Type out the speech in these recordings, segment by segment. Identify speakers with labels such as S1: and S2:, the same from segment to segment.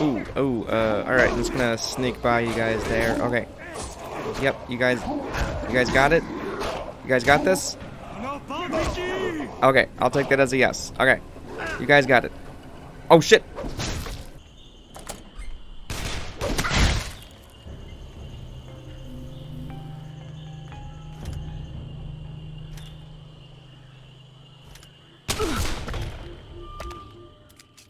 S1: Alright, I'm just gonna sneak by you guys there. Okay. Yep, you guys got it? You guys got this? Okay, I'll take that as a yes. Okay, you guys got it. Oh, shit!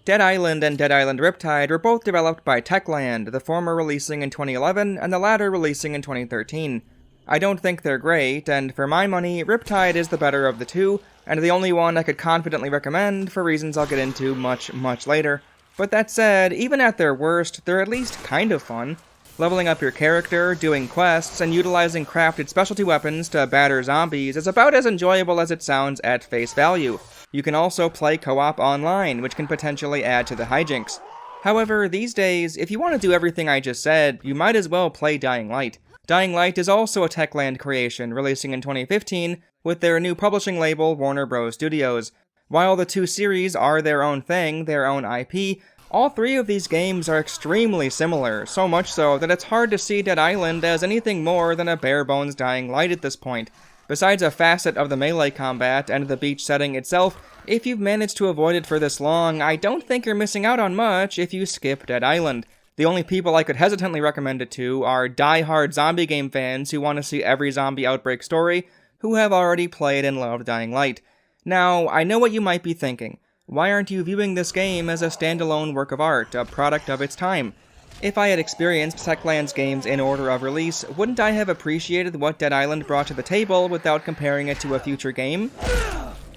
S1: Dead Island and Dead Island Riptide were both developed by Techland, the former releasing in 2011 and the latter releasing in 2013. I don't think they're great, and for my money, Riptide is the better of the two, and the only one I could confidently recommend for reasons I'll get into much later. But that said, even at their worst, they're at least kind of fun. Leveling up your character, doing quests, and utilizing crafted specialty weapons to batter zombies is about as enjoyable as it sounds at face value. You can also play co-op online, which can potentially add to the hijinks. However, these days, if you want to do everything I just said, you might as well play Dying Light. Dying Light is also a Techland creation, releasing in 2015 with their new publishing label, Warner Bros. Studios. While the two series are their own thing, their own IP, all three of these games are extremely similar, so much so that it's hard to see Dead Island as anything more than a bare-bones Dying Light at this point. Besides a facet of the melee combat and the beach setting itself, if you've managed to avoid it for this long, I don't think you're missing out on much if you skip Dead Island. The only people I could hesitantly recommend it to are die-hard zombie game fans who want to see every zombie outbreak story, who have already played and loved Dying Light. Now, I know what you might be thinking. Why aren't you viewing this game as a standalone work of art, a product of its time? If I had experienced Techland's games in order of release, wouldn't I have appreciated what Dead Island brought to the table without comparing it to a future game?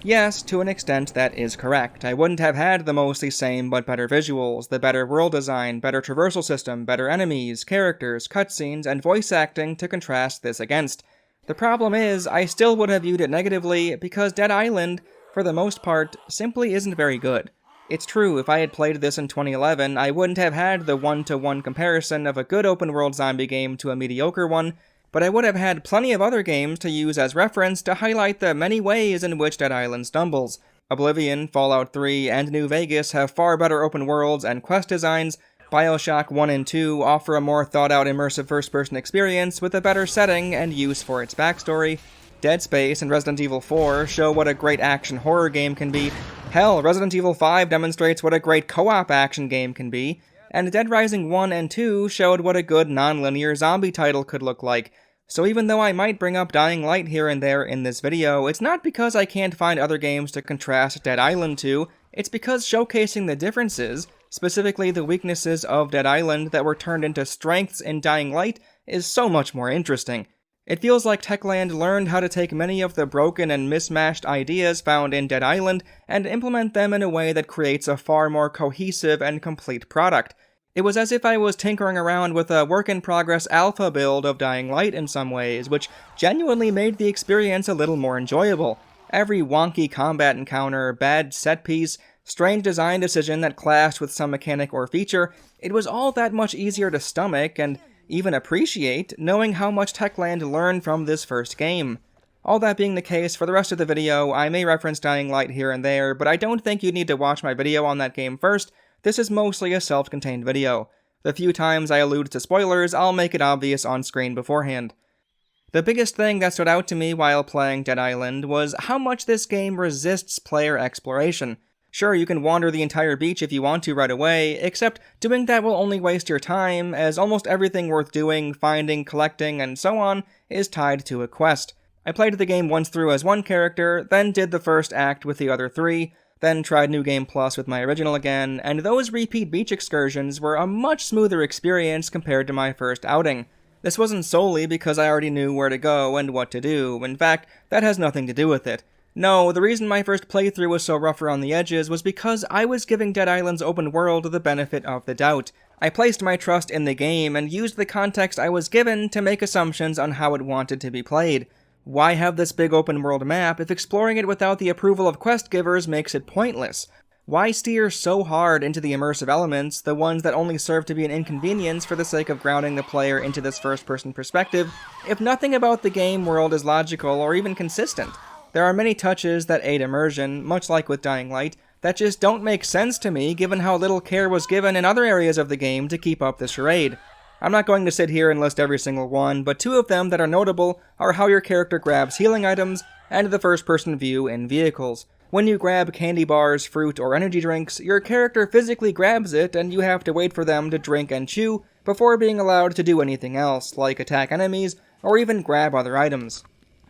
S1: Yes, to an extent that is correct. I wouldn't have had the mostly same but better visuals, the better world design, better traversal system, better enemies, characters, cutscenes, and voice acting to contrast this against. The problem is, I still would have viewed it negatively because Dead Island, for the most part, simply isn't very good. It's true, if I had played this in 2011, I wouldn't have had the one-to-one comparison of a good open-world zombie game to a mediocre one, but I would have had plenty of other games to use as reference to highlight the many ways in which Dead Island stumbles. Oblivion, Fallout 3, and New Vegas have far better open worlds and quest designs. BioShock 1 and 2 offer a more thought-out immersive first-person experience with a better setting and use for its backstory. Dead Space and Resident Evil 4 show what a great action horror game can be. Hell, Resident Evil 5 demonstrates what a great co-op action game can be. And Dead Rising 1 and 2 showed what a good non-linear zombie title could look like. So even though I might bring up Dying Light here and there in this video, it's not because I can't find other games to contrast Dead Island to, it's because showcasing the differences, specifically the weaknesses of Dead Island that were turned into strengths in Dying Light, is so much more interesting. It feels like Techland learned how to take many of the broken and mismatched ideas found in Dead Island and implement them in a way that creates a far more cohesive and complete product. It was as if I was tinkering around with a work-in-progress alpha build of Dying Light in some ways, which genuinely made the experience a little more enjoyable. Every wonky combat encounter, bad set piece, strange design decision that clashed with some mechanic or feature, it was all that much easier to stomach and even appreciate, knowing how much Techland learned from this first game. All that being the case, for the rest of the video, I may reference Dying Light here and there, but I don't think you need to watch my video on that game first. This is mostly a self-contained video. The few times I allude to spoilers, I'll make it obvious on screen beforehand. The biggest thing that stood out to me while playing Dead Island was how much this game resists player exploration. Sure, you can wander the entire beach if you want to right away, except doing that will only waste your time, as almost everything worth doing, finding, collecting, and so on is tied to a quest. I played the game once through as one character, then did the first act with the other three, then tried New Game Plus with my original again, and those repeat beach excursions were a much smoother experience compared to my first outing. This wasn't solely because I already knew where to go and what to do. In fact, that has nothing to do with it. No, the reason my first playthrough was so rough around the edges was because I was giving Dead Island's open world the benefit of the doubt. I placed my trust in the game and used the context I was given to make assumptions on how it wanted to be played. Why have this big open world map if exploring it without the approval of quest givers makes it pointless? Why steer so hard into the immersive elements, the ones that only serve to be an inconvenience for the sake of grounding the player into this first-person perspective, if nothing about the game world is logical or even consistent? There are many touches that aid immersion, much like with Dying Light, that just don't make sense to me given how little care was given in other areas of the game to keep up the charade. I'm not going to sit here and list every single one, but two of them that are notable are how your character grabs healing items and the first-person view in vehicles. When you grab candy bars, fruit, or energy drinks, your character physically grabs it and you have to wait for them to drink and chew before being allowed to do anything else, like attack enemies or even grab other items.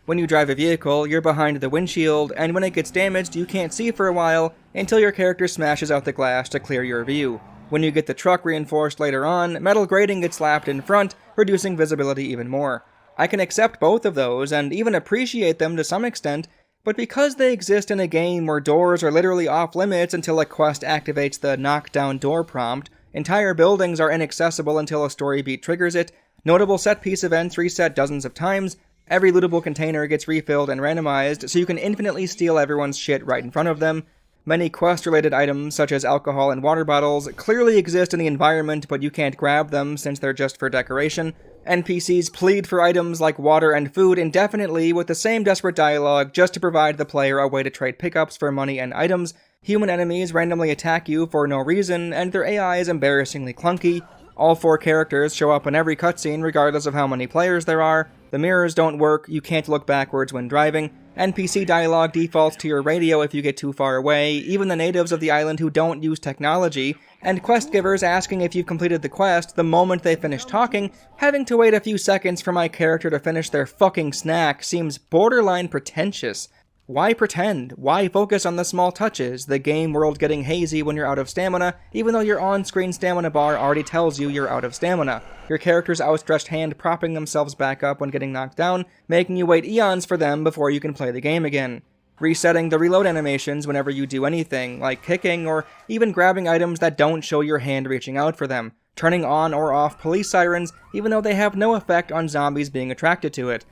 S1: When you drive a vehicle, you're behind the windshield, and when it gets damaged, you can't see for a while until your character smashes out the glass to clear your view. When you get the truck reinforced later on, metal grating gets slapped in front, reducing visibility even more. I can accept both of those, and even appreciate them to some extent, but because they exist in a game where doors are literally off limits until a quest activates the knockdown door prompt, entire buildings are inaccessible until a story beat triggers it, notable set-piece events reset dozens of times, every lootable container gets refilled and randomized so you can infinitely steal everyone's shit right in front of them, many quest-related items, such as alcohol and water bottles, clearly exist in the environment but you can't grab them since they're just for decoration. NPCs plead for items like water and food indefinitely with the same desperate dialogue just to provide the player a way to trade pickups for money and items. Human enemies randomly attack you for no reason, and their AI is embarrassingly clunky. All 4 characters show up in every cutscene regardless of how many players there are. The mirrors don't work, you can't look backwards when driving. NPC dialogue defaults to your radio if you get too far away, even the natives of the island who don't use technology, and quest givers asking if you've completed the quest the moment they finish talking. Having to wait a few seconds for my character to finish their fucking snack seems borderline pretentious. Why pretend? Why focus on the small touches, the game world getting hazy when you're out of stamina, even though your on-screen stamina bar already tells you you're out of stamina? Your character's outstretched hand propping themselves back up when getting knocked down, making you wait eons for them before you can play the game again. Resetting the reload animations whenever you do anything, like kicking or even grabbing items that don't show your hand reaching out for them. Turning on or off police sirens, even though they have no effect on zombies being attracted to it.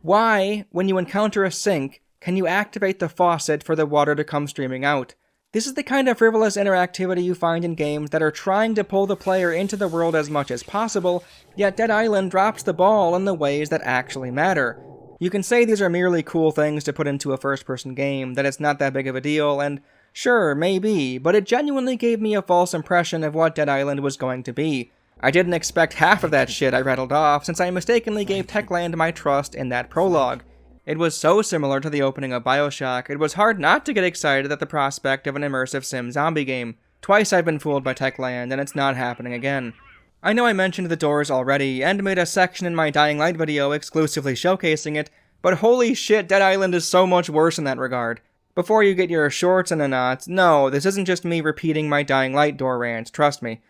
S1: Why, when you encounter a sink, can you activate the faucet for the water to come streaming out? This is the kind of frivolous interactivity you find in games that are trying to pull the player into the world as much as possible, yet Dead Island drops the ball in the ways that actually matter. You can say these are merely cool things to put into a first-person game, that it's not that big of a deal, and sure, maybe, but it genuinely gave me a false impression of what Dead Island was going to be. I didn't expect half of that shit I rattled off, since I mistakenly gave Techland my trust in that prologue. It was so similar to the opening of BioShock, it was hard not to get excited at the prospect of an immersive sim zombie game. Twice I've been fooled by Techland, and it's not happening again. I know I mentioned the doors already, and made a section in my Dying Light video exclusively showcasing it, but holy shit, Dead Island is so much worse in that regard. Before you get your shorts in a knot, no, this isn't just me repeating my Dying Light door rant, trust me.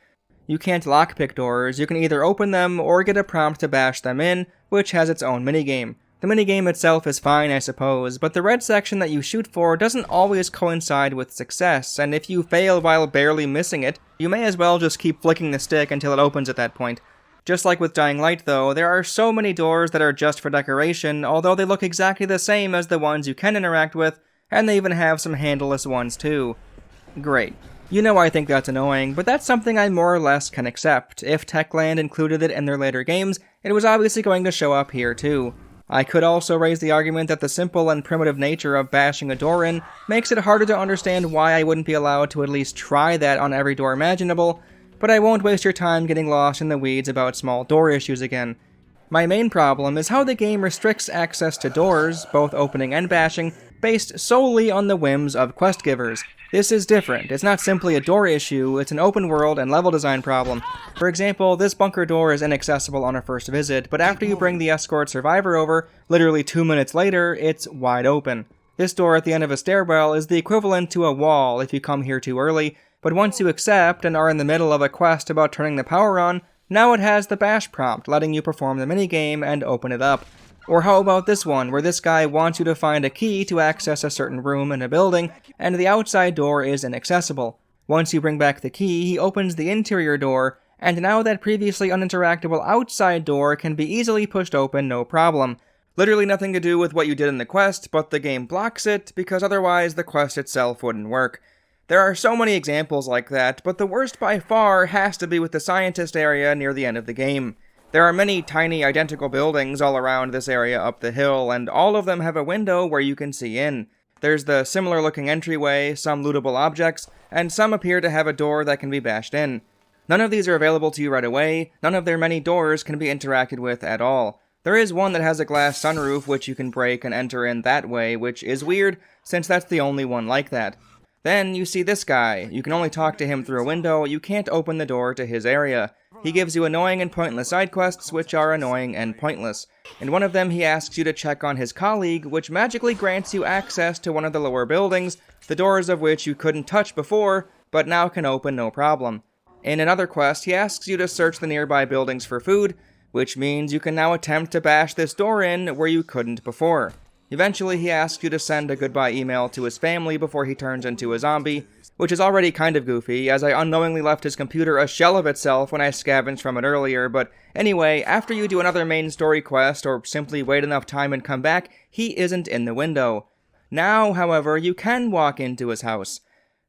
S1: You can't lockpick doors, you can either open them or get a prompt to bash them in, which has its own minigame. The minigame itself is fine, I suppose, but the red section that you shoot for doesn't always coincide with success, and if you fail while barely missing it, you may as well just keep flicking the stick until it opens at that point. Just like with Dying Light though, there are so many doors that are just for decoration, although they look exactly the same as the ones you can interact with, and they even have some handleless ones too. Great. You know I think that's annoying, but that's something I more or less can accept. If Techland included it in their later games, it was obviously going to show up here too. I could also raise the argument that the simple and primitive nature of bashing a door in makes it harder to understand why I wouldn't be allowed to at least try that on every door imaginable, but I won't waste your time getting lost in the weeds about small door issues again. My main problem is how the game restricts access to doors, both opening and bashing, based solely on the whims of quest givers. This is different. It's not simply a door issue, it's an open world and level design problem. For example, this bunker door is inaccessible on a first visit, but after you bring the escort survivor over, literally 2 minutes later, it's wide open. This door at the end of a stairwell is the equivalent to a wall if you come here too early, but once you accept and are in the middle of a quest about turning the power on, now it has the bash prompt, letting you perform the minigame and open it up. Or how about this one, where this guy wants you to find a key to access a certain room in a building, and the outside door is inaccessible. Once you bring back the key, he opens the interior door, and now that previously uninteractable outside door can be easily pushed open no problem. Literally nothing to do with what you did in the quest, but the game blocks it, because otherwise the quest itself wouldn't work. There are so many examples like that, but the worst by far has to be with the scientist area near the end of the game. There are many tiny identical buildings all around this area up the hill, and all of them have a window where you can see in. There's the similar looking entryway, some lootable objects, and some appear to have a door that can be bashed in. None of these are available to you right away, none of their many doors can be interacted with at all. There is one that has a glass sunroof which you can break and enter in that way, which is weird, since that's the only one like that. Then you see this guy. You can only talk to him through a window, you can't open the door to his area. He gives you annoying and pointless side quests, which are annoying and pointless. In one of them, he asks you to check on his colleague, which magically grants you access to one of the lower buildings, the doors of which you couldn't touch before, but now can open no problem. In another quest, he asks you to search the nearby buildings for food, which means you can now attempt to bash this door in where you couldn't before. Eventually, he asks you to send a goodbye email to his family before he turns into a zombie, which is already kind of goofy, as I unknowingly left his computer a shell of itself when I scavenged from it earlier, but anyway, after you do another main story quest, or simply wait enough time and come back, he isn't in the window. Now, however, you can walk into his house.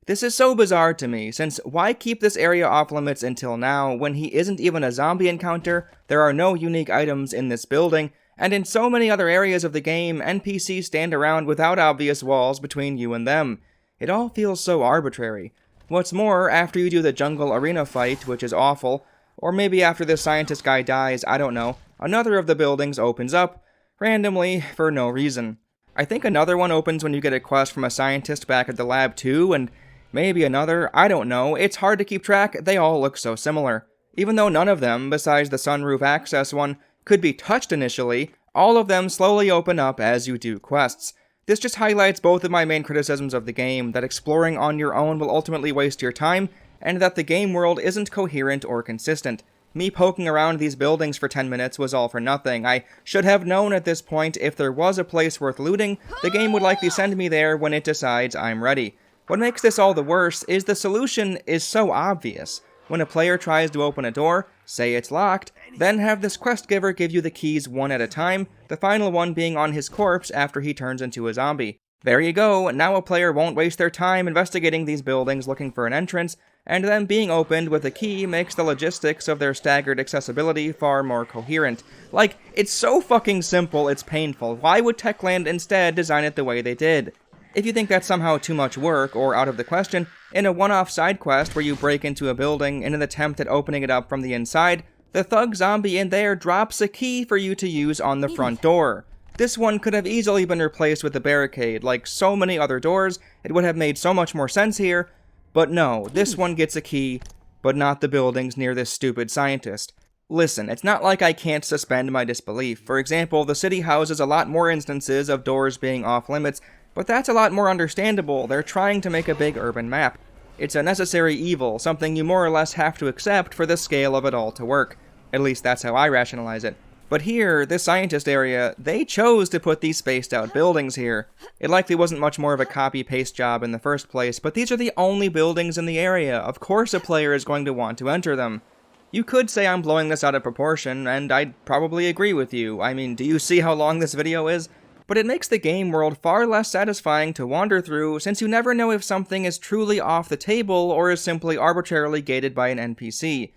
S1: This is so bizarre to me, since why keep this area off limits until now, when he isn't even a zombie encounter, there are no unique items in this building, and in so many other areas of the game, NPCs stand around without obvious walls between you and them. It all feels so arbitrary. What's more, after you do the jungle arena fight, which is awful, or maybe after this scientist guy dies, I don't know, another of the buildings opens up, randomly, for no reason. I think another one opens when you get a quest from a scientist back at the lab too, and maybe another, I don't know, it's hard to keep track, they all look so similar. Even though none of them, besides the sunroof access one, could be touched initially, all of them slowly open up as you do quests. This just highlights both of my main criticisms of the game, that exploring on your own will ultimately waste your time, and that the game world isn't coherent or consistent. Me poking around these buildings for 10 minutes was all for nothing. I should have known at this point if there was a place worth looting, the game would likely send me there when it decides I'm ready. What makes this all the worse is the solution is so obvious. When a player tries to open a door, say it's locked, then have this quest giver give you the keys one at a time, the final one being on his corpse after he turns into a zombie. There you go, now a player won't waste their time investigating these buildings looking for an entrance, and them being opened with a key makes the logistics of their staggered accessibility far more coherent. Like, it's so fucking simple, it's painful. Why would Techland instead design it the way they did? If you think that's somehow too much work, or out of the question, in a one-off side quest where you break into a building in an attempt at opening it up from the inside, the thug zombie in there drops a key for you to use on the front door. This one could have easily been replaced with a barricade, like so many other doors, it would have made so much more sense here, but no, this one gets a key, but not the buildings near this stupid scientist. Listen, it's not like I can't suspend my disbelief. For example, the city houses a lot more instances of doors being off limits, but that's a lot more understandable. They're trying to make a big urban map. It's a necessary evil, something you more or less have to accept for the scale of it all to work. At least that's how I rationalize it. But here, this scientist area, they chose to put these spaced out buildings here. It likely wasn't much more of a copy-paste job in the first place, but these are the only buildings in the area. Of course a player is going to want to enter them. You could say I'm blowing this out of proportion, and I'd probably agree with you. I mean, do you see how long this video is? But it makes the game world far less satisfying to wander through, since you never know if something is truly off the table or is simply arbitrarily gated by an NPC.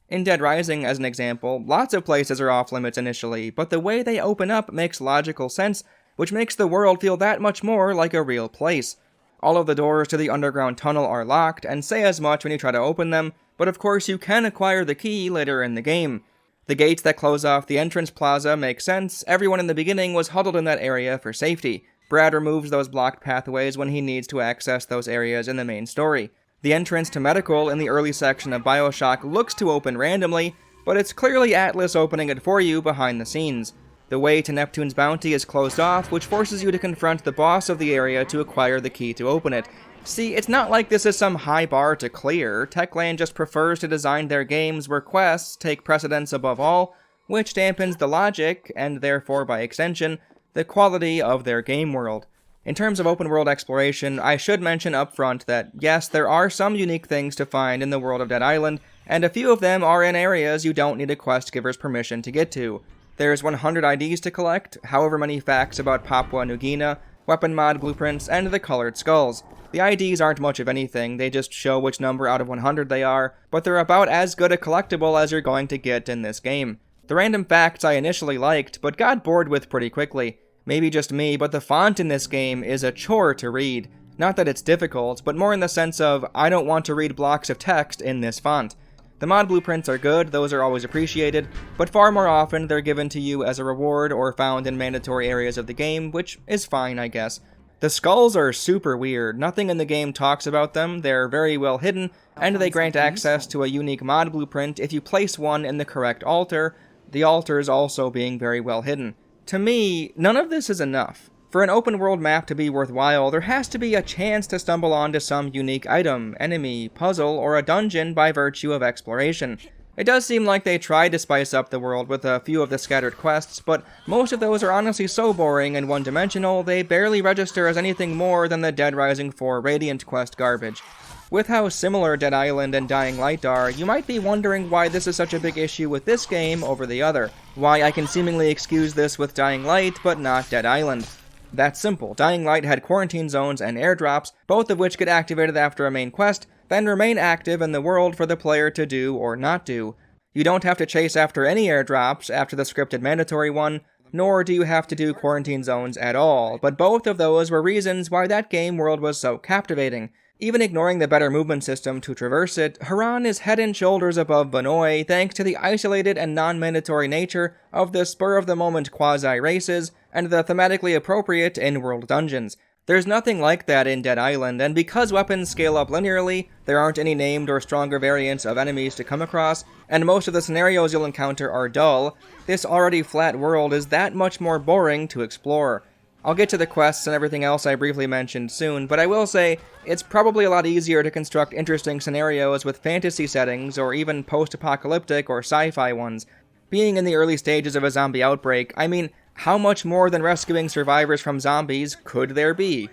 S1: In Dead Rising, as an example, lots of places are off limits initially, but the way they open up makes logical sense, which makes the world feel that much more like a real place. All of the doors to the underground tunnel are locked, and say as much when you try to open them, but of course you can acquire the key later in the game. The gates that close off the entrance plaza make sense. Everyone in the beginning was huddled in that area for safety. Brad removes those blocked pathways when he needs to access those areas in the main story. The entrance to medical in the early section of BioShock looks to open randomly, but it's clearly Atlas opening it for you behind the scenes. The way to Neptune's bounty is closed off, which forces you to confront the boss of the area to acquire the key to open it. See, it's not like this is some high bar to clear. Techland just prefers to design their games where quests take precedence above all, which dampens the logic, and therefore by extension, the quality of their game world. In terms of open world exploration, I should mention up front that yes, there are some unique things to find in the world of Dead Island, and a few of them are in areas you don't need a quest giver's permission to get to. There's 100 IDs to collect, however many facts about Papua New Guinea, weapon mod blueprints, and the colored skulls. The IDs aren't much of anything, they just show which number out of 100 they are, but they're about as good a collectible as you're going to get in this game. The random facts I initially liked, but got bored with pretty quickly. Maybe just me, but the font in this game is a chore to read. Not that it's difficult, but more in the sense of, I don't want to read blocks of text in this font. The mod blueprints are good, those are always appreciated, but far more often they're given to you as a reward or found in mandatory areas of the game, which is fine, I guess. The skulls are super weird, nothing in the game talks about them, they're very well hidden, and they grant access to a unique mod blueprint if you place one in the correct altar, the altars also being very well hidden. To me, none of this is enough. For an open world map to be worthwhile, there has to be a chance to stumble onto some unique item, enemy, puzzle, or a dungeon by virtue of exploration. It does seem like they tried to spice up the world with a few of the scattered quests, but most of those are honestly so boring and one-dimensional, they barely register as anything more than the Dead Rising 4 Radiant quest garbage. With how similar Dead Island and Dying Light are, you might be wondering why this is such a big issue with this game over the other. Why I can seemingly excuse this with Dying Light, but not Dead Island. That's simple. Dying Light had quarantine zones and airdrops, both of which get activated after a main quest, then remain active in the world for the player to do or not do. You don't have to chase after any airdrops after the scripted mandatory one, nor do you have to do quarantine zones at all, but both of those were reasons why that game world was so captivating. Even ignoring the better movement system to traverse it, Haran is head and shoulders above Banoi thanks to the isolated and non-mandatory nature of the spur-of-the-moment quasi-races and the thematically appropriate in-world dungeons. There's nothing like that in Dead Island, and because weapons scale up linearly, there aren't any named or stronger variants of enemies to come across, and most of the scenarios you'll encounter are dull, this already flat world is that much more boring to explore. I'll get to the quests and everything else I briefly mentioned soon, but I will say, it's probably a lot easier to construct interesting scenarios with fantasy settings or even post-apocalyptic or sci-fi ones. Being in the early stages of a zombie outbreak, I mean, how much more than rescuing survivors from zombies could there be?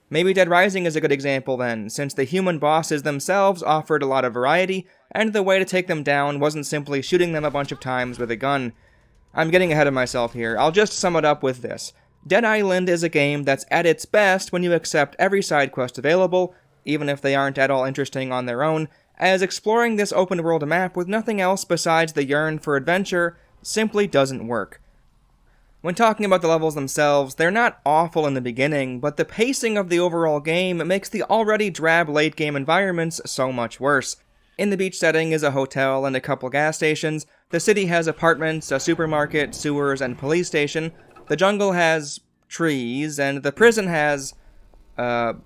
S1: Maybe Dead Rising is a good example then, since the human bosses themselves offered a lot of variety, and the way to take them down wasn't simply shooting them a bunch of times with a gun. I'm getting ahead of myself here, I'll just sum it up with this. Dead Island is a game that's at its best when you accept every side quest available, even if they aren't at all interesting on their own, as exploring this open world map with nothing else besides the yearn for adventure simply doesn't work. When talking about the levels themselves, they're not awful in the beginning, but the pacing of the overall game makes the already drab late game environments so much worse. In the beach setting is a hotel and a couple gas stations, the city has apartments, a supermarket, sewers, and police station, the jungle has trees, and the prison has,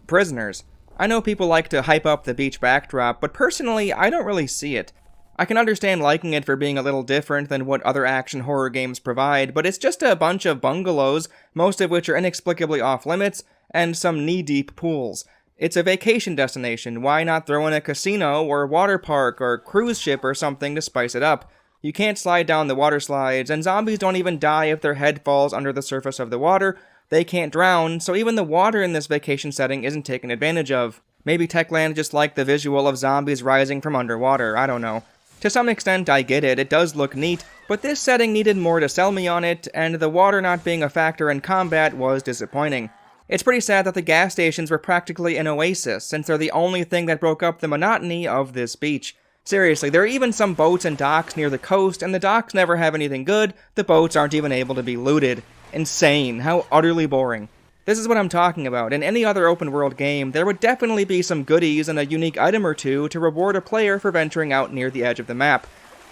S1: prisoners. I know people like to hype up the beach backdrop, but personally, I don't really see it. I can understand liking it for being a little different than what other action horror games provide, but it's just a bunch of bungalows, most of which are inexplicably off-limits, and some knee-deep pools. It's a vacation destination, why not throw in a casino or water park or cruise ship or something to spice it up? You can't slide down the water slides, and zombies don't even die if their head falls under the surface of the water. They can't drown, so even the water in this vacation setting isn't taken advantage of. Maybe Techland just liked the visual of zombies rising from underwater, I don't know. To some extent, I get it, it does look neat, but this setting needed more to sell me on it, and the water not being a factor in combat was disappointing. It's pretty sad that the gas stations were practically an oasis, since they're the only thing that broke up the monotony of this beach. Seriously, there are even some boats and docks near the coast, and the docks never have anything good, the boats aren't even able to be looted. Insane, how utterly boring. This is what I'm talking about. In any other open world game, there would definitely be some goodies and a unique item or two to reward a player for venturing out near the edge of the map.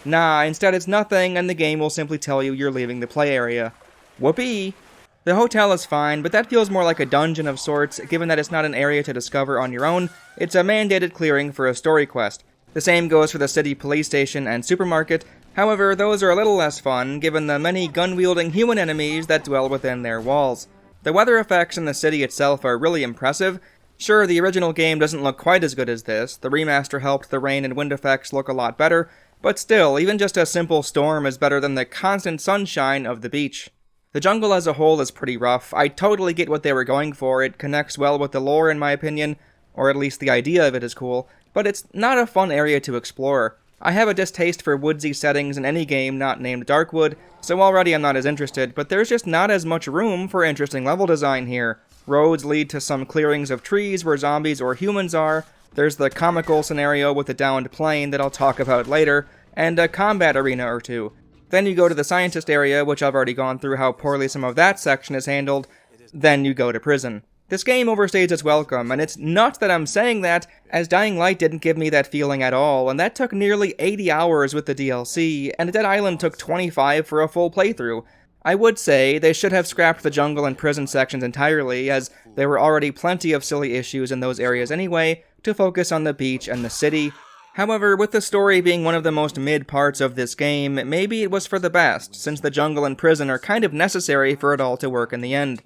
S1: Nah, instead it's nothing, and the game will simply tell you you're leaving the play area. Whoopee! The hotel is fine, but that feels more like a dungeon of sorts, given that it's not an area to discover on your own, it's a mandated clearing for a story quest. The same goes for the city police station and supermarket, however, those are a little less fun, given the many gun-wielding human enemies that dwell within their walls. The weather effects in the city itself are really impressive. Sure, the original game doesn't look quite as good as this, the remaster helped the rain and wind effects look a lot better, but still, even just a simple storm is better than the constant sunshine of the beach. The jungle as a whole is pretty rough. I totally get what they were going for, it connects well with the lore in my opinion, or at least the idea of it is cool, but it's not a fun area to explore. I have a distaste for woodsy settings in any game not named Darkwood, so already I'm not as interested, but there's just not as much room for interesting level design here. Roads lead to some clearings of trees where zombies or humans are, there's the comical scenario with the downed plane that I'll talk about later, and a combat arena or two. Then you go to the scientist area, which I've already gone through how poorly some of that section is handled. Then you go to prison. This game overstays its welcome, and it's not that I'm saying that, as Dying Light didn't give me that feeling at all, and that took nearly 80 hours with the DLC, and Dead Island took 25 for a full playthrough. I would say they should have scrapped the jungle and prison sections entirely, as there were already plenty of silly issues in those areas anyway, to focus on the beach and the city. However, with the story being one of the most mid parts of this game, maybe it was for the best, since the jungle and prison are kind of necessary for it all to work in the end.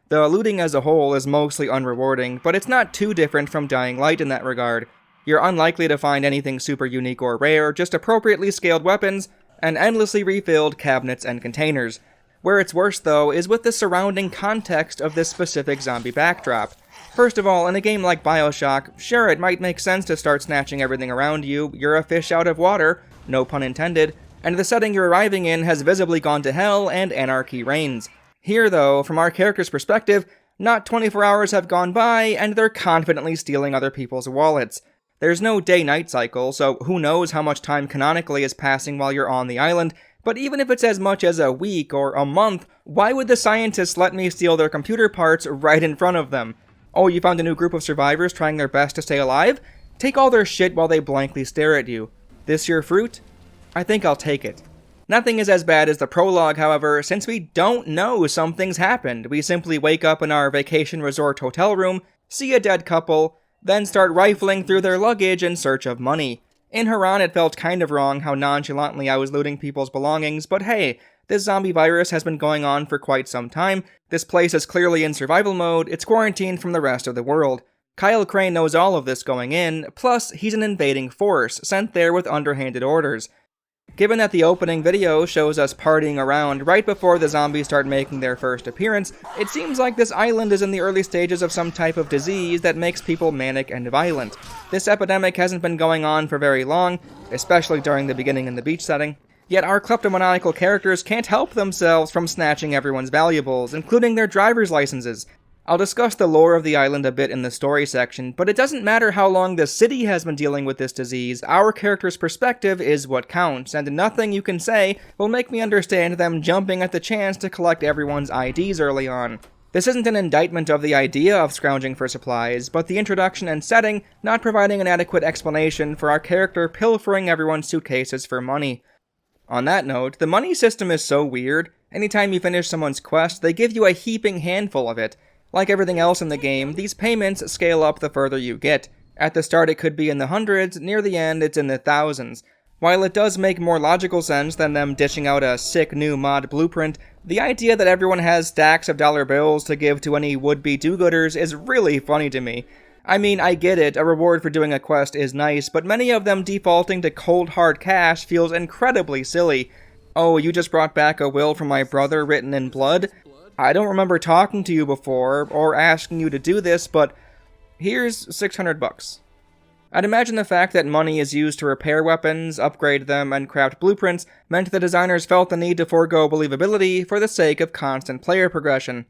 S1: The looting as a whole is mostly unrewarding, but it's not too different from Dying Light in that regard. You're unlikely to find anything super unique or rare, just appropriately scaled weapons, and endlessly refilled cabinets and containers. Where it's worse, though, is with the surrounding context of this specific zombie backdrop. First of all, in a game like BioShock, sure, it might make sense to start snatching everything around you. You're a fish out of water, no pun intended, and the setting you're arriving in has visibly gone to hell and anarchy reigns. Here, though, from our character's perspective, not 24 hours have gone by, and they're confidently stealing other people's wallets. There's no day-night cycle, so who knows how much time canonically is passing while you're on the island, but even if it's as much as a week or a month, why would the scientists let me steal their computer parts right in front of them? Oh, you found a new group of survivors trying their best to stay alive? Take all their shit while they blankly stare at you. This your fruit? I think I'll take it. Nothing is as bad as the prologue, however, since we don't know something's happened. We simply wake up in our vacation resort hotel room, see a dead couple, then start rifling through their luggage in search of money. In Haran, it felt kind of wrong how nonchalantly I was looting people's belongings, but hey, this zombie virus has been going on for quite some time, this place is clearly in survival mode, it's quarantined from the rest of the world. Kyle Crane knows all of this going in, plus he's an invading force, sent there with underhanded orders. Given that the opening video shows us partying around right before the zombies start making their first appearance, it seems like this island is in the early stages of some type of disease that makes people manic and violent. This epidemic hasn't been going on for very long, especially during the beginning in the beach setting, yet our kleptomaniacal characters can't help themselves from snatching everyone's valuables, including their driver's licenses. I'll discuss the lore of the island a bit in the story section, but it doesn't matter how long the city has been dealing with this disease, our character's perspective is what counts, and nothing you can say will make me understand them jumping at the chance to collect everyone's IDs early on. This isn't an indictment of the idea of scrounging for supplies, but the introduction and setting not providing an adequate explanation for our character pilfering everyone's suitcases for money. On that note, the money system is so weird. Anytime you finish someone's quest, they give you a heaping handful of it. Like everything else in the game, these payments scale up the further you get. At the start it could be in the hundreds, near the end it's in the thousands. While it does make more logical sense than them dishing out a sick new mod blueprint, the idea that everyone has stacks of dollar bills to give to any would-be do-gooders is really funny to me. I mean, I get it, a reward for doing a quest is nice, but many of them defaulting to cold hard cash feels incredibly silly. Oh, you just brought back a will from my brother written in blood? I don't remember talking to you before, or asking you to do this, but here's $600. I'd imagine the fact that money is used to repair weapons, upgrade them, and craft blueprints meant the designers felt the need to forego believability for the sake of constant player progression.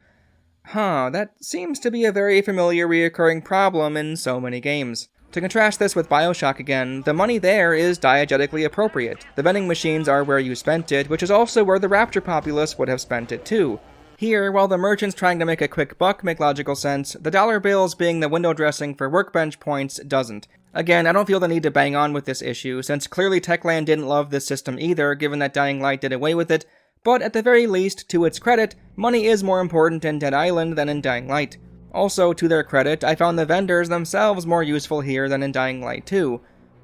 S1: That seems to be a very familiar reoccurring problem in so many games. To contrast this with BioShock again, the money there is diegetically appropriate. The vending machines are where you spent it, which is also where the Rapture populace would have spent it too. Here, while the merchants trying to make a quick buck make logical sense, the dollar bills being the window dressing for workbench points doesn't. Again, I don't feel the need to bang on with this issue, since clearly Techland didn't love this system either, given that Dying Light did away with it, but at the very least, to its credit, money is more important in Dead Island than in Dying Light. Also, to their credit, I found the vendors themselves more useful here than in Dying Light 2.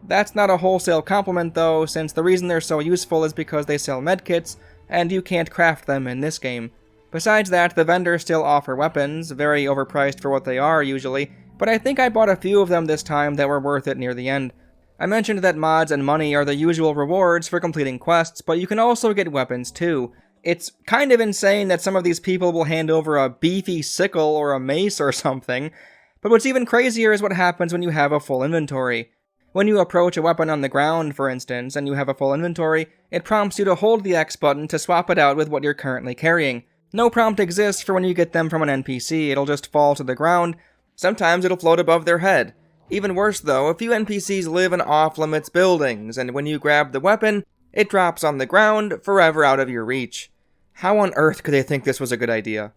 S1: That's not a wholesale compliment though, since the reason they're so useful is because they sell medkits, and you can't craft them in this game. Besides that, the vendors still offer weapons, very overpriced for what they are usually, but I think I bought a few of them this time that were worth it near the end. I mentioned that mods and money are the usual rewards for completing quests, but you can also get weapons too. It's kind of insane that some of these people will hand over a beefy sickle or a mace or something, but what's even crazier is what happens when you have a full inventory. When you approach a weapon on the ground, for instance, and you have a full inventory, it prompts you to hold the X button to swap it out with what you're currently carrying. No prompt exists for when you get them from an NPC, it'll just fall to the ground. Sometimes it'll float above their head. Even worse though, a few NPCs live in off-limits buildings, and when you grab the weapon, It drops on the ground, forever out of your reach. How on earth could they think this was a good idea?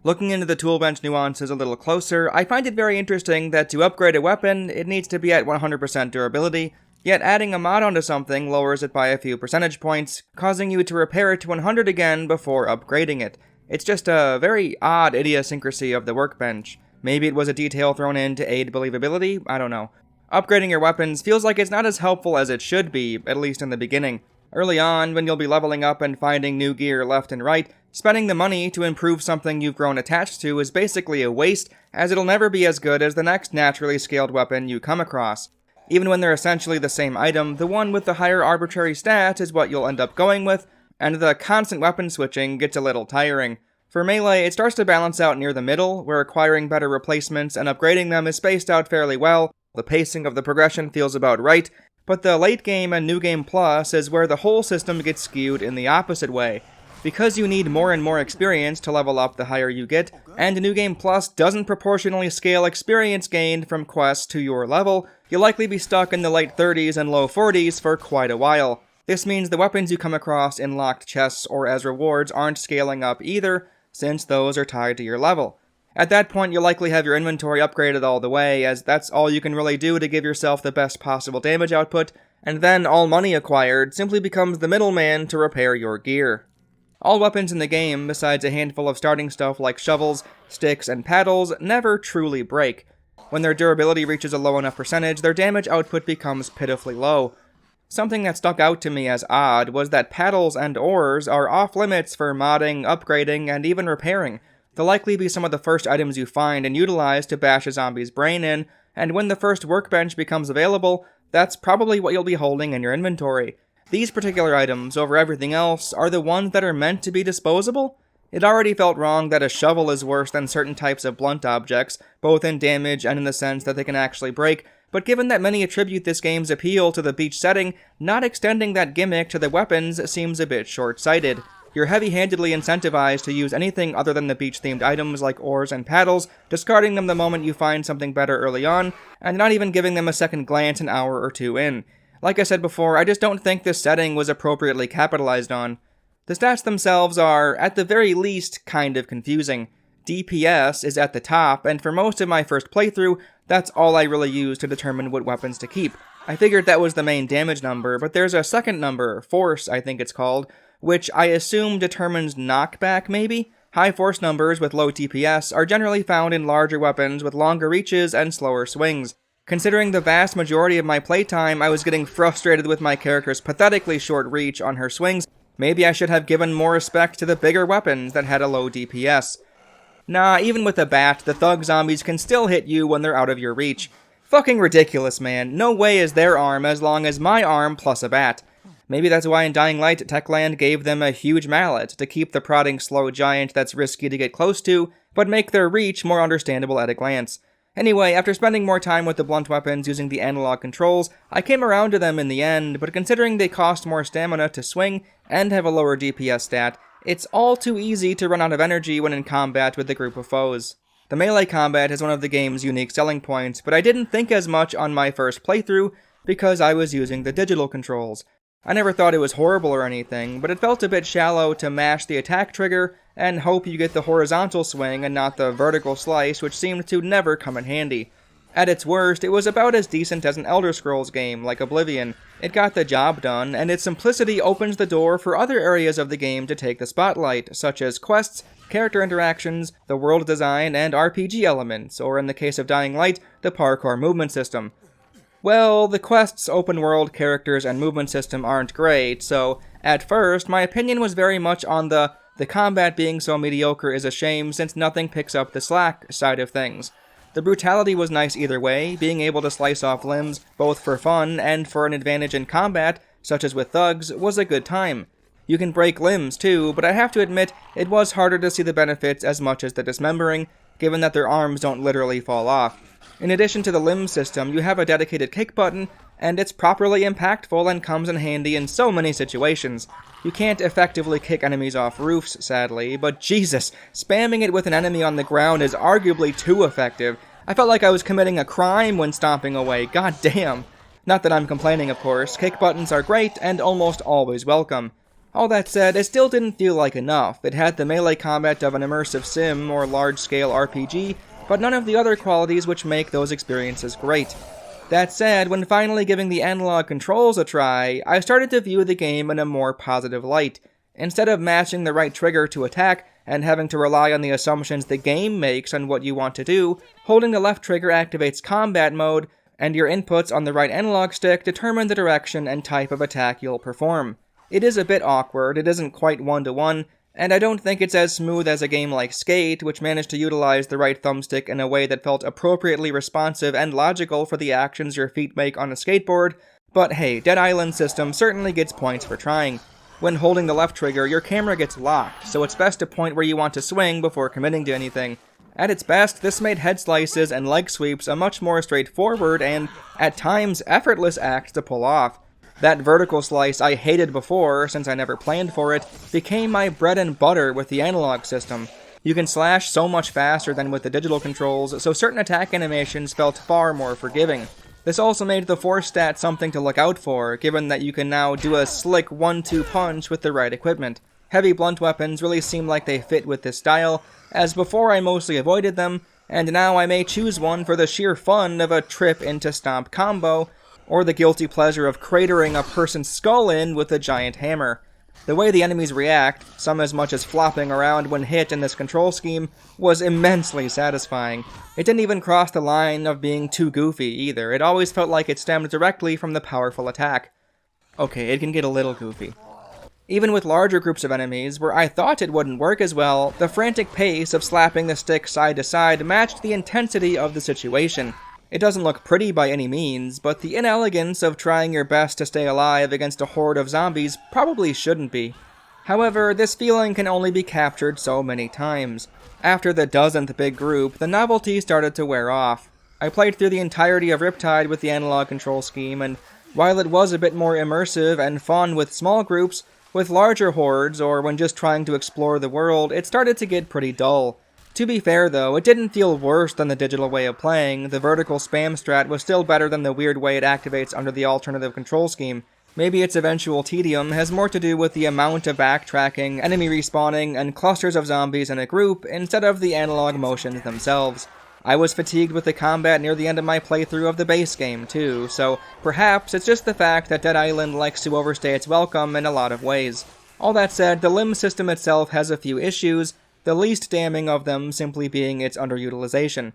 S1: Looking into the Toolbench nuances a little closer, I find it very interesting that to upgrade a weapon, it needs to be at 100% durability, yet adding a mod onto something lowers it by a few percentage points, causing you to repair it to 100 again before upgrading it. It's just a very odd idiosyncrasy of the workbench. Maybe it was a detail thrown in to aid believability, I don't know. Upgrading your weapons feels like it's not as helpful as it should be, at least in the beginning. Early on, when you'll be leveling up and finding new gear left and right, spending the money to improve something you've grown attached to is basically a waste, as it'll never be as good as the next naturally scaled weapon you come across. Even when they're essentially the same item, the one with the higher arbitrary stat is what you'll end up going with, and the constant weapon switching gets a little tiring. For melee, it starts to balance out near the middle, where acquiring better replacements and upgrading them is spaced out fairly well, the pacing of the progression feels about right, but the late game and new game plus is where the whole system gets skewed in the opposite way. Because you need more and more experience to level up the higher you get, and New Game Plus doesn't proportionally scale experience gained from quests to your level, you'll likely be stuck in the late 30s and low 40s for quite a while. This means the weapons you come across in locked chests or as rewards aren't scaling up either, since those are tied to your level. At that point, you'll likely have your inventory upgraded all the way, as that's all you can really do to give yourself the best possible damage output, and then all money acquired simply becomes the middleman to repair your gear. All weapons in the game, besides a handful of starting stuff like shovels, sticks, and paddles, never truly break. When their durability reaches a low enough percentage, their damage output becomes pitifully low. Something that stuck out to me as odd was that paddles and oars are off-limits for modding, upgrading, and even repairing. They'll likely be some of the first items you find and utilize to bash a zombie's brain in, and when the first workbench becomes available, that's probably what you'll be holding in your inventory. These particular items, over everything else, are the ones that are meant to be disposable? It already felt wrong that a shovel is worse than certain types of blunt objects, both in damage and in the sense that they can actually break, but given that many attribute this game's appeal to the beach setting, not extending that gimmick to the weapons seems a bit short-sighted. You're heavy-handedly incentivized to use anything other than the beach-themed items like oars and paddles, discarding them the moment you find something better early on, and not even giving them a second glance an hour or two in. Like I said before, I just don't think this setting was appropriately capitalized on. The stats themselves are, at the very least, kind of confusing. DPS is at the top, and for most of my first playthrough, that's all I really used to determine what weapons to keep. I figured that was the main damage number, but there's a second number, Force I think it's called, which I assume determines knockback maybe? High Force numbers with low DPS are generally found in larger weapons with longer reaches and slower swings. Considering the vast majority of my playtime I was getting frustrated with my character's pathetically short reach on her swings, maybe I should have given more respect to the bigger weapons that had a low DPS. Nah, even with a bat, the thug zombies can still hit you when they're out of your reach. Fucking ridiculous, man. No way is their arm as long as my arm plus a bat. Maybe that's why in Dying Light, Techland gave them a huge mallet to keep the prodding slow giant that's risky to get close to, but make their reach more understandable at a glance. Anyway, after spending more time with the blunt weapons using the analog controls, I came around to them in the end, but considering they cost more stamina to swing and have a lower DPS stat, it's all too easy to run out of energy when in combat with a group of foes. The melee combat is one of the game's unique selling points, but I didn't think as much on my first playthrough because I was using the digital controls. I never thought it was horrible or anything, but it felt a bit shallow to mash the attack trigger and hope you get the horizontal swing and not the vertical slice, which seemed to never come in handy. At its worst, it was about as decent as an Elder Scrolls game, like Oblivion. It got the job done, and its simplicity opens the door for other areas of the game to take the spotlight, such as quests, character interactions, the world design, and RPG elements, or in the case of Dying Light, the parkour movement system. Well, the quest's open-world characters and movement system aren't great, so at first, my opinion was very much on the combat being so mediocre is a shame since nothing picks up the slack side of things. The brutality was nice either way, being able to slice off limbs, both for fun and for an advantage in combat, such as with thugs, was a good time. You can break limbs too, but I have to admit, it was harder to see the benefits as much as the dismembering, given that their arms don't literally fall off. In addition to the limb system, you have a dedicated kick button, and it's properly impactful and comes in handy in so many situations. You can't effectively kick enemies off roofs, sadly, but Jesus, spamming it with an enemy on the ground is arguably too effective. I felt like I was committing a crime when stomping away, god damn. Not that I'm complaining, of course. Kick buttons are great and almost always welcome. All that said, it still didn't feel like enough. It had the melee combat of an immersive sim or large-scale RPG, but none of the other qualities which make those experiences great. That said, when finally giving the analog controls a try, I started to view the game in a more positive light. Instead of mashing the right trigger to attack and having to rely on the assumptions the game makes on what you want to do, holding the left trigger activates combat mode, and your inputs on the right analog stick determine the direction and type of attack you'll perform. It is a bit awkward, it isn't quite one-to-one, and I don't think it's as smooth as a game like Skate, which managed to utilize the right thumbstick in a way that felt appropriately responsive and logical for the actions your feet make on a skateboard, but hey, Dead Island's system certainly gets points for trying. When holding the left trigger, your camera gets locked, so it's best to point where you want to swing before committing to anything. At its best, this made head slices and leg sweeps a much more straightforward and, at times, effortless act to pull off. That vertical slice I hated before, since I never planned for it, became my bread and butter with the analog system. You can slash so much faster than with the digital controls, so certain attack animations felt far more forgiving. This also made the force stat something to look out for, given that you can now do a slick 1-2 punch with the right equipment. Heavy blunt weapons really seem like they fit with this style, as before I mostly avoided them, and now I may choose one for the sheer fun of a trip into stomp combo, or the guilty pleasure of cratering a person's skull in with a giant hammer. The way the enemies react, some as much as flopping around when hit in this control scheme, was immensely satisfying. It didn't even cross the line of being too goofy either, it always felt like it stemmed directly from the powerful attack. Okay, it can get a little goofy. Even with larger groups of enemies, where I thought it wouldn't work as well, the frantic pace of slapping the stick side to side matched the intensity of the situation. It doesn't look pretty by any means, but the inelegance of trying your best to stay alive against a horde of zombies probably shouldn't be. However, this feeling can only be captured so many times. After the dozenth big group, the novelty started to wear off. I played through the entirety of Riptide with the analog control scheme, and while it was a bit more immersive and fun with small groups, with larger hordes or when just trying to explore the world, it started to get pretty dull. To be fair though, it didn't feel worse than the digital way of playing. The vertical spam strat was still better than the weird way it activates under the alternative control scheme. Maybe its eventual tedium has more to do with the amount of backtracking, enemy respawning, and clusters of zombies in a group instead of the analog motions themselves. I was fatigued with the combat near the end of my playthrough of the base game too, so perhaps it's just the fact that Dead Island likes to overstay its welcome in a lot of ways. All that said, the limb system itself has a few issues, the least damning of them simply being its underutilization.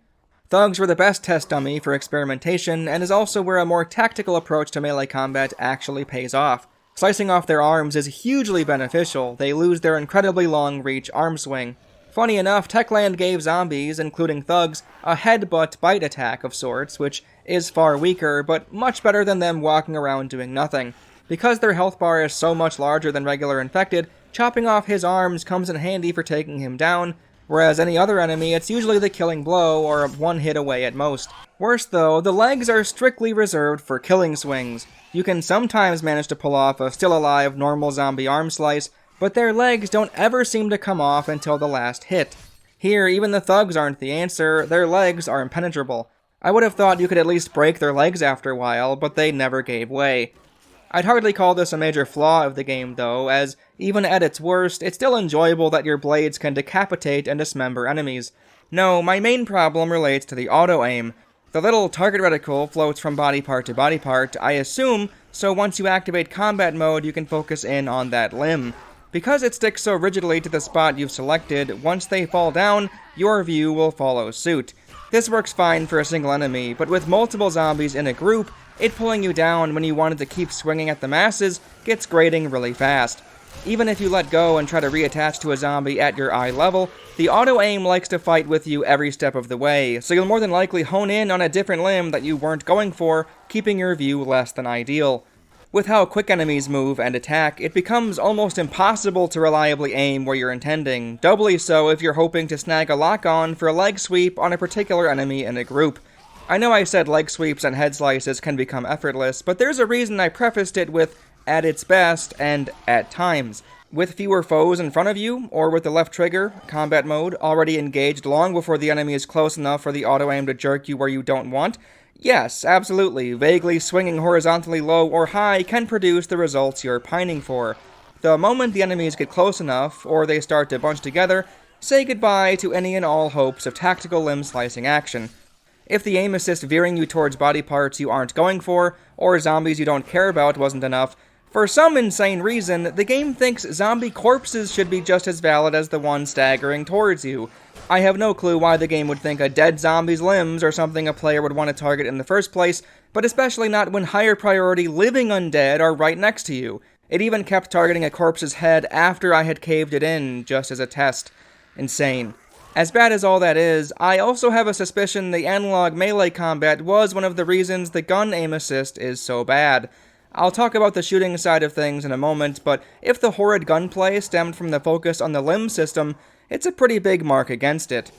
S1: Thugs were the best test dummy for experimentation, and is also where a more tactical approach to melee combat actually pays off. Slicing off their arms is hugely beneficial, they lose their incredibly long reach arm swing. Funny enough, Techland gave zombies, including thugs, a headbutt bite attack of sorts, which is far weaker, but much better than them walking around doing nothing. Because their health bar is so much larger than regular infected, chopping off his arms comes in handy for taking him down, whereas any other enemy it's usually the killing blow or one hit away at most. Worse though, the legs are strictly reserved for killing swings. You can sometimes manage to pull off a still alive normal zombie arm slice, but their legs don't ever seem to come off until the last hit. Here, even the thugs aren't the answer, their legs are impenetrable. I would have thought you could at least break their legs after a while, but they never gave way. I'd hardly call this a major flaw of the game though, as even at its worst, it's still enjoyable that your blades can decapitate and dismember enemies. No, my main problem relates to the auto-aim. The little target reticle floats from body part to body part, I assume, so once you activate combat mode you can focus in on that limb. Because it sticks so rigidly to the spot you've selected, once they fall down, your view will follow suit. This works fine for a single enemy, but with multiple zombies in a group, it pulling you down when you wanted to keep swinging at the masses gets grating really fast. Even if you let go and try to reattach to a zombie at your eye level, the auto-aim likes to fight with you every step of the way, so you'll more than likely hone in on a different limb that you weren't going for, keeping your view less than ideal. With how quick enemies move and attack, it becomes almost impossible to reliably aim where you're intending, doubly so if you're hoping to snag a lock-on for a leg sweep on a particular enemy in a group. I know I said leg sweeps and head slices can become effortless, but there's a reason I prefaced it with at its best and at times. With fewer foes in front of you, or with the left trigger, combat mode, already engaged long before the enemy is close enough for the auto-aim to jerk you where you don't want, Yes, absolutely, vaguely swinging horizontally low or high can produce the results you're pining for. The moment the enemies get close enough, or they start to bunch together, say goodbye to any and all hopes of tactical limb-slicing action. If the aim assist veering you towards body parts you aren't going for, or zombies you don't care about wasn't enough, for some insane reason, the game thinks zombie corpses should be just as valid as the one staggering towards you. I have no clue why the game would think a dead zombie's limbs are something a player would want to target in the first place, but especially not when higher priority living undead are right next to you. It even kept targeting a corpse's head after I had caved it in, just as a test. Insane. As bad as all that is, I also have a suspicion the analog melee combat was one of the reasons the gun aim assist is so bad. I'll talk about the shooting side of things in a moment, but if the horrid gunplay stemmed from the focus on the limb system, it's a pretty big mark against it.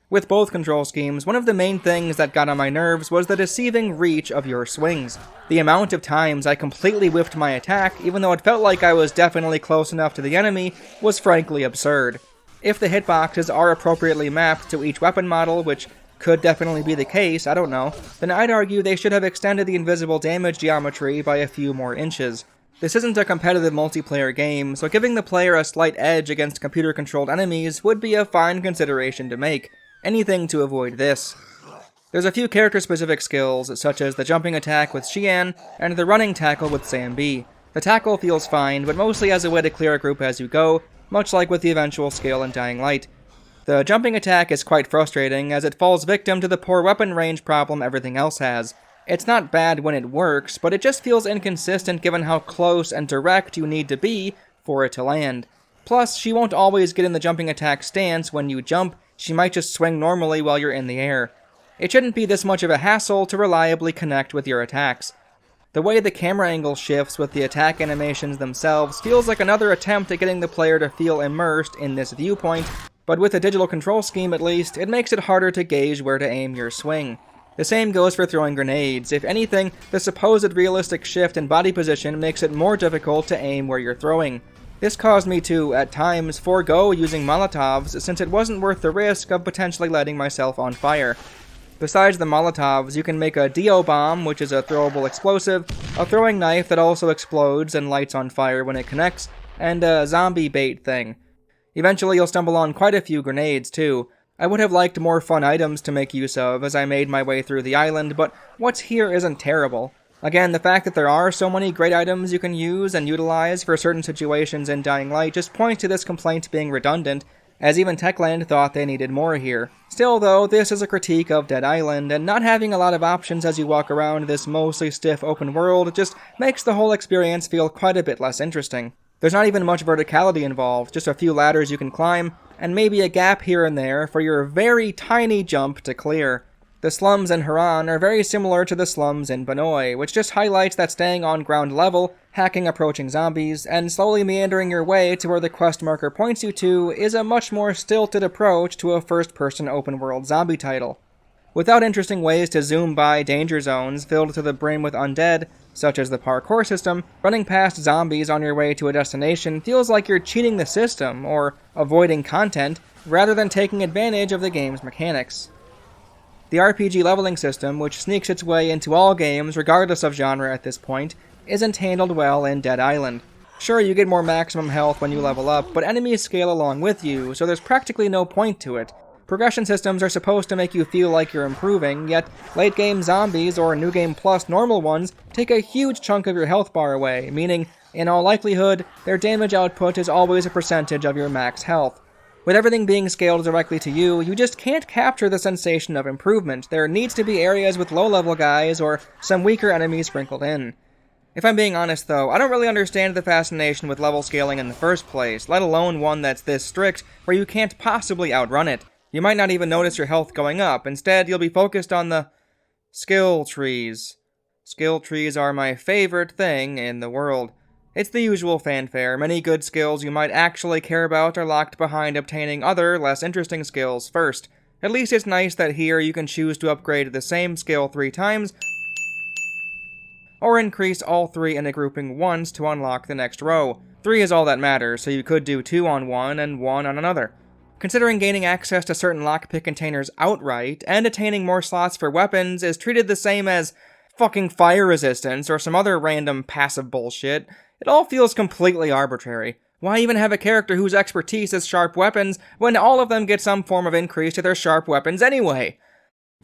S1: With both control schemes, one of the main things that got on my nerves was the deceiving reach of your swings. The amount of times I completely whiffed my attack, even though it felt like I was definitely close enough to the enemy, was frankly absurd. If the hitboxes are appropriately mapped to each weapon model, which could definitely be the case, I don't know, then I'd argue they should have extended the invisible damage geometry by a few more inches. This isn't a competitive multiplayer game, so giving the player a slight edge against computer-controlled enemies would be a fine consideration to make. Anything to avoid this. There's a few character-specific skills, such as the jumping attack with Xian, and the running tackle with Sam B. The tackle feels fine, but mostly as a way to clear a group as you go, much like with the eventual skill in Dying Light. The jumping attack is quite frustrating, as it falls victim to the poor weapon range problem everything else has. It's not bad when it works, but it just feels inconsistent given how close and direct you need to be for it to land. Plus, she won't always get in the jumping attack stance when you jump, she might just swing normally while you're in the air. It shouldn't be this much of a hassle to reliably connect with your attacks. The way the camera angle shifts with the attack animations themselves feels like another attempt at getting the player to feel immersed in this viewpoint, but with a digital control scheme at least, it makes it harder to gauge where to aim your swing. The same goes for throwing grenades. If anything, the supposed realistic shift in body position makes it more difficult to aim where you're throwing. This caused me to, at times, forego using Molotovs since it wasn't worth the risk of potentially lighting myself on fire. Besides the Molotovs, you can make a Dio bomb, which is a throwable explosive, a throwing knife that also explodes and lights on fire when it connects, and a zombie bait thing. Eventually you'll stumble on quite a few grenades too. I would have liked more fun items to make use of as I made my way through the island, but what's here isn't terrible. Again, the fact that there are so many great items you can use and utilize for certain situations in Dying Light just points to this complaint being redundant, as even Techland thought they needed more here. Still though, this is a critique of Dead Island, and not having a lot of options as you walk around this mostly stiff open world just makes the whole experience feel quite a bit less interesting. There's not even much verticality involved, just a few ladders you can climb, and maybe a gap here and there for your very tiny jump to clear. The slums in Haran are very similar to the slums in Banoi, which just highlights that staying on ground level, hacking approaching zombies, and slowly meandering your way to where the quest marker points you to is a much more stilted approach to a first-person open-world zombie title. Without interesting ways to zoom by danger zones filled to the brim with undead, such as the parkour system, running past zombies on your way to a destination feels like you're cheating the system, or avoiding content, rather than taking advantage of the game's mechanics. The RPG leveling system, which sneaks its way into all games regardless of genre at this point, isn't handled well in Dead Island. Sure, you get more maximum health when you level up, but enemies scale along with you, so there's practically no point to it. Progression systems are supposed to make you feel like you're improving, yet late-game zombies or New Game Plus normal ones take a huge chunk of your health bar away, meaning, in all likelihood, their damage output is always a percentage of your max health. With everything being scaled directly to you, you just can't capture the sensation of improvement. There needs to be areas with low-level guys or some weaker enemies sprinkled in. If I'm being honest though, I don't really understand the fascination with level scaling in the first place, let alone one that's this strict where you can't possibly outrun it. You might not even notice your health going up. Instead, you'll be focused on the skill trees. Skill trees are my favorite thing in the world. It's the usual fanfare. Many good skills you might actually care about are locked behind obtaining other, less interesting skills first. At least it's nice that here you can choose to upgrade the same skill 3 times, or increase all 3 in a grouping once to unlock the next row. 3 is all that matters, so you could do 2 on one and 1 on another. considering gaining access to certain lockpick containers outright and attaining more slots for weapons is treated the same as fucking fire resistance or some other random passive bullshit. It all feels completely arbitrary. Why even have a character whose expertise is sharp weapons when all of them get some form of increase to their sharp weapons anyway?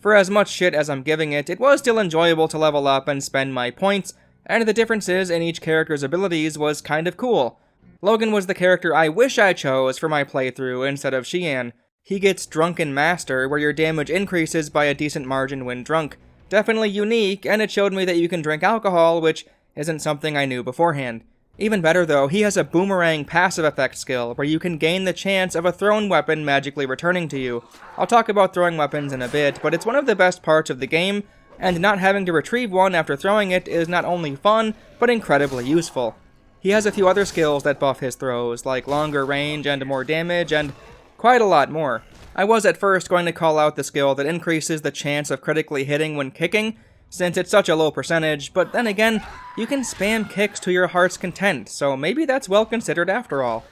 S1: For as much shit as I'm giving it, it was still enjoyable to level up and spend my points, and the differences in each character's abilities was kind of cool. Logan was the character I wish I chose for my playthrough instead of Xian. He gets Drunken Master, where your damage increases by a decent margin when drunk. Definitely unique, and it showed me that you can drink alcohol, which isn't something I knew beforehand. Even better though, he has a boomerang passive effect skill, where you can gain the chance of a thrown weapon magically returning to you. I'll talk about throwing weapons in a bit, but it's one of the best parts of the game, and not having to retrieve one after throwing it is not only fun, but incredibly useful. He has a few other skills that buff his throws, like longer range and more damage, and quite a lot more. I was at first going to call out the skill that increases the chance of critically hitting when kicking, since it's such a low percentage, but then again, you can spam kicks to your heart's content, so maybe that's well considered after all.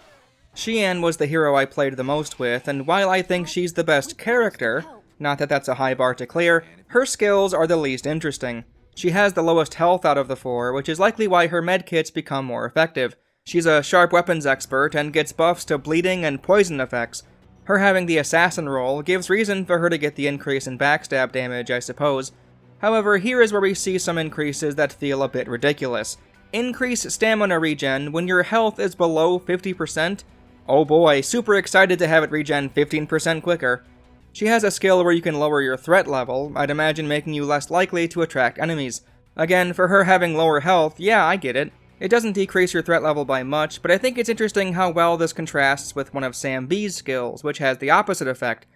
S1: Xian was the hero I played the most with, and while I think she's the best character, not that that's a high bar to clear, her skills are the least interesting. She has the lowest health out of the four, which is likely why her medkits become more effective. She's a sharp weapons expert and gets buffs to bleeding and poison effects. Her having the assassin role gives reason for her to get the increase in backstab damage, I suppose. However, here is where we see some increases that feel a bit ridiculous. Increase stamina regen when your health is below 50%? Oh boy, super excited to have it regen 15% quicker. She has a skill where you can lower your threat level, I'd imagine making you less likely to attract enemies. Again, for her having lower health, yeah, I get it. It doesn't decrease your threat level by much, but I think it's interesting how well this contrasts with one of Sam B's skills, which has the opposite effect.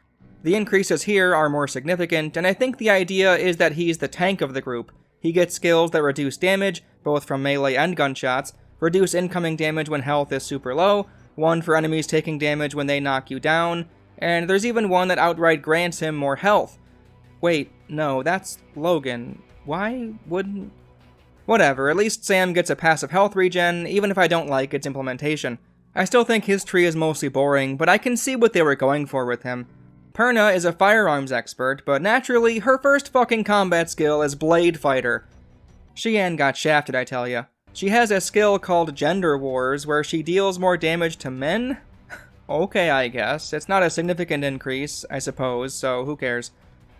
S1: The increases here are more significant, and I think the idea is that he's the tank of the group. He gets skills that reduce damage, both from melee and gunshots, reduce incoming damage when health is super low, one for enemies taking damage when they knock you down, and there's even one that outright grants him more health. Wait, no, that's Logan. Why wouldn't... Whatever, at least Sam gets a passive health regen, even if I don't like its implementation. I still think his tree is mostly boring, but I can see what they were going for with him. Perna is a firearms expert, but naturally, her first fucking combat skill is Blade Fighter. Xian got shafted, I tell ya. She has a skill called Gender Wars, where she deals more damage to men? Okay, I guess. It's not a significant increase, I suppose, so who cares.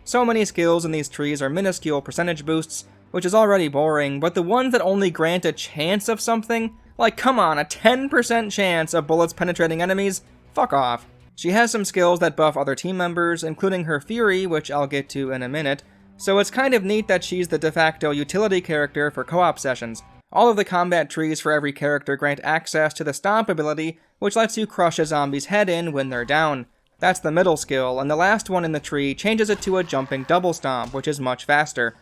S1: So many skills in these trees are minuscule percentage boosts, which is already boring, but the ones that only grant a chance of something? Like, come on, a 10% chance of bullets penetrating enemies? Fuck off. She has some skills that buff other team members, including her Fury, which I'll get to in a minute, so it's kind of neat that she's the de facto utility character for co-op sessions. All of the combat trees for every character grant access to the Stomp ability, which lets you crush a zombie's head in when they're down. That's the middle skill, and the last one in the tree changes it to a jumping double stomp, which is much faster.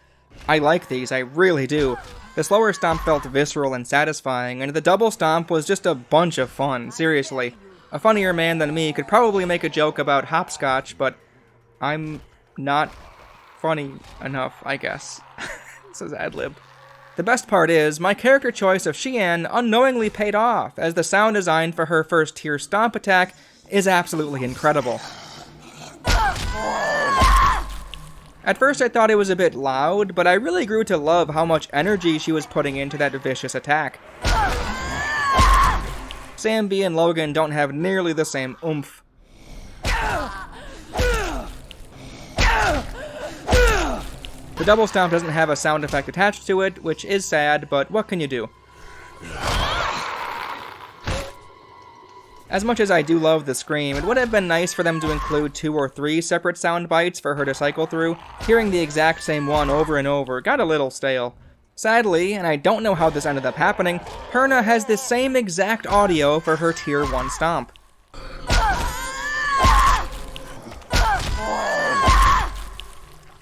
S1: I like these, I really do. The slower stomp felt visceral and satisfying, and the double stomp was just a bunch of fun, seriously. A funnier man than me could probably make a joke about hopscotch, but I'm not funny enough, I guess. This is ad-lib. The best part is, my character choice of Xian unknowingly paid off, as the sound design for her first tier stomp attack is absolutely incredible. At first I thought it was a bit loud, but I really grew to love how much energy she was putting into that vicious attack. Sam B and Logan don't have nearly the same oomph. The double stomp doesn't have a sound effect attached to it, which is sad, but what can you do? As much as I do love the scream, it would have been nice for them to include 2 or 3 separate sound bites for her to cycle through. Hearing the exact same one over and over got a little stale. Sadly, and I don't know how this ended up happening, Perna has the same exact audio for her tier 1 stomp.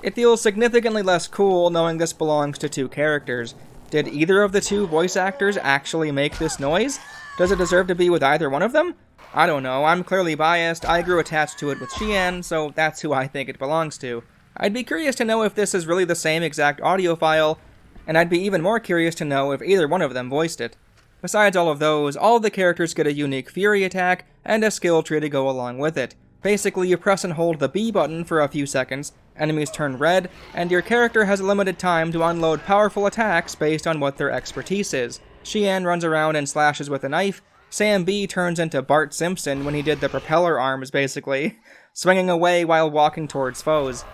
S1: It feels significantly less cool knowing this belongs to 2 characters. Did either of the 2 voice actors actually make this noise? Does it deserve to be with either one of them? I don't know, I'm clearly biased, I grew attached to it with Xian, so that's who I think it belongs to. I'd be curious to know if this is really the same exact audio file, and I'd be even more curious to know if either one of them voiced it. Besides all of those, all of the characters get a unique Fury attack, and a skill tree to go along with it. Basically, you press and hold the B button for a few seconds, enemies turn red, and your character has a limited time to unload powerful attacks based on what their expertise is. Xian runs around and slashes with a knife. Sam B turns into Bart Simpson when he did the propeller arms, basically, swinging away while walking towards foes.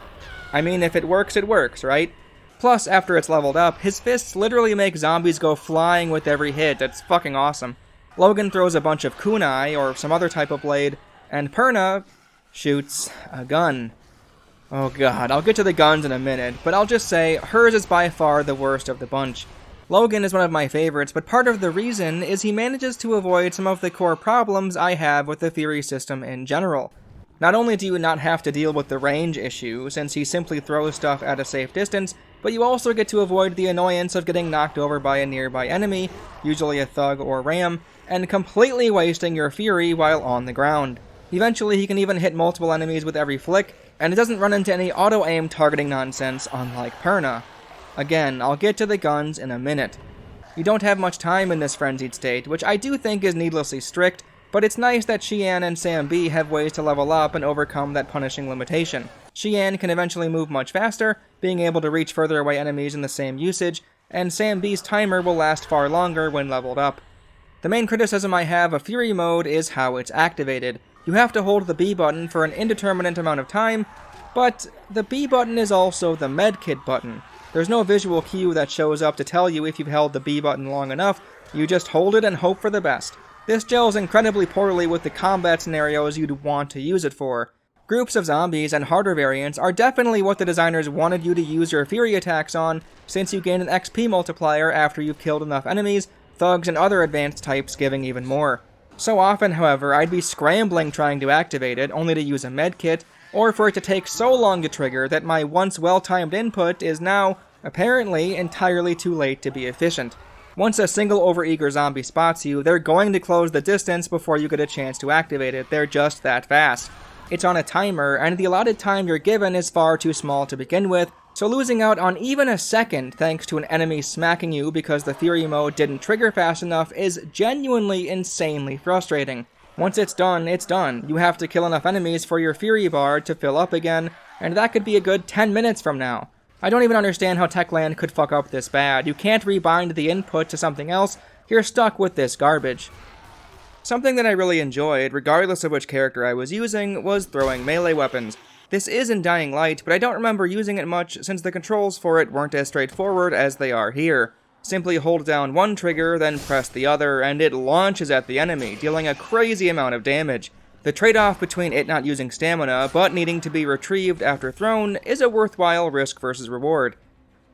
S1: I mean, if it works, right? Plus, after it's leveled up, his fists literally make zombies go flying with every hit. It's fucking awesome. Logan throws a bunch of kunai, or some other type of blade, and Perna shoots a gun. Oh god, I'll get to the guns in a minute, but I'll just say, hers is by far the worst of the bunch. Logan is one of my favorites, but part of the reason is he manages to avoid some of the core problems I have with the Fury system in general. Not only do you not have to deal with the range issue, since he simply throws stuff at a safe distance, but you also get to avoid the annoyance of getting knocked over by a nearby enemy, usually a thug or ram, and completely wasting your Fury while on the ground. Eventually he can even hit multiple enemies with every flick, and it doesn't run into any auto-aim targeting nonsense unlike Perna. Again, I'll get to the guns in a minute. You don't have much time in this frenzied state, which I do think is needlessly strict, but it's nice that Xian and Sam B have ways to level up and overcome that punishing limitation. Xian can eventually move much faster, being able to reach further away enemies in the same usage, and Sam B's timer will last far longer when leveled up. The main criticism I have of Fury mode is how it's activated. You have to hold the B button for an indeterminate amount of time, but the B button is also the medkit button. There's no visual cue that shows up to tell you if you've held the B button long enough, you just hold it and hope for the best. This gels incredibly poorly with the combat scenarios you'd want to use it for. Groups of zombies and harder variants are definitely what the designers wanted you to use your Fury attacks on, since you gain an XP multiplier after you've killed enough enemies, thugs and other advanced types giving even more. So often, however, I'd be scrambling trying to activate it, only to use a medkit, or for it to take so long to trigger that my once well-timed input is now, apparently, entirely too late to be efficient. Once a single overeager zombie spots you, they're going to close the distance before you get a chance to activate it. They're just that fast. It's on a timer, and the allotted time you're given is far too small to begin with, so losing out on even a second thanks to an enemy smacking you because the Fury mode didn't trigger fast enough is genuinely insanely frustrating. Once it's done, it's done. You have to kill enough enemies for your Fury bar to fill up again, and that could be a good 10 minutes from now. I don't even understand how Techland could fuck up this bad. You can't rebind the input to something else, you're stuck with this garbage. Something that I really enjoyed, regardless of which character I was using, was throwing melee weapons. This is in Dying Light, but I don't remember using it much since the controls for it weren't as straightforward as they are here. Simply hold down one trigger, then press the other, and it launches at the enemy, dealing a crazy amount of damage. The trade-off between it not using stamina, but needing to be retrieved after thrown, is a worthwhile risk versus reward.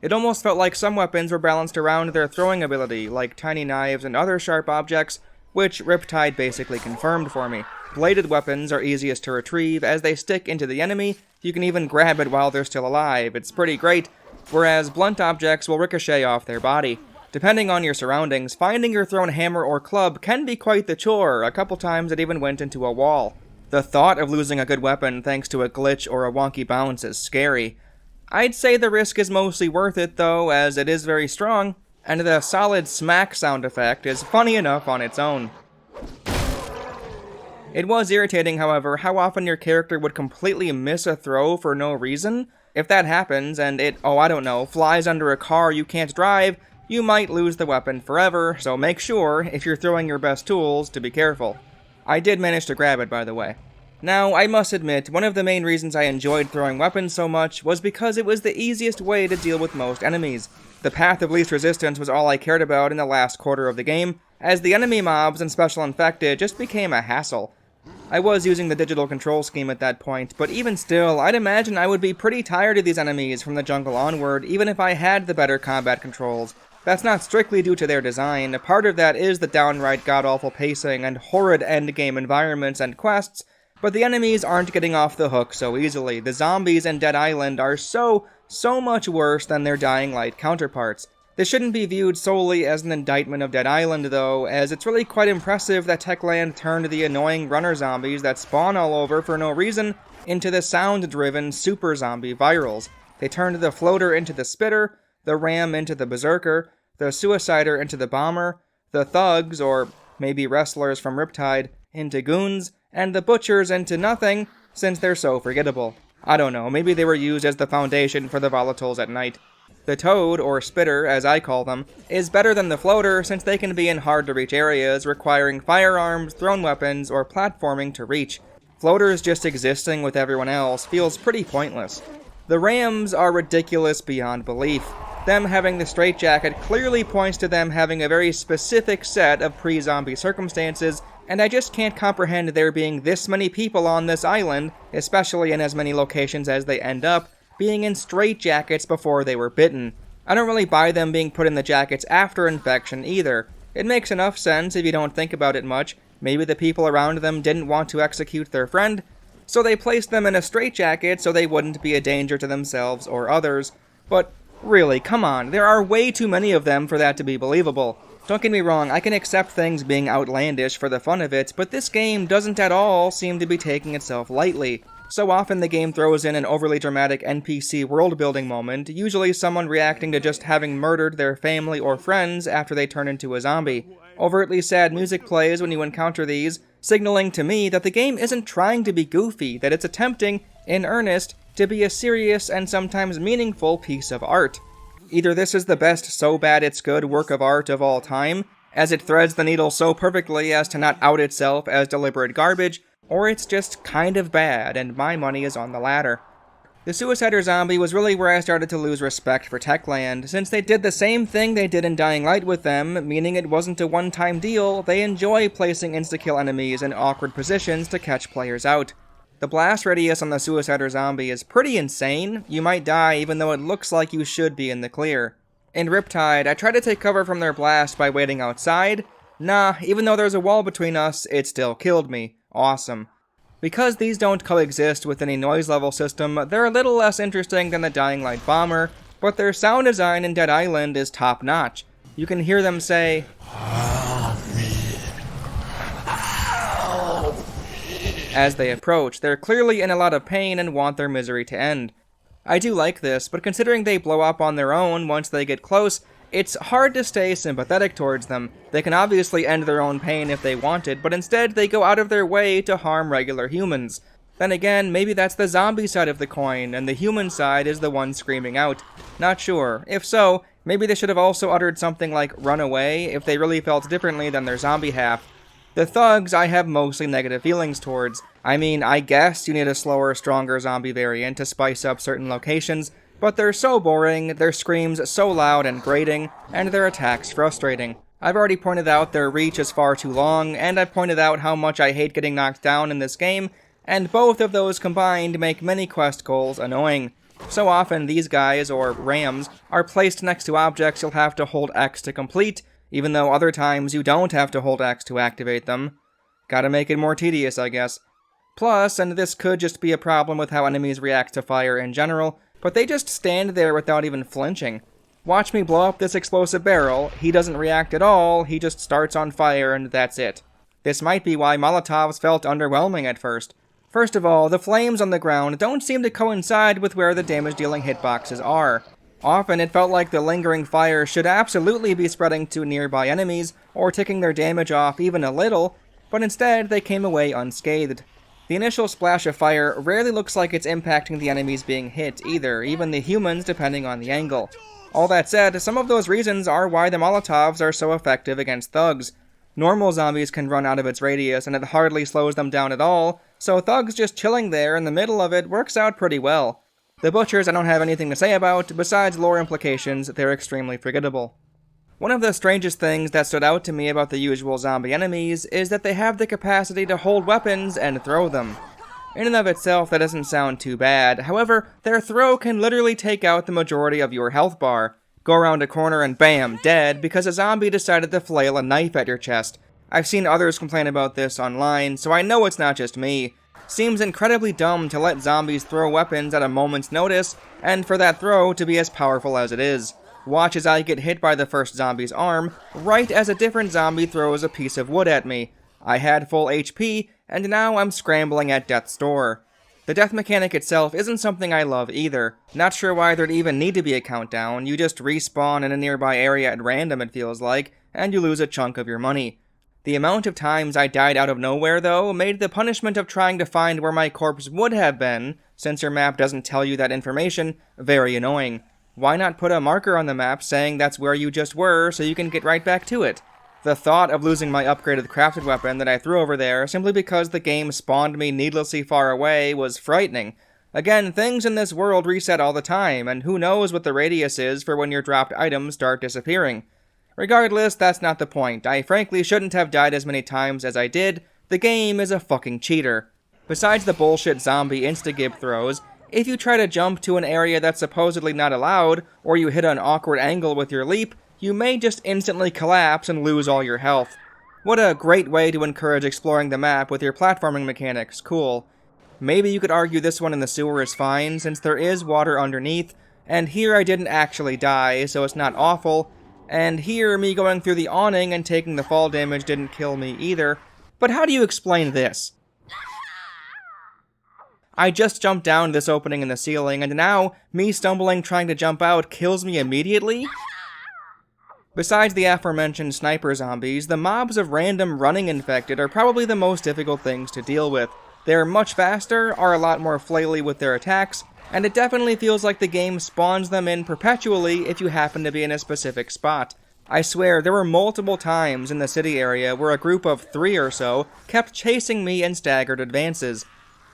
S1: It almost felt like some weapons were balanced around their throwing ability, like tiny knives and other sharp objects, which Riptide basically confirmed for me. Bladed weapons are easiest to retrieve as they stick into the enemy, you can even grab it while they're still alive, it's pretty great, whereas blunt objects will ricochet off their body. Depending on your surroundings, finding your thrown hammer or club can be quite the chore, a couple times it even went into a wall. The thought of losing a good weapon thanks to a glitch or a wonky bounce is scary. I'd say the risk is mostly worth it though, as it is very strong, and the solid smack sound effect is funny enough on its own. It was irritating, however, how often your character would completely miss a throw for no reason. If that happens, and it, flies under a car you can't drive, you might lose the weapon forever, so make sure, if you're throwing your best tools, to be careful. I did manage to grab it, by the way. Now, I must admit, one of the main reasons I enjoyed throwing weapons so much was because it was the easiest way to deal with most enemies. The path of least resistance was all I cared about in the last quarter of the game, as the enemy mobs and special infected just became a hassle. I was using the digital control scheme at that point, but even still, I'd imagine I would be pretty tired of these enemies from the jungle onward, even if I had the better combat controls. That's not strictly due to their design, a part of that is the downright god-awful pacing and horrid endgame environments and quests, but the enemies aren't getting off the hook so easily. The zombies in Dead Island are so much worse than their Dying Light counterparts. This shouldn't be viewed solely as an indictment of Dead Island though, as it's really quite impressive that Techland turned the annoying runner zombies that spawn all over for no reason into the sound-driven super zombie virals. They turned the floater into the spitter, the ram into the berserker, the suicider into the bomber, the thugs, or maybe wrestlers from Riptide, into goons, and the butchers into nothing, since they're so forgettable. I don't know, maybe they were used as the foundation for the volatiles at night. The toad, or spitter as I call them, is better than the floater since they can be in hard to reach areas requiring firearms, thrown weapons, or platforming to reach. Floaters just existing with everyone else feels pretty pointless. The rams are ridiculous beyond belief. Them having the straitjacket clearly points to them having a very specific set of pre-zombie circumstances, and I just can't comprehend there being this many people on this island, especially in as many locations as they end up, being in straitjackets before they were bitten. I don't really buy them being put in the jackets after infection either. It makes enough sense if you don't think about it much. Maybe the people around them didn't want to execute their friend, so they placed them in a straitjacket so they wouldn't be a danger to themselves or others. But really, come on, there are way too many of them for that to be believable. Don't get me wrong, I can accept things being outlandish for the fun of it, but this game doesn't at all seem to be taking itself lightly. So often the game throws in an overly dramatic NPC world-building moment, usually someone reacting to just having murdered their family or friends after they turn into a zombie. Overtly sad music plays when you encounter these, signaling to me that the game isn't trying to be goofy, that it's attempting, in earnest, to be a serious and sometimes meaningful piece of art. Either this is the best so bad it's good work of art of all time, as it threads the needle so perfectly as to not out itself as deliberate garbage, or it's just kind of bad, and my money is on the latter. The Suicider Zombie was really where I started to lose respect for Techland, since they did the same thing they did in Dying Light with them, meaning it wasn't a one-time deal. They enjoy placing insta-kill enemies in awkward positions to catch players out. The blast radius on the Suicider Zombie is pretty insane. You might die even though it looks like you should be in the clear. In Riptide, I tried to take cover from their blast by waiting outside. Nah, even though there's a wall between us, it still killed me. Awesome. Because these don't coexist with any noise level system, they're a little less interesting than the Dying Light Bomber, but their sound design in Dead Island is top notch. You can hear them say, as they approach. They're clearly in a lot of pain and want their misery to end. I do like this, but considering they blow up on their own once they get close, it's hard to stay sympathetic towards them. They can obviously end their own pain if they wanted, but instead they go out of their way to harm regular humans. Then again, maybe that's the zombie side of the coin, and the human side is the one screaming out. Not sure. If so, maybe they should have also uttered something like run away if they really felt differently than their zombie half. The thugs I have mostly negative feelings towards. I mean, I guess you need a slower, stronger zombie variant to spice up certain locations, but they're so boring, their screams so loud and grating, and their attacks frustrating. I've already pointed out their reach is far too long, and I've pointed out how much I hate getting knocked down in this game, and both of those combined make many quest goals annoying. So often these guys, or rams, are placed next to objects you'll have to hold X to complete, even though other times you don't have to hold X to activate them. Gotta make it more tedious, I guess. Plus, and this could just be a problem with how enemies react to fire in general, but they just stand there without even flinching. Watch me blow up this explosive barrel, he doesn't react at all, he just starts on fire and that's it. This might be why Molotovs felt underwhelming at first. First of all, the flames on the ground don't seem to coincide with where the damage-dealing hitboxes are. Often it felt like the lingering fire should absolutely be spreading to nearby enemies, or ticking their damage off even a little, but instead they came away unscathed. The initial splash of fire rarely looks like it's impacting the enemies being hit either, even the humans depending on the angle. All that said, some of those reasons are why the Molotovs are so effective against thugs. Normal zombies can run out of its radius and it hardly slows them down at all, so thugs just chilling there in the middle of it works out pretty well. The butchers I don't have anything to say about, besides lore implications, they're extremely forgettable. One of the strangest things that stood out to me about the usual zombie enemies is that they have the capacity to hold weapons and throw them. In and of itself, that doesn't sound too bad. However, their throw can literally take out the majority of your health bar. Go around a corner and bam, dead, because a zombie decided to flail a knife at your chest. I've seen others complain about this online, so I know it's not just me. Seems incredibly dumb to let zombies throw weapons at a moment's notice, and for that throw to be as powerful as it is. Watch as I get hit by the first zombie's arm, right as a different zombie throws a piece of wood at me. I had full HP, and now I'm scrambling at death's door. The death mechanic itself isn't something I love either. Not sure why there'd even need to be a countdown, you just respawn in a nearby area at random it feels like, and you lose a chunk of your money. The amount of times I died out of nowhere, though, made the punishment of trying to find where my corpse would have been, since your map doesn't tell you that information, very annoying. Why not put a marker on the map saying that's where you just were so you can get right back to it? The thought of losing my upgraded crafted weapon that I threw over there simply because the game spawned me needlessly far away was frightening. Again, things in this world reset all the time, and who knows what the radius is for when your dropped items start disappearing. Regardless, that's not the point. I frankly shouldn't have died as many times as I did. The game is a fucking cheater. Besides the bullshit zombie insta-gib throws, if you try to jump to an area that's supposedly not allowed, or you hit an awkward angle with your leap, you may just instantly collapse and lose all your health. What a great way to encourage exploring the map with your platforming mechanics, cool. Maybe you could argue this one in the sewer is fine, since there is water underneath, and here I didn't actually die, so it's not awful, and here me going through the awning and taking the fall damage didn't kill me either. But how do you explain this? I just jumped down this opening in the ceiling, and now, me stumbling trying to jump out kills me immediately? Besides the aforementioned sniper zombies, the mobs of random running infected are probably the most difficult things to deal with. They're much faster, are a lot more flaily with their attacks, and it definitely feels like the game spawns them in perpetually if you happen to be in a specific spot. I swear, there were multiple times in the city area where a group of 3 or so kept chasing me in staggered advances.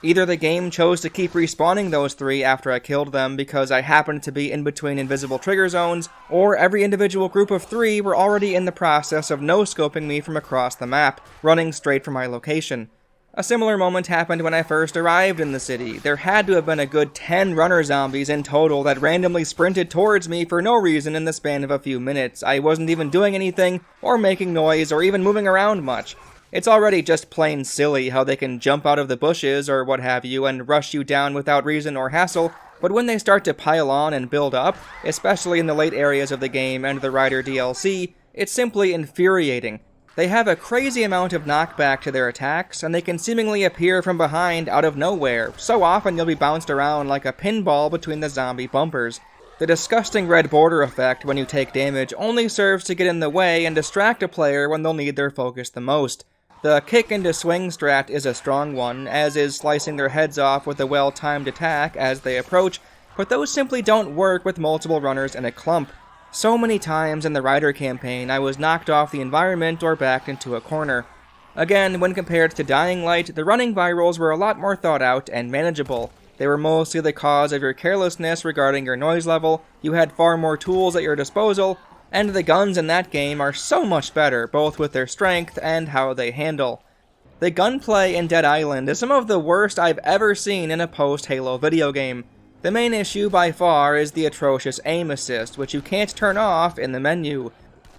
S1: Either the game chose to keep respawning those 3 after I killed them because I happened to be in between invisible trigger zones, or every individual group of 3 were already in the process of no-scoping me from across the map, running straight for my location. A similar moment happened when I first arrived in the city. There had to have been a good 10 runner zombies in total that randomly sprinted towards me for no reason in the span of a few minutes. I wasn't even doing anything, or making noise, or even moving around much. It's already just plain silly how they can jump out of the bushes or what have you and rush you down without reason or hassle, but when they start to pile on and build up, especially in the late areas of the game and the Ryder DLC, it's simply infuriating. They have a crazy amount of knockback to their attacks, and they can seemingly appear from behind out of nowhere. So often you'll be bounced around like a pinball between the zombie bumpers. The disgusting red border effect when you take damage only serves to get in the way and distract a player when they'll need their focus the most. The kick into swing strat is a strong one, as is slicing their heads off with a well-timed attack as they approach, but those simply don't work with multiple runners in a clump. So many times in the Ryder campaign, I was knocked off the environment or backed into a corner. Again, when compared to Dying Light, the running virals were a lot more thought out and manageable. They were mostly the cause of your carelessness regarding your noise level, you had far more tools at your disposal, and the guns in that game are so much better, both with their strength and how they handle. The gunplay in Dead Island is some of the worst I've ever seen in a post-Halo video game. The main issue by far is the atrocious aim assist, which you can't turn off in the menu.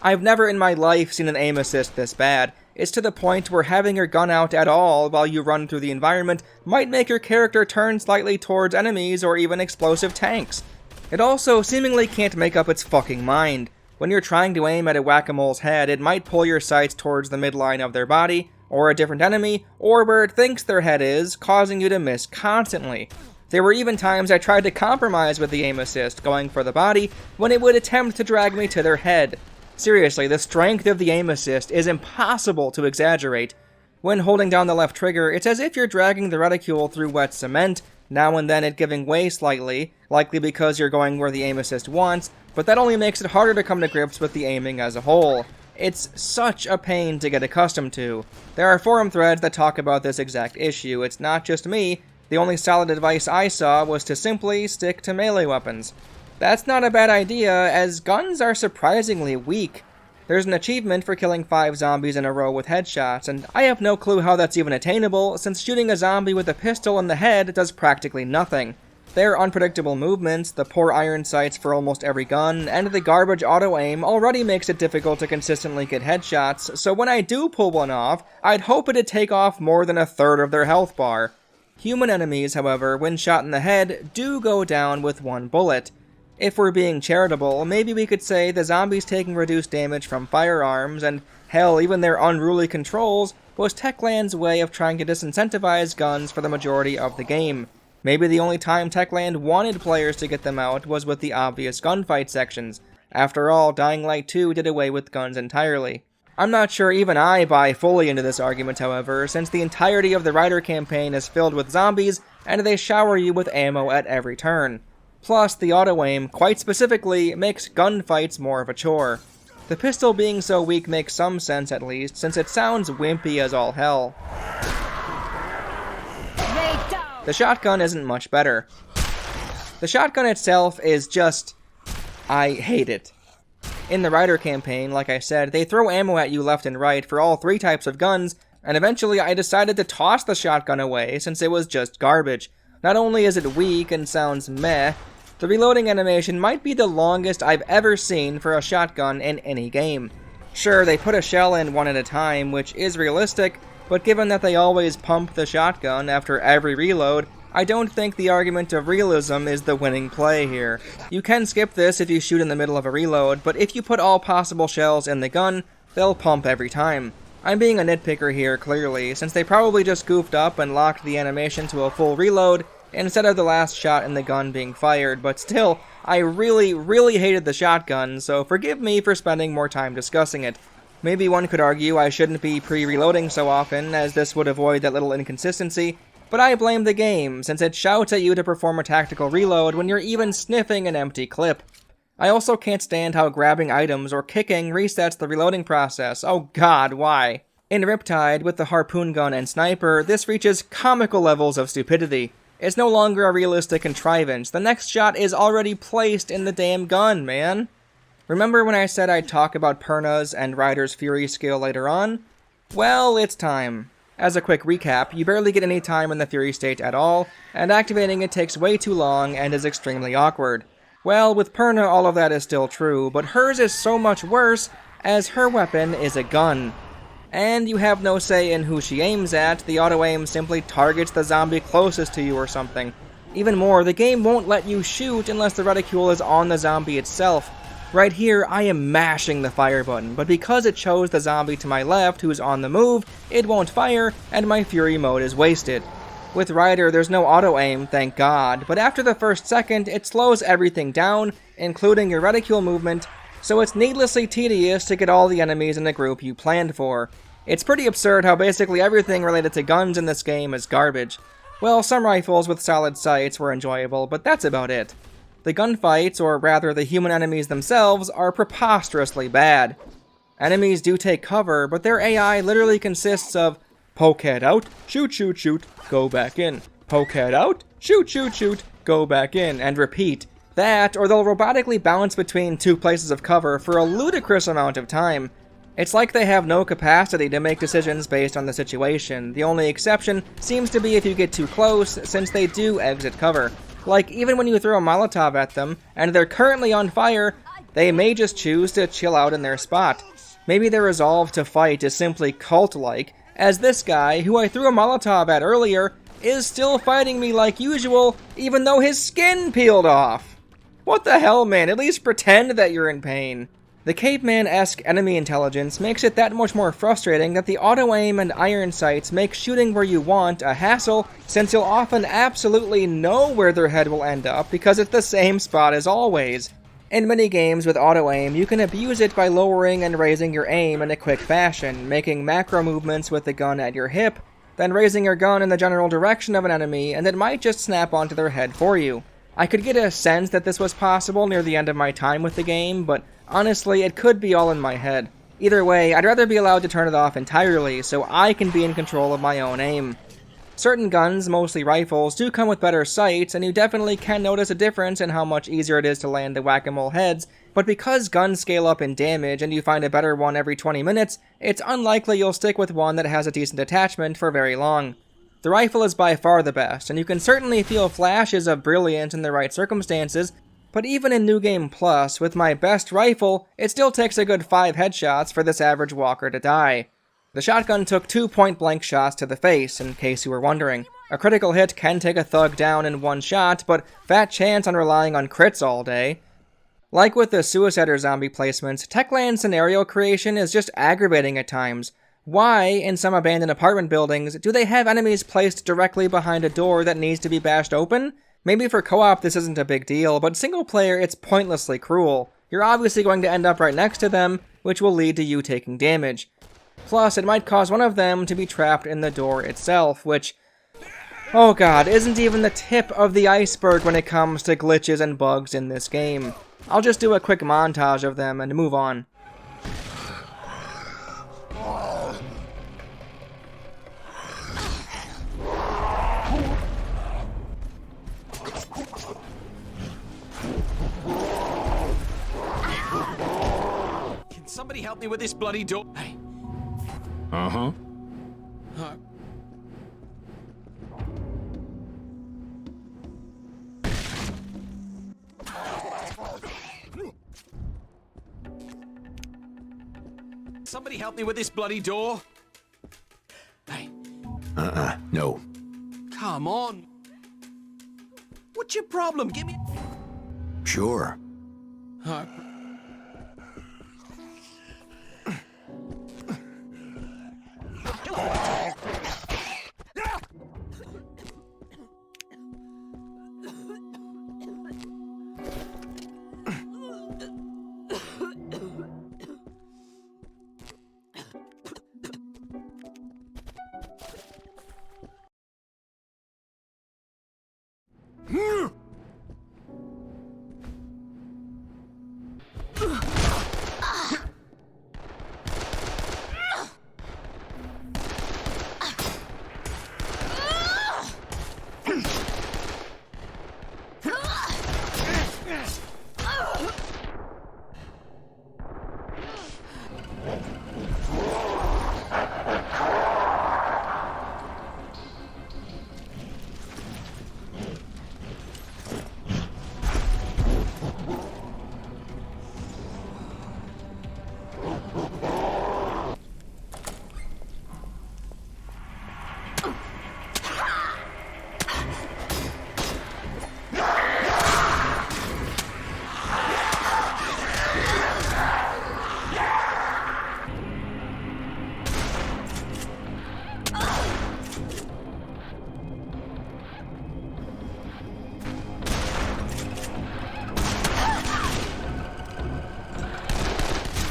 S1: I've never in my life seen an aim assist this bad. It's to the point where having your gun out at all while you run through the environment might make your character turn slightly towards enemies or even explosive tanks. It also seemingly can't make up its fucking mind. When you're trying to aim at a whack-a-mole's head, it might pull your sights towards the midline of their body, or a different enemy, or where it thinks their head is, causing you to miss constantly. There were even times I tried to compromise with the aim assist, going for the body, when it would attempt to drag me to their head. Seriously, the strength of the aim assist is impossible to exaggerate. When holding down the left trigger, it's as if you're dragging the reticule through wet cement, now and then it giving way slightly, likely because you're going where the aim assist wants, but that only makes it harder to come to grips with the aiming as a whole. It's such a pain to get accustomed to. There are forum threads that talk about this exact issue. It's not just me. The only solid advice I saw was to simply stick to melee weapons. That's not a bad idea, as guns are surprisingly weak. There's an achievement for killing 5 zombies in a row with headshots, and I have no clue how that's even attainable, since shooting a zombie with a pistol in the head does practically nothing. Their unpredictable movements, the poor iron sights for almost every gun, and the garbage auto-aim already makes it difficult to consistently get headshots, so when I do pull one off, I'd hope it'd take off more than a third of their health bar. Human enemies, however, when shot in the head, do go down with 1 bullet. If we're being charitable, maybe we could say the zombies taking reduced damage from firearms, and hell, even their unruly controls, was Techland's way of trying to disincentivize guns for the majority of the game. Maybe the only time Techland wanted players to get them out was with the obvious gunfight sections. After all, Dying Light 2 did away with guns entirely. I'm not sure even I buy fully into this argument, however, since the entirety of the Ryder campaign is filled with zombies, and they shower you with ammo at every turn. Plus, the auto-aim, quite specifically, makes gunfights more of a chore. The pistol being so weak makes some sense at least, since it sounds wimpy as all hell. The shotgun isn't much better. The shotgun itself is just... I hate it. In the Ryder campaign, like I said, they throw ammo at you left and right for all 3 types of guns, and eventually I decided to toss the shotgun away since it was just garbage. Not only is it weak and sounds meh, the reloading animation might be the longest I've ever seen for a shotgun in any game. Sure, they put a shell in one at a time, which is realistic, but given that they always pump the shotgun after every reload, I don't think the argument of realism is the winning play here. You can skip this if you shoot in the middle of a reload, but if you put all possible shells in the gun, they'll pump every time. I'm being a nitpicker here, clearly, since they probably just goofed up and locked the animation to a full reload instead of the last shot in the gun being fired, but still, I really hated the shotgun, so forgive me for spending more time discussing it. Maybe one could argue I shouldn't be pre-reloading so often, as this would avoid that little inconsistency, but I blame the game, since it shouts at you to perform a tactical reload when you're even sniffing an empty clip. I also can't stand how grabbing items or kicking resets the reloading process. Oh god, why? In Riptide, with the harpoon gun and sniper, this reaches comical levels of stupidity. It's no longer a realistic contrivance. The next shot is already placed in the damn gun, man. Remember when I said I'd talk about Perna's and Ryder's Fury skill later on? Well, it's time. As a quick recap, you barely get any time in the Fury state at all, and activating it takes way too long and is extremely awkward. Well, with Perna all of that is still true, but hers is so much worse, as her weapon is a gun. And you have no say in who she aims at, the auto-aim simply targets the zombie closest to you or something. Even more, the game won't let you shoot unless the reticule is on the zombie itself. Right here, I am mashing the fire button, but because it chose the zombie to my left who's on the move, it won't fire, and my Fury mode is wasted. With Ryder, there's no auto-aim, thank god, but after the first second, it slows everything down, including your reticule movement, so it's needlessly tedious to get all the enemies in the group you planned for. It's pretty absurd how basically everything related to guns in this game is garbage. Well, some rifles with solid sights were enjoyable, but that's about it. The gunfights, or rather the human enemies themselves, are preposterously bad. Enemies do take cover, but their AI literally consists of poke head out, shoot shoot shoot, go back in, poke head out, shoot shoot shoot, go back in, and repeat. That, or they'll robotically bounce between 2 places of cover for a ludicrous amount of time. It's like they have no capacity to make decisions based on the situation. The only exception seems to be if you get too close, since they do exit cover. Like, even when you throw a Molotov at them, and they're currently on fire, they may just choose to chill out in their spot. Maybe their resolve to fight is simply cult-like, as this guy, who I threw a Molotov at earlier, is still fighting me like usual, even though his skin peeled off. What the hell, man? At least pretend that you're in pain. The caveman-esque enemy intelligence makes it that much more frustrating that the auto-aim and iron sights make shooting where you want a hassle, since you'll often absolutely know where their head will end up because it's the same spot as always. In many games with auto-aim, you can abuse it by lowering and raising your aim in a quick fashion, making macro movements with the gun at your hip, then raising your gun in the general direction of an enemy, and it might just snap onto their head for you. I could get a sense that this was possible near the end of my time with the game, but honestly, it could be all in my head. Either way, I'd rather be allowed to turn it off entirely, so I can be in control of my own aim. Certain guns, mostly rifles, do come with better sights, and you definitely can notice a difference in how much easier it is to land the whack-a-mole heads, but because guns scale up in damage and you find a better one every 20 minutes, it's unlikely you'll stick with one that has a decent attachment for very long. The rifle is by far the best, and you can certainly feel flashes of brilliance in the right circumstances, but even in New Game Plus, with my best rifle, it still takes a good 5 headshots for this average walker to die. The shotgun took 2 point-blank shots to the face, in case you were wondering. A critical hit can take a thug down in one shot, but fat chance on relying on crits all day. Like with the Suicider zombie placements, Techland's scenario creation is just aggravating at times. Why, in some abandoned apartment buildings, do they have enemies placed directly behind a door that needs to be bashed open? Maybe for co-op this isn't a big deal, but single player it's pointlessly cruel. you're obviously going to end up right next to them, which will lead to you taking damage. Plus, it might cause one of them to be trapped in the door itself, which, oh god, isn't even the tip of the iceberg when it comes to glitches and bugs in this game. I'll just do a quick montage of them and move on.
S2: Can somebody help me with this bloody door? Hey.
S3: Uh-huh.
S2: Somebody help me with this bloody door? Hey.
S3: No.
S2: Come on. What's your problem? Give me...
S3: Sure.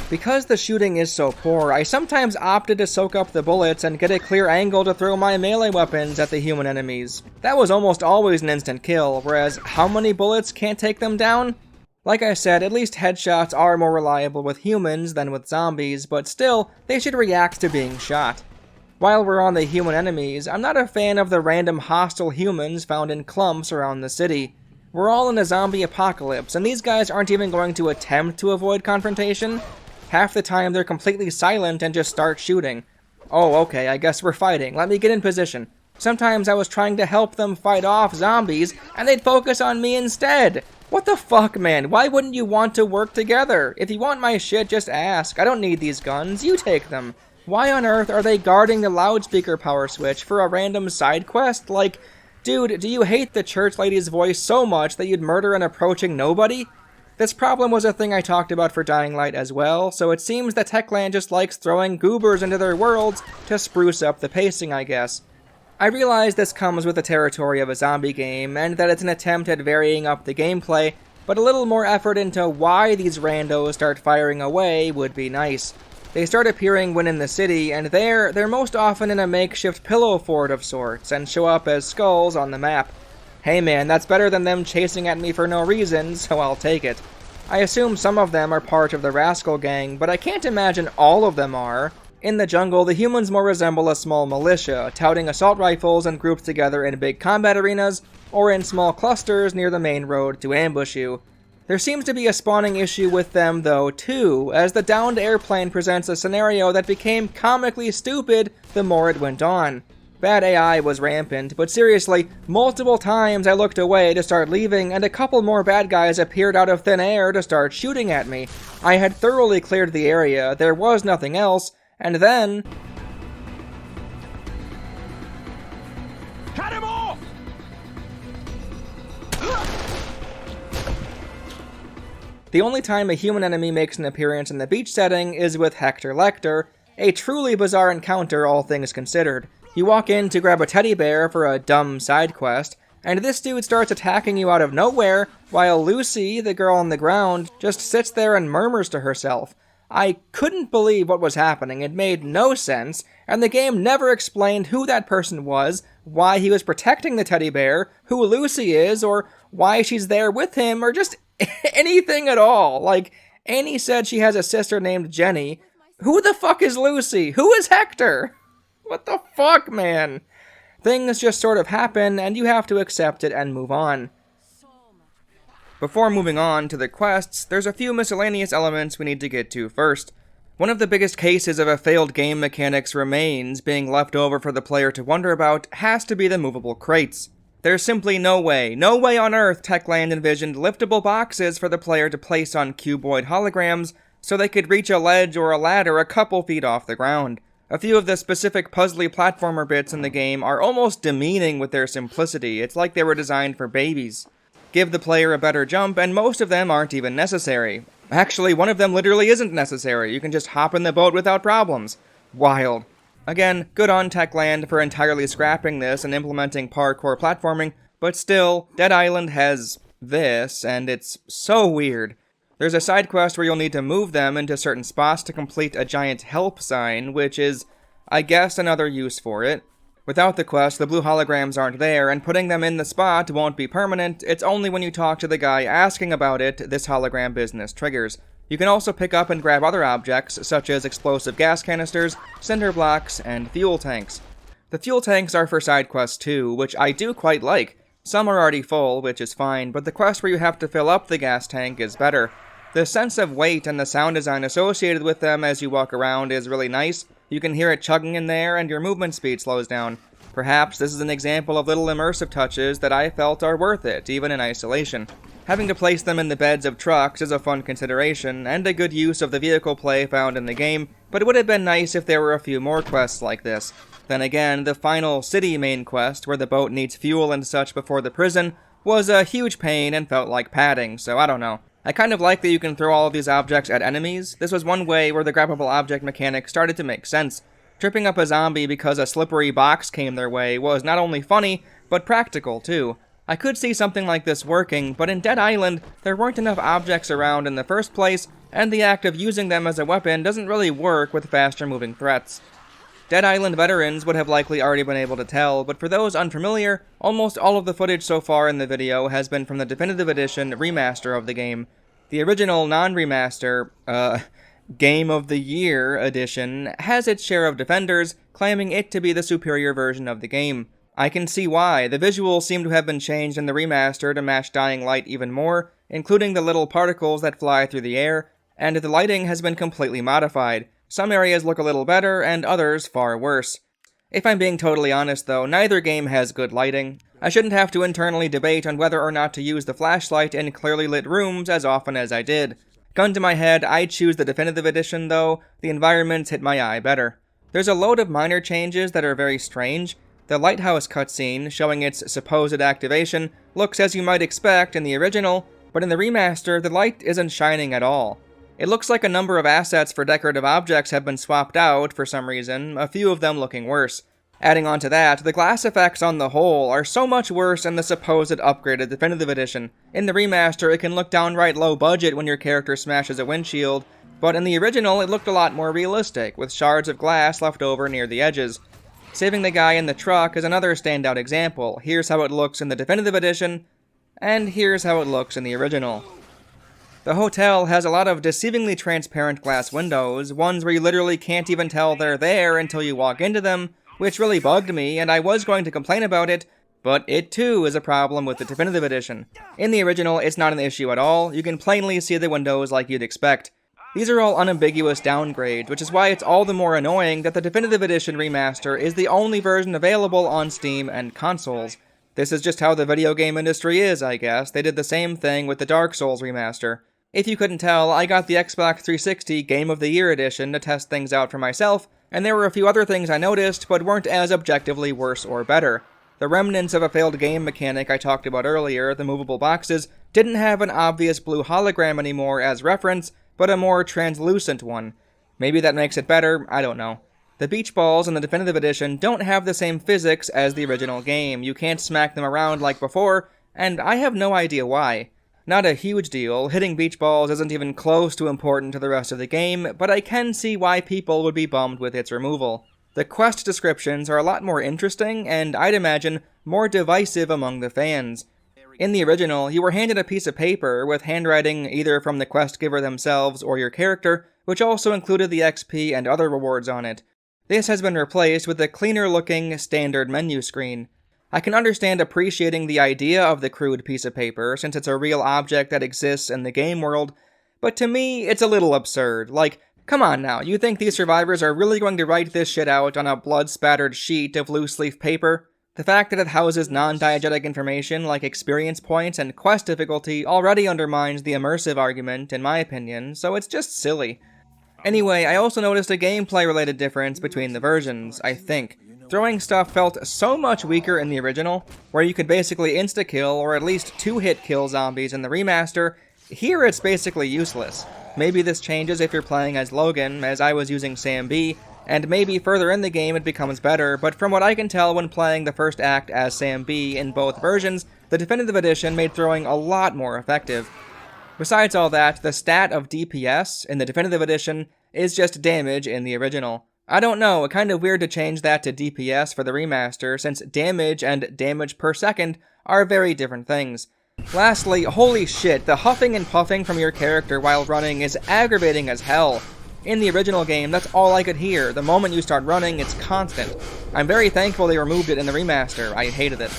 S1: Because the shooting is so poor, I sometimes opted to soak up the bullets and get a clear angle to throw my melee weapons at the human enemies. That was almost always an instant kill, whereas how many bullets can't take them down? Like I said, at least headshots are more reliable with humans than with zombies, but still, they should react to being shot. While we're on the human enemies, I'm not a fan of the random hostile humans found in clumps around the city. We're all in a zombie apocalypse, and these guys aren't even going to attempt to avoid confrontation. Half the time they're completely silent and just start shooting. Oh, okay, I guess we're fighting. Let me get in position. Sometimes I was trying to help them fight off zombies, and they'd focus on me instead. What the fuck, man? Why wouldn't you want to work together? If you want my shit, just ask. I don't need these guns. You take them. Why on earth are they guarding the loudspeaker power switch for a random side quest? Like, dude, do you hate the church lady's voice so much that you'd murder an approaching nobody? This problem was a thing I talked about for Dying Light as well, so it seems that Techland just likes throwing goobers into their worlds to spruce up the pacing, I guess. I realize this comes with the territory of a zombie game, and that it's an attempt at varying up the gameplay, but a little more effort into why these randos start firing away would be nice. They start appearing when in the city, and they're most often in a makeshift pillow fort of sorts, and show up as skulls on the map. Hey man, that's better than them chasing at me for no reason, so I'll take it. I assume some of them are part of the Rascal Gang, but I can't imagine all of them are. In the jungle, the humans more resemble a small militia, touting assault rifles and grouped together in big combat arenas, or in small clusters near the main road to ambush you. There seems to be a spawning issue with them though, too, as the downed airplane presents a scenario that became comically stupid the more it went on. Bad AI was rampant, but seriously, multiple times I looked away to start leaving, and a couple more bad guys appeared out of thin air to start shooting at me. I had thoroughly cleared the area, there was nothing else, and then...
S2: Cut him off!
S1: The only time a human enemy makes an appearance in the beach setting is with Hector Lecter, a truly bizarre encounter all things considered. You walk in to grab a teddy bear for a dumb side quest, and this dude starts attacking you out of nowhere, while Lucy, the girl on the ground, just sits there and murmurs to herself. I couldn't believe what was happening, it made no sense, and the game never explained who that person was, why he was protecting the teddy bear, who Lucy is, or why she's there with him, or just anything at all. Like, Annie said she has a sister named Jenny. Who the fuck is Lucy? Who is Hector? What the fuck, man? Things just sort of happen, and you have to accept it and move on. Before moving on to the quests, there's a few miscellaneous elements we need to get to first. One of the biggest cases of a failed game mechanic's remains being left over for the player to wonder about has to be the movable crates. There's simply no way on earth Techland envisioned liftable boxes for the player to place on cuboid holograms so they could reach a ledge or a ladder a couple feet off the ground. A few of the specific puzzly platformer bits in the game are almost demeaning with their simplicity. It's like they were designed for babies. Give the player a better jump, and most of them aren't even necessary. Actually, one of them literally isn't necessary. You can just hop in the boat without problems. Wild. Again, good on Techland for entirely scrapping this and implementing parkour platforming, but still, Dead Island has this, and it's so weird. There's a side quest where you'll need to move them into certain spots to complete a giant help sign, which is, I guess, another use for it. Without the quest, the blue holograms aren't there, and putting them in the spot won't be permanent. It's only when you talk to the guy asking about it this hologram business triggers. You can also pick up and grab other objects, such as explosive gas canisters, cinder blocks, and fuel tanks. The fuel tanks are for side quests too, which I do quite like. Some are already full, which is fine, but the quest where you have to fill up the gas tank is better. The sense of weight and the sound design associated with them as you walk around is really nice. You can hear it chugging in there, and your movement speed slows down. Perhaps this is an example of little immersive touches that I felt are worth it, even in isolation. Having to place them in the beds of trucks is a fun consideration, and a good use of the vehicle play found in the game, but it would have been nice if there were a few more quests like this. Then again, the final city main quest, where the boat needs fuel and such before the prison, was a huge pain and felt like padding, so I don't know. I kind of like that you can throw all of these objects at enemies. This was one way where the grabbable object mechanic started to make sense. Tripping up a zombie because a slippery box came their way was not only funny, but practical too. I could see something like this working, but in Dead Island, there weren't enough objects around in the first place, and the act of using them as a weapon doesn't really work with faster moving threats. Dead Island veterans would have likely already been able to tell, but for those unfamiliar, almost all of the footage so far in the video has been from the Definitive Edition remaster of the game. The original non-remaster, Game of the Year edition has its share of defenders, claiming it to be the superior version of the game. I can see why. The visuals seem to have been changed in the remaster to match Dying Light even more, including the little particles that fly through the air, and the lighting has been completely modified. Some areas look a little better, and others far worse. If I'm being totally honest though, neither game has good lighting. I shouldn't have to internally debate on whether or not to use the flashlight in clearly lit rooms as often as I did. Gun to my head, I'd choose the Definitive Edition though. The environments hit my eye better. There's a load of minor changes that are very strange. The lighthouse cutscene, showing its supposed activation, looks as you might expect in the original, but in the remaster, the light isn't shining at all. It looks like a number of assets for decorative objects have been swapped out for some reason, a few of them looking worse. Adding on to that, the glass effects on the whole are so much worse in the supposed upgraded Definitive Edition. In the remaster, it can look downright low budget when your character smashes a windshield, but in the original, it looked a lot more realistic, with shards of glass left over near the edges. Saving the guy in the truck is another standout example. Here's how it looks in the Definitive Edition, and here's how it looks in the original. The hotel has a lot of deceivingly transparent glass windows, ones where you literally can't even tell they're there until you walk into them, which really bugged me, and I was going to complain about it, but it too is a problem with the Definitive Edition. In the original, it's not an issue at all. You can plainly see the windows like you'd expect. These are all unambiguous downgrades, which is why it's all the more annoying that the Definitive Edition remaster is the only version available on Steam and consoles. This is just how the video game industry is, I guess. They did the same thing with the Dark Souls remaster. If you couldn't tell, I got the Xbox 360 Game of the Year edition to test things out for myself, and there were a few other things I noticed, but weren't as objectively worse or better. The remnants of a failed game mechanic I talked about earlier, the movable boxes, didn't have an obvious blue hologram anymore as reference, but a more translucent one. Maybe that makes it better, I don't know. The beach balls in the definitive edition don't have the same physics as the original game. You can't smack them around like before, and I have no idea why. Not a huge deal, hitting beach balls isn't even close to important to the rest of the game, but I can see why people would be bummed with its removal. The quest descriptions are a lot more interesting, and I'd imagine more divisive among the fans. In the original, you were handed a piece of paper with handwriting either from the quest giver themselves or your character, which also included the XP and other rewards on it. This has been replaced with a cleaner-looking, standard menu screen. I can understand appreciating the idea of the crude piece of paper, since it's a real object that exists in the game world, but to me, it's a little absurd. Like, come on now, you think these survivors are really going to write this shit out on a blood-spattered sheet of loose-leaf paper? The fact that it houses non-diegetic information like experience points and quest difficulty already undermines the immersive argument, in my opinion, so it's just silly. Anyway, I also noticed a gameplay-related difference between the versions, I think. Throwing stuff felt so much weaker in the original, where you could basically insta-kill or at least two-hit kill zombies in the remaster. Here it's basically useless. Maybe this changes if you're playing as Logan, as I was using Sam B, and maybe further in the game it becomes better, but from what I can tell when playing the first act as Sam B in both versions, the definitive edition made throwing a lot more effective. Besides all that, the stat of DPS in the definitive edition is just damage in the original. I don't know, kinda weird to change that to DPS for the remaster, since damage and damage per second are very different things. Lastly, holy shit, the huffing and puffing from your character while running is aggravating as hell. In the original game, that's all I could hear. The moment you start running, it's constant. I'm very thankful they removed it in the remaster. I hated it.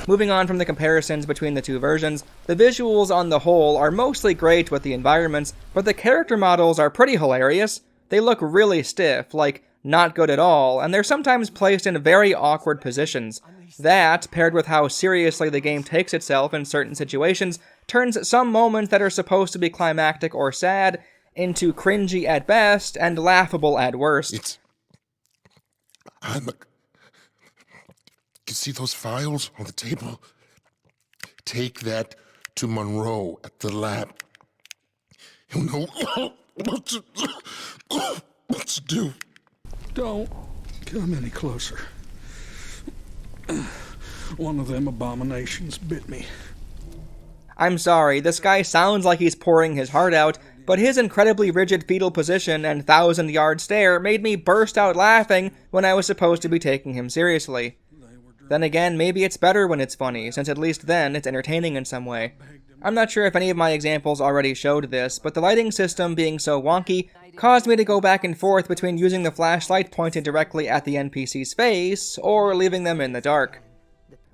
S1: Moving on from the comparisons between the two versions, the visuals on the whole are mostly great with the environments, but the character models are pretty hilarious. They look really stiff, like not good at all, and they're sometimes placed in very awkward positions. That, paired with how seriously the game takes itself in certain situations, turns some moments that are supposed to be climactic or sad into cringy at best and laughable at worst.
S4: You see those files on the table? Take that to Monroe at the lab. He'll know what to do.
S5: Don't come any closer. One of them abominations bit me.
S1: I'm sorry, this guy sounds like he's pouring his heart out, but his incredibly rigid fetal position and 1,000-yard stare made me burst out laughing when I was supposed to be taking him seriously. Then again, maybe it's better when it's funny, since at least then it's entertaining in some way. I'm not sure if any of my examples already showed this, but the lighting system being so wonky caused me to go back and forth between using the flashlight pointed directly at the NPC's face, or leaving them in the dark.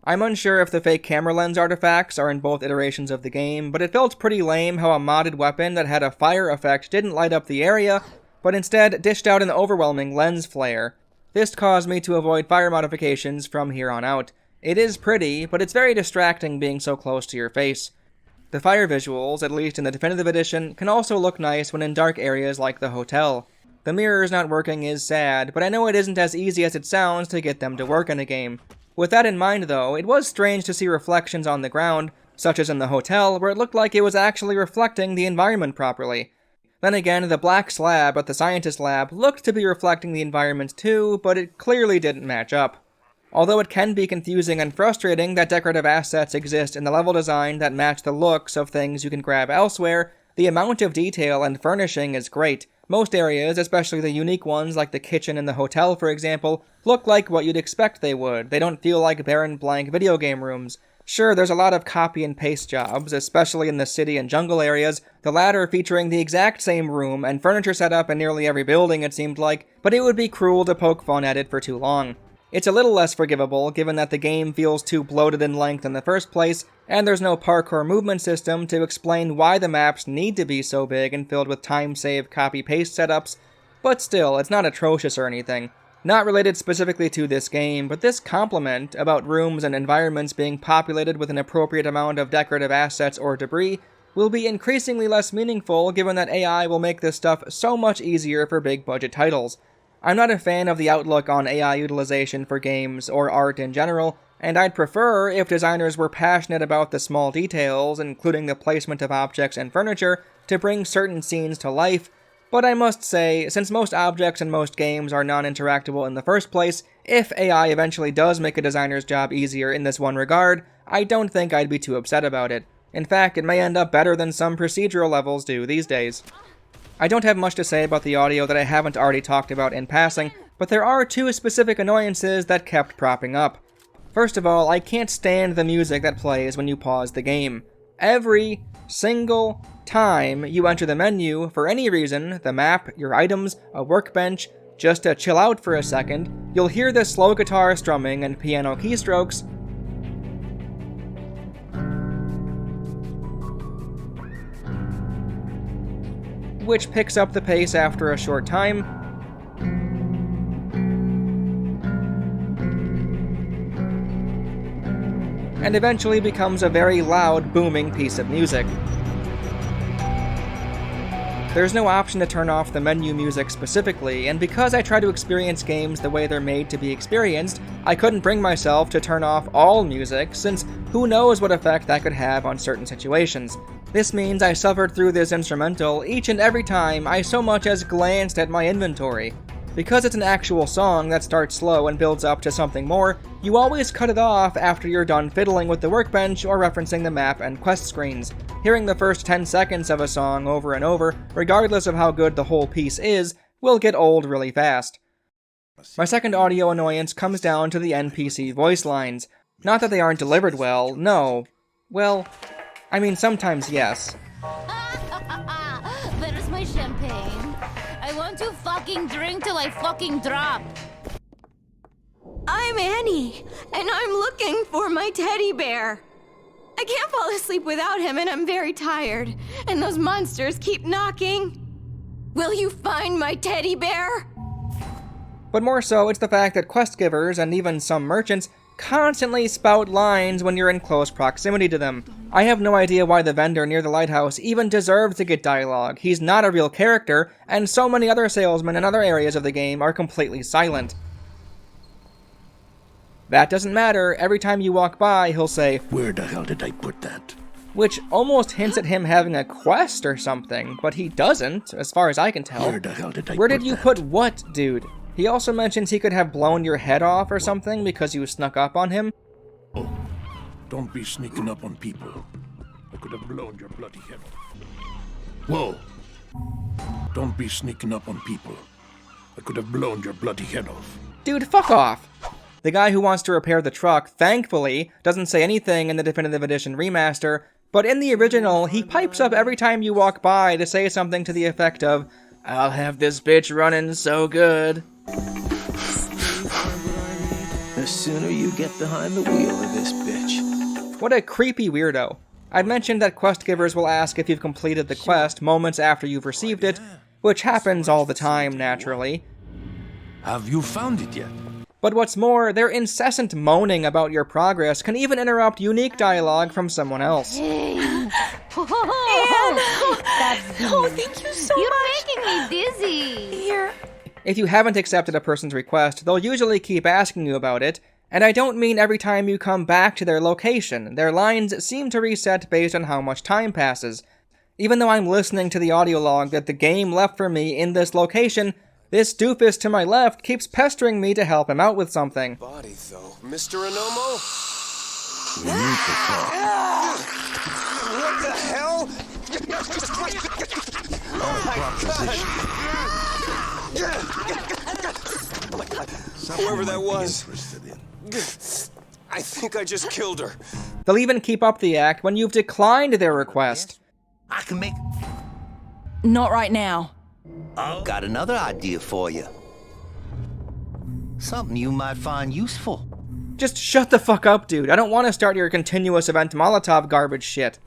S1: I'm unsure if the fake camera lens artifacts are in both iterations of the game, but it felt pretty lame how a modded weapon that had a fire effect didn't light up the area, but instead dished out an overwhelming lens flare. This caused me to avoid fire modifications from here on out. It is pretty, but it's very distracting being so close to your face. The fire visuals, at least in the definitive edition, can also look nice when in dark areas like the hotel. The mirrors not working is sad, but I know it isn't as easy as it sounds to get them to work in a game. With that in mind though, it was strange to see reflections on the ground, such as in the hotel, where it looked like it was actually reflecting the environment properly. Then again, the black slab at the scientist lab looked to be reflecting the environment too, but it clearly didn't match up. Although it can be confusing and frustrating that decorative assets exist in the level design that match the looks of things you can grab elsewhere, the amount of detail and furnishing is great. Most areas, especially the unique ones like the kitchen in the hotel for example, look like what you'd expect they would. They don't feel like barren blank video game rooms. Sure, there's a lot of copy and paste jobs, especially in the city and jungle areas, the latter featuring the exact same room and furniture setup in nearly every building it seemed like, but it would be cruel to poke fun at it for too long. It's a little less forgivable given that the game feels too bloated in length in the first place, and there's no parkour movement system to explain why the maps need to be so big and filled with time-save copy-paste setups, but still, it's not atrocious or anything. Not related specifically to this game, but this compliment about rooms and environments being populated with an appropriate amount of decorative assets or debris will be increasingly less meaningful given that AI will make this stuff so much easier for big-budget titles. I'm not a fan of the outlook on AI utilization for games or art in general, and I'd prefer if designers were passionate about the small details, including the placement of objects and furniture, to bring certain scenes to life, But I must say, since most objects in most games are non-interactable in the first place, if AI eventually does make a designer's job easier in this one regard, I don't think I'd be too upset about it. In fact, it may end up better than some procedural levels do these days. I don't have much to say about the audio that I haven't already talked about in passing, but there are two specific annoyances that kept propping up. First of all, I can't stand the music that plays when you pause the game. Every single time you enter the menu, for any reason, the map, your items, a workbench, just to chill out for a second, you'll hear this slow guitar strumming and piano keystrokes, which picks up the pace after a short time, and eventually becomes a very loud, booming piece of music. There's no option to turn off the menu music specifically, and because I try to experience games the way they're made to be experienced, I couldn't bring myself to turn off all music, since who knows what effect that could have on certain situations. This means I suffered through this instrumental each and every time I so much as glanced at my inventory. Because it's an actual song that starts slow and builds up to something more, you always cut it off after you're done fiddling with the workbench or referencing the map and quest screens. Hearing the first 10 seconds of a song over and over, regardless of how good the whole piece is, will get old really fast. My second audio annoyance comes down to the NPC voice lines. Not that they aren't delivered well, no. Well, I mean sometimes yes.
S6: Where's my champagne? I want to fucking drink till I fucking drop.
S7: I'm Annie, and I'm looking for my teddy bear. I can't fall asleep without him, and I'm very tired. And those monsters keep knocking. Will you find my teddy bear?
S1: But more so, it's the fact that quest givers, and even some merchants, constantly spout lines when you're in close proximity to them. I have no idea why the vendor near the lighthouse even deserved to get dialogue. He's not a real character, and so many other salesmen in other areas of the game are completely silent. That doesn't matter, every time you walk by, he'll say,
S3: Where the hell did I put that?
S1: which almost hints at him having a quest or something, but he doesn't, as far as I can tell.
S3: Where the hell did I
S1: Where
S3: put
S1: did you
S3: that?
S1: put what, dude? He also mentions he could have blown your head off or something because you snuck up on him.
S5: Oh, don't be sneaking up on people. I could have blown your bloody head off. Whoa! Don't be sneaking up on people. I could have blown your bloody head off.
S1: Dude, fuck off! The guy who wants to repair the truck, thankfully, doesn't say anything in the Definitive Edition remaster, but in the original, he pipes up every time you walk by to say something to the effect of, I'll have this bitch running so good.
S8: The sooner you get behind the wheel of this bitch.
S1: What a creepy weirdo. I've mentioned that quest givers will ask if you've completed the quest moments after you've received it, which happens all the time, naturally.
S2: Have you found it yet?
S1: But what's more, their incessant moaning about your progress can even interrupt unique dialogue from someone else.
S6: Anne!
S7: Oh, thank you so much.
S6: You're making me dizzy.
S7: Here.
S1: If you haven't accepted a person's request, they'll usually keep asking you about it, and I don't mean every time you come back to their location. Their lines seem to reset based on how much time passes. Even though I'm listening to the audio log that the game left for me in this location, this doofus to my left keeps pestering me to help him out with something.
S2: Body, though. Mr. Anomo?
S3: We need to talk.
S2: What the hell?
S3: Proposition.
S2: Oh my God. Whoever that was.
S3: Interested in.
S2: I think I just killed her.
S1: They'll even keep up the act when you've declined their request.
S8: I can make...
S9: Not right now.
S8: I've got another idea for you. Something you might find useful.
S1: Just shut the fuck up, dude. I don't want to start your continuous event Molotov garbage shit.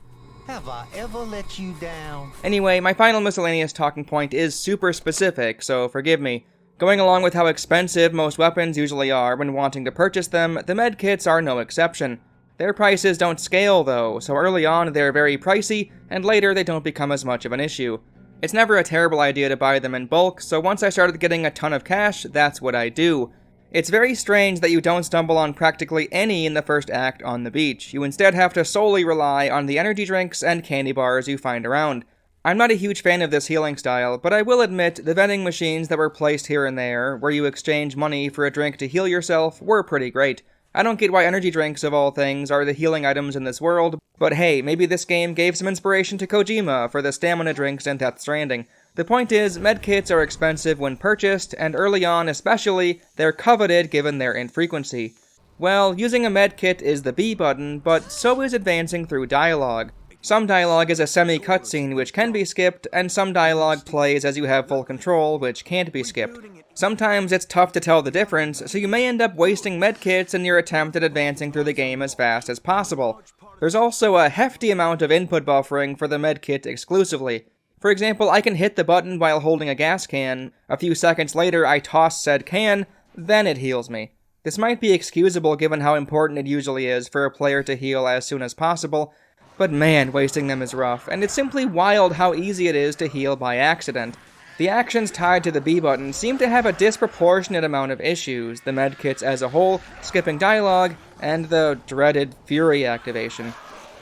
S8: Have I ever let you down?
S1: Anyway, my final miscellaneous talking point is super specific, so forgive me. Going along with how expensive most weapons usually are when wanting to purchase them, the medkits are no exception. Their prices don't scale though, so early on they're very pricey, and later they don't become as much of an issue. It's never a terrible idea to buy them in bulk, so once I started getting a ton of cash, that's what I do. It's very strange that you don't stumble on practically any in the first act on the beach. You instead have to solely rely on the energy drinks and candy bars you find around. I'm not a huge fan of this healing style, but I will admit the vending machines that were placed here and there, where you exchange money for a drink to heal yourself, were pretty great. I don't get why energy drinks, of all things, are the healing items in this world, but hey, maybe this game gave some inspiration to Kojima for the stamina drinks in Death Stranding. The point is, medkits are expensive when purchased, and early on especially, they're coveted given their infrequency. Well, using a medkit is the B button, but so is advancing through dialogue. Some dialogue is a semi-cutscene which can be skipped, and some dialogue plays as you have full control, which can't be skipped. Sometimes it's tough to tell the difference, so you may end up wasting medkits in your attempt at advancing through the game as fast as possible. There's also a hefty amount of input buffering for the medkit exclusively. For example, I can hit the button while holding a gas can. A few seconds later, I toss said can, then it heals me. This might be excusable given how important it usually is for a player to heal as soon as possible, but man, wasting them is rough, and it's simply wild how easy it is to heal by accident. The actions tied to the B button seem to have a disproportionate amount of issues, the medkits as a whole, skipping dialogue, and the dreaded Fury activation.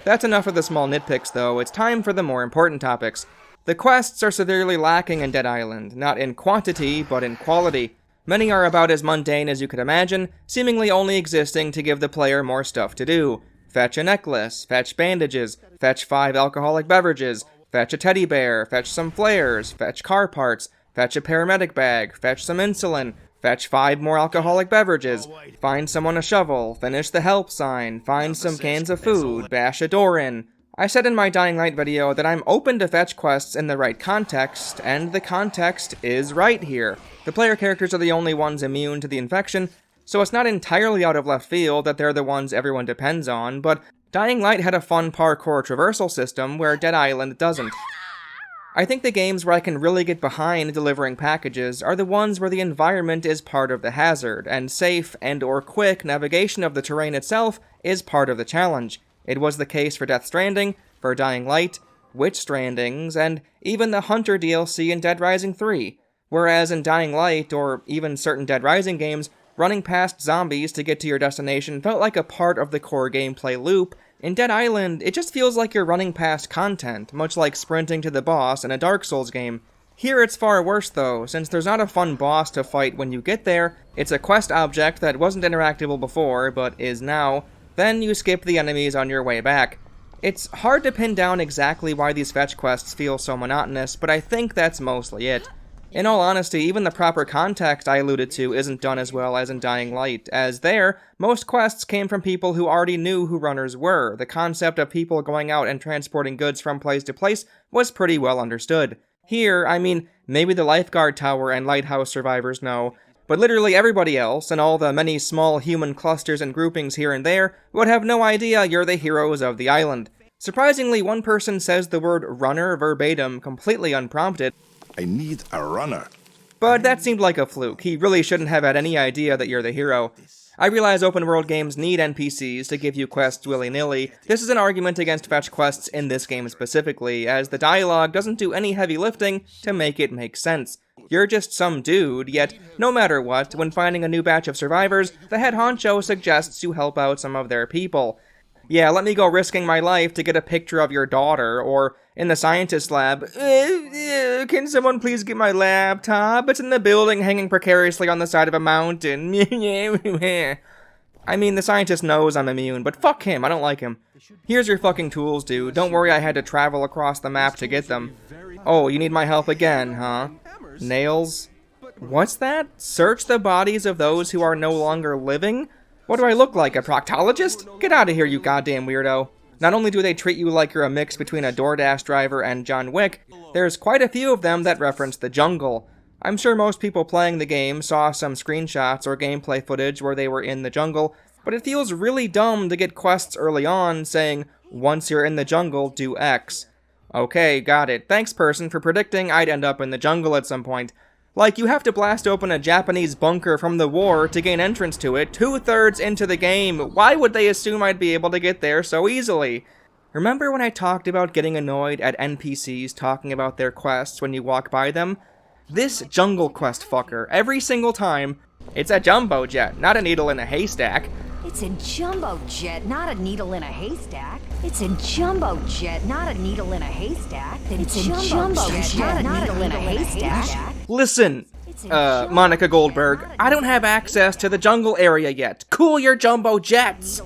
S1: That's enough of the small nitpicks though, it's time for the more important topics. The quests are severely lacking in Dead Island, not in quantity, but in quality. Many are about as mundane as you could imagine, seemingly only existing to give the player more stuff to do. Fetch a necklace, fetch bandages, fetch 5 alcoholic beverages, fetch a teddy bear, fetch some flares, fetch car parts, fetch a paramedic bag, fetch some insulin, fetch 5 more alcoholic beverages, find someone a shovel, finish the help sign, find some cans of food, bash a door in. I said in my Dying Light video that I'm open to fetch quests in the right context, and the context is right here. The player characters are the only ones immune to the infection, so it's not entirely out of left field that they're the ones everyone depends on, but Dying Light had a fun parkour traversal system where Dead Island doesn't. I think the games where I can really get behind delivering packages are the ones where the environment is part of the hazard, and safe and/or quick navigation of the terrain itself is part of the challenge. It was the case for Death Stranding, for Dying Light, Witch Strandings, and even the Hunter DLC in Dead Rising 3, whereas in Dying Light, or even certain Dead Rising games, running past zombies to get to your destination felt like a part of the core gameplay loop. In Dead Island, it just feels like you're running past content, much like sprinting to the boss in a Dark Souls game. Here it's far worse though, since there's not a fun boss to fight when you get there, it's a quest object that wasn't interactable before, but is now, then you skip the enemies on your way back. It's hard to pin down exactly why these fetch quests feel so monotonous, but I think that's mostly it. In all honesty, even the proper context I alluded to isn't done as well as in Dying Light, as there, most quests came from people who already knew who runners were. The concept of people going out and transporting goods from place to place was pretty well understood. Here, I mean, maybe the lifeguard tower and lighthouse survivors know, but literally everybody else, and all the many small human clusters and groupings here and there, would have no idea you're the heroes of the island. Surprisingly, one person says the word runner verbatim, completely unprompted.
S3: I need a runner.
S1: But that seemed like a fluke. He really shouldn't have had any idea that you're the hero. I realize open world games need NPCs to give you quests willy-nilly. This is an argument against fetch quests in this game specifically, as the dialogue doesn't do any heavy lifting to make it make sense. You're just some dude, yet no matter what, when finding a new batch of survivors, the head honcho suggests you help out some of their people. Yeah, let me go risking my life to get a picture of your daughter, or in the scientist lab, can someone please get my laptop? It's in the building hanging precariously on the side of a mountain. I mean, the scientist knows I'm immune, but fuck him, I don't like him. Here's your fucking tools, dude. Don't worry I had to travel across the map to get them. Oh, you need my help again, huh? Nails? What's that? Search the bodies of those who are no longer living? What do I look like, a proctologist? Get out of here, you goddamn weirdo. Not only do they treat you like you're a mix between a DoorDash driver and John Wick, there's quite a few of them that reference the jungle. I'm sure most people playing the game saw some screenshots or gameplay footage where they were in the jungle, but it feels really dumb to get quests early on saying, once you're in the jungle, do X. Okay, got it. Thanks, person, for predicting I'd end up in the jungle at some point. Like, you have to blast open a Japanese bunker from the war to gain entrance to it 2/3 into the game. Why would they assume I'd be able to get there so easily? Remember when I talked about getting annoyed at NPCs talking about their quests when you walk by them? This jungle quest fucker, every single time, it's a jumbo jet, not a needle in a haystack.
S10: It's a jumbo jet, not a needle in a haystack. It's a jumbo jet, not a needle in a haystack. It's a jumbo jet, not a needle in a haystack.
S1: Listen, Monica Goldberg, I don't have access to the jungle area yet. Cool your jumbo jets!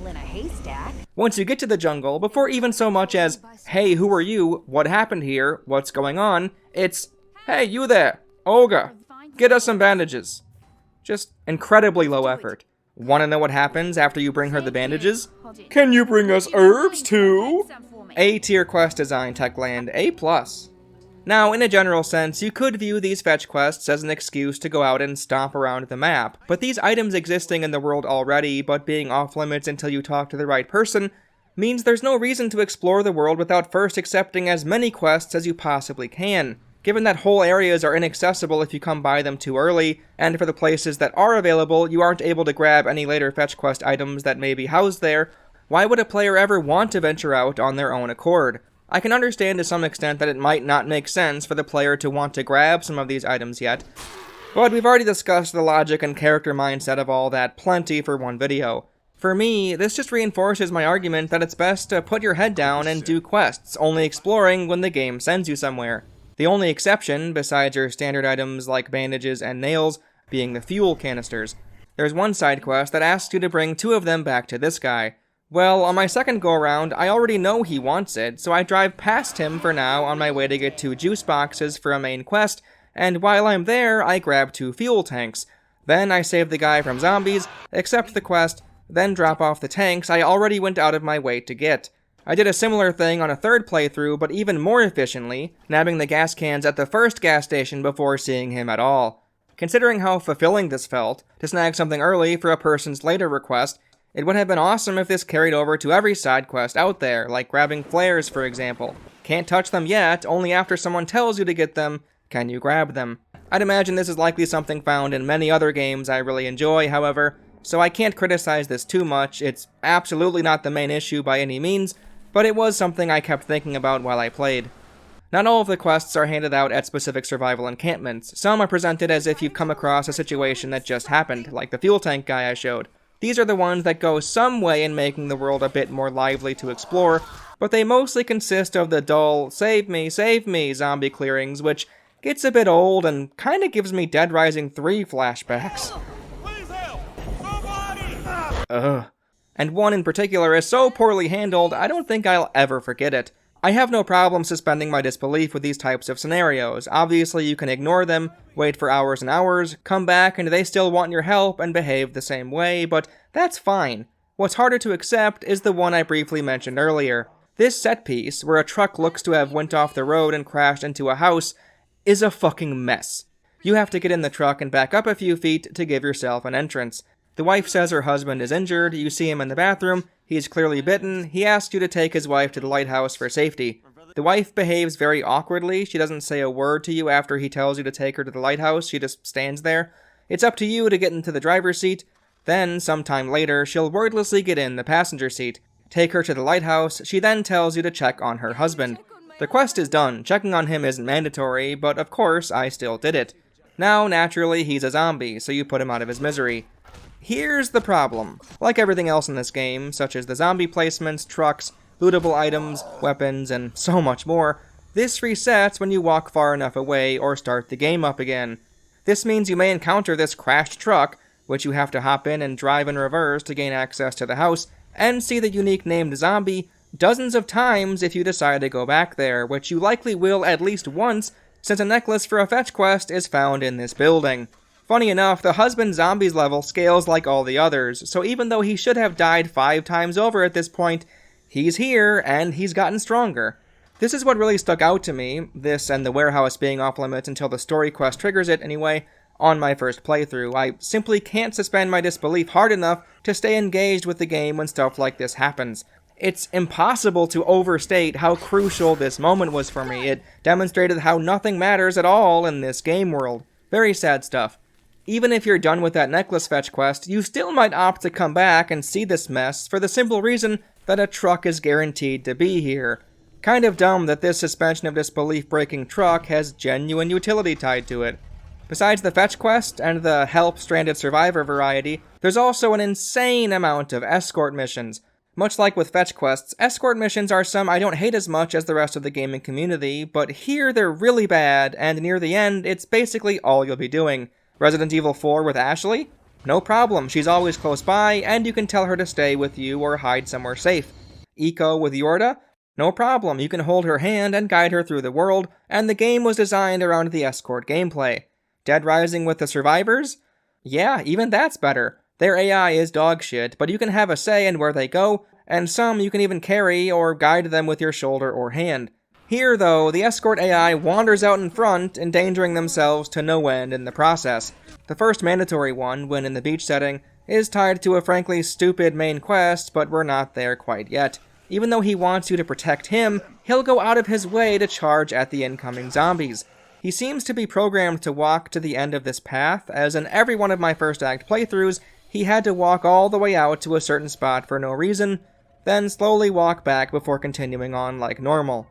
S1: Once you get to the jungle, before even so much as, hey, who are you? What happened here? What's going on? It's, hey, you there, Olga, get us some bandages. Just incredibly low effort. Want to know what happens after you bring her the bandages? Can you bring us herbs too? A-tier quest design, Techland, A+. Now, in a general sense, you could view these fetch quests as an excuse to go out and stomp around the map, but these items existing in the world already, but being off-limits until you talk to the right person, means there's no reason to explore the world without first accepting as many quests as you possibly can. Given that whole areas are inaccessible if you come by them too early, and for the places that are available, you aren't able to grab any later fetch quest items that may be housed there, why would a player ever want to venture out on their own accord? I can understand to some extent that it might not make sense for the player to want to grab some of these items yet, but we've already discussed the logic and character mindset of all that plenty for one video. For me, this just reinforces my argument that it's best to put your head down and do quests, only exploring when the game sends you somewhere. The only exception, besides your standard items like bandages and nails, being the fuel canisters. There's one side quest that asks you to bring 2 of them back to this guy. Well, on my second go-around, I already know he wants it, so I drive past him for now on my way to get 2 juice boxes for a main quest, and while I'm there, I grab 2 fuel tanks. Then I save the guy from zombies, accept the quest, then drop off the tanks I already went out of my way to get. I did a similar thing on a third playthrough, but even more efficiently, nabbing the gas cans at the first gas station before seeing him at all. Considering how fulfilling this felt, to snag something early for a person's later request, it would have been awesome if this carried over to every side quest out there, like grabbing flares for example. Can't touch them yet, only after someone tells you to get them, can you grab them. I'd imagine this is likely something found in many other games I really enjoy, however, so I can't criticize this too much. It's absolutely not the main issue by any means, but it was something I kept thinking about while I played. Not all of the quests are handed out at specific survival encampments. Some are presented as if you've come across a situation that just happened, like the fuel tank guy I showed. These are the ones that go some way in making the world a bit more lively to explore, but they mostly consist of the dull, save me, zombie clearings, which gets a bit old and kinda gives me Dead Rising 3 flashbacks.
S11: Please help! Somebody!
S1: Ugh. And one in particular is so poorly handled, I don't think I'll ever forget it. I have no problem suspending my disbelief with these types of scenarios. Obviously you can ignore them, wait for hours and hours, come back and they still want your help and behave the same way, but that's fine. What's harder to accept is the one I briefly mentioned earlier. This set piece, where a truck looks to have went off the road and crashed into a house, is a fucking mess. You have to get in the truck and back up a few feet to give yourself an entrance. The wife says her husband is injured, you see him in the bathroom, he's clearly bitten, he asks you to take his wife to the lighthouse for safety. The wife behaves very awkwardly, she doesn't say a word to you after he tells you to take her to the lighthouse, she just stands there. It's up to you to get into the driver's seat, then, sometime later, she'll wordlessly get in the passenger seat. Take her to the lighthouse, she then tells you to check on her husband. The quest is done, checking on him isn't mandatory, but of course, I still did it. Now, naturally, he's a zombie, so you put him out of his misery. Here's the problem. Like everything else in this game, such as the zombie placements, trucks, lootable items, weapons, and so much more, this resets when you walk far enough away or start the game up again. This means you may encounter this crashed truck, which you have to hop in and drive in reverse to gain access to the house, and see the unique named zombie dozens of times if you decide to go back there, which you likely will at least once, since a necklace for a fetch quest is found in this building. Funny enough, the husband zombies level scales like all the others, so even though he should have died 5 times over at this point, he's here, and he's gotten stronger. This is what really stuck out to me, this and the warehouse being off limits until the story quest triggers it anyway, on my first playthrough. I simply can't suspend my disbelief hard enough to stay engaged with the game when stuff like this happens. It's impossible to overstate how crucial this moment was for me. It demonstrated how nothing matters at all in this game world. Very sad stuff. Even if you're done with that necklace fetch quest, you still might opt to come back and see this mess for the simple reason that a truck is guaranteed to be here. Kind of dumb that this suspension of disbelief breaking truck has genuine utility tied to it. Besides the fetch quest and the help stranded survivor variety, there's also an insane amount of escort missions. Much like with fetch quests, escort missions are some I don't hate as much as the rest of the gaming community, but here they're really bad, and near the end, it's basically all you'll be doing. Resident Evil 4 with Ashley? No problem, she's always close by, and you can tell her to stay with you or hide somewhere safe. Eco with Yorda? No problem, you can hold her hand and guide her through the world, and the game was designed around the escort gameplay. Dead Rising with the survivors? Yeah, even that's better. Their AI is dog shit, but you can have a say in where they go, and some you can even carry or guide them with your shoulder or hand. Here, though, the escort AI wanders out in front, endangering themselves to no end in the process. The first mandatory one, when in the beach setting, is tied to a frankly stupid main quest, but we're not there quite yet. Even though he wants you to protect him, he'll go out of his way to charge at the incoming zombies. He seems to be programmed to walk to the end of this path, as in every one of my first act playthroughs, he had to walk all the way out to a certain spot for no reason, then slowly walk back before continuing on like normal.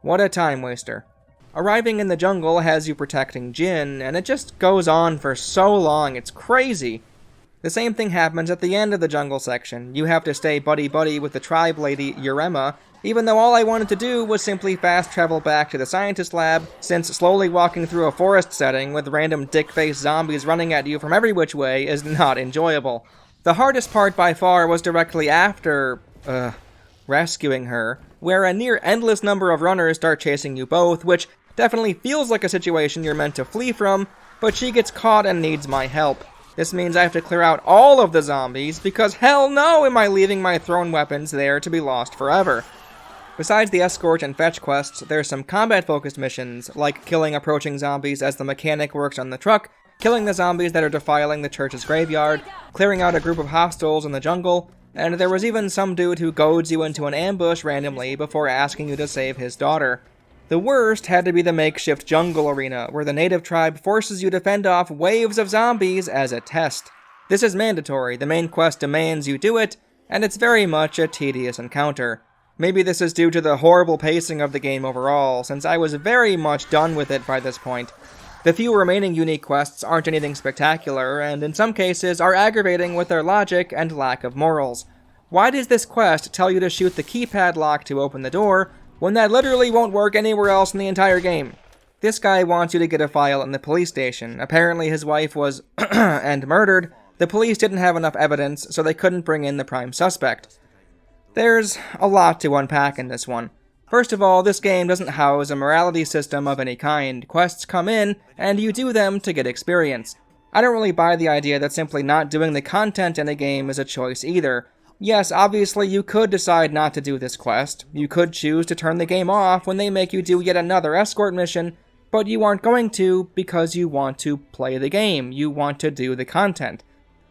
S1: What a time waster. Arriving in the jungle has you protecting Jin, and it just goes on for so long, it's crazy. The same thing happens at the end of the jungle section. You have to stay buddy-buddy with the tribe lady, Urema, even though all I wanted to do was simply fast travel back to the scientist lab, since slowly walking through a forest setting with random dick-faced zombies running at you from every which way is not enjoyable. The hardest part by far was directly after, rescuing her, where a near endless number of runners start chasing you both, which definitely feels like a situation you're meant to flee from, but she gets caught and needs my help. This means I have to clear out all of the zombies, because hell no am I leaving my thrown weapons there to be lost forever. Besides the escort and fetch quests, there's some combat-focused missions, like killing approaching zombies as the mechanic works on the truck, killing the zombies that are defiling the church's graveyard, clearing out a group of hostiles in the jungle, and there was even some dude who goads you into an ambush randomly before asking you to save his daughter. The worst had to be the makeshift jungle arena, where the native tribe forces you to fend off waves of zombies as a test. This is mandatory, the main quest demands you do it, and it's very much a tedious encounter. Maybe this is due to the horrible pacing of the game overall, since I was very much done with it by this point. The few remaining unique quests aren't anything spectacular, and in some cases are aggravating with their logic and lack of morals. Why does this quest tell you to shoot the keypad lock to open the door, when that literally won't work anywhere else in the entire game? This guy wants you to get a file in the police station. Apparently his wife was and murdered. The police didn't have enough evidence, so they couldn't bring in the prime suspect. There's a lot to unpack in this one. First of all, this game doesn't house a morality system of any kind. Quests come in, and you do them to get experience. I don't really buy the idea that simply not doing the content in a game is a choice either. Yes, obviously you could decide not to do this quest. You could choose to turn the game off when they make you do yet another escort mission, but you aren't going to because you want to play the game. You want to do the content.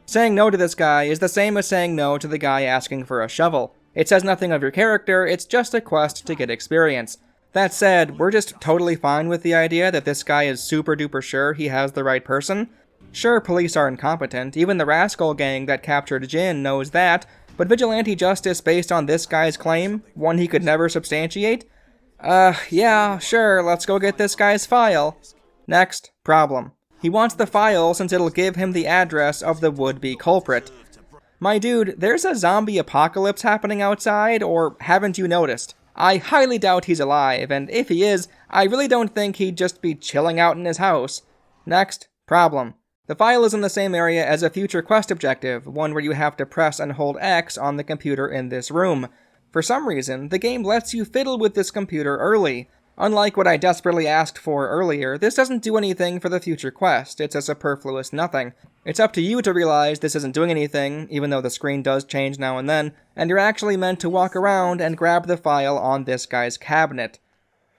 S1: Saying no to this guy is the same as saying no to the guy asking for a shovel. It says nothing of your character, it's just a quest to get experience. That said, we're just totally fine with the idea that this guy is super duper sure he has the right person. Sure, police are incompetent, even the rascal gang that captured Jin knows that, but vigilante justice based on this guy's claim, one he could never substantiate? Yeah, sure, let's go get this guy's file. Next, problem. He wants the file since it'll give him the address of the would-be culprit. My dude, there's a zombie apocalypse happening outside, or haven't you noticed? I highly doubt he's alive, and if he is, I really don't think he'd just be chilling out in his house. Next, problem. The file is in the same area as a future quest objective, one where you have to press and hold X on the computer in this room. For some reason, the game lets you fiddle with this computer early. Unlike what I desperately asked for earlier, this doesn't do anything for the future quest, it's a superfluous nothing. It's up to you to realize this isn't doing anything, even though the screen does change now and then, and you're actually meant to walk around and grab the file on this guy's cabinet.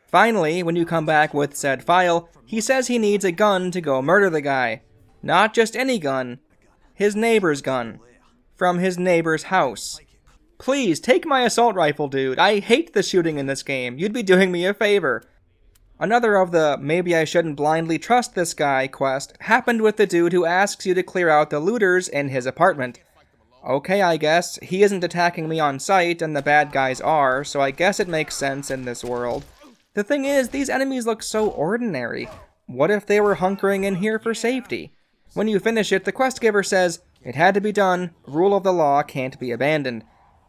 S1: Finally, when you come back with said file, he says he needs a gun to go murder the guy. Not just any gun, his neighbor's gun. From his neighbor's house. Please, take my assault rifle, dude. I hate the shooting in this game. You'd be doing me a favor. Another of the maybe I shouldn't blindly trust this guy quest happened with the dude who asks you to clear out the looters in his apartment. Okay, I guess. He isn't attacking me on sight, and the bad guys are, so I guess it makes sense in this world. The thing is, these enemies look so ordinary. what if they were hunkering in here for safety? When you finish it, the quest giver says, it had to be done, rule of the law can't be abandoned.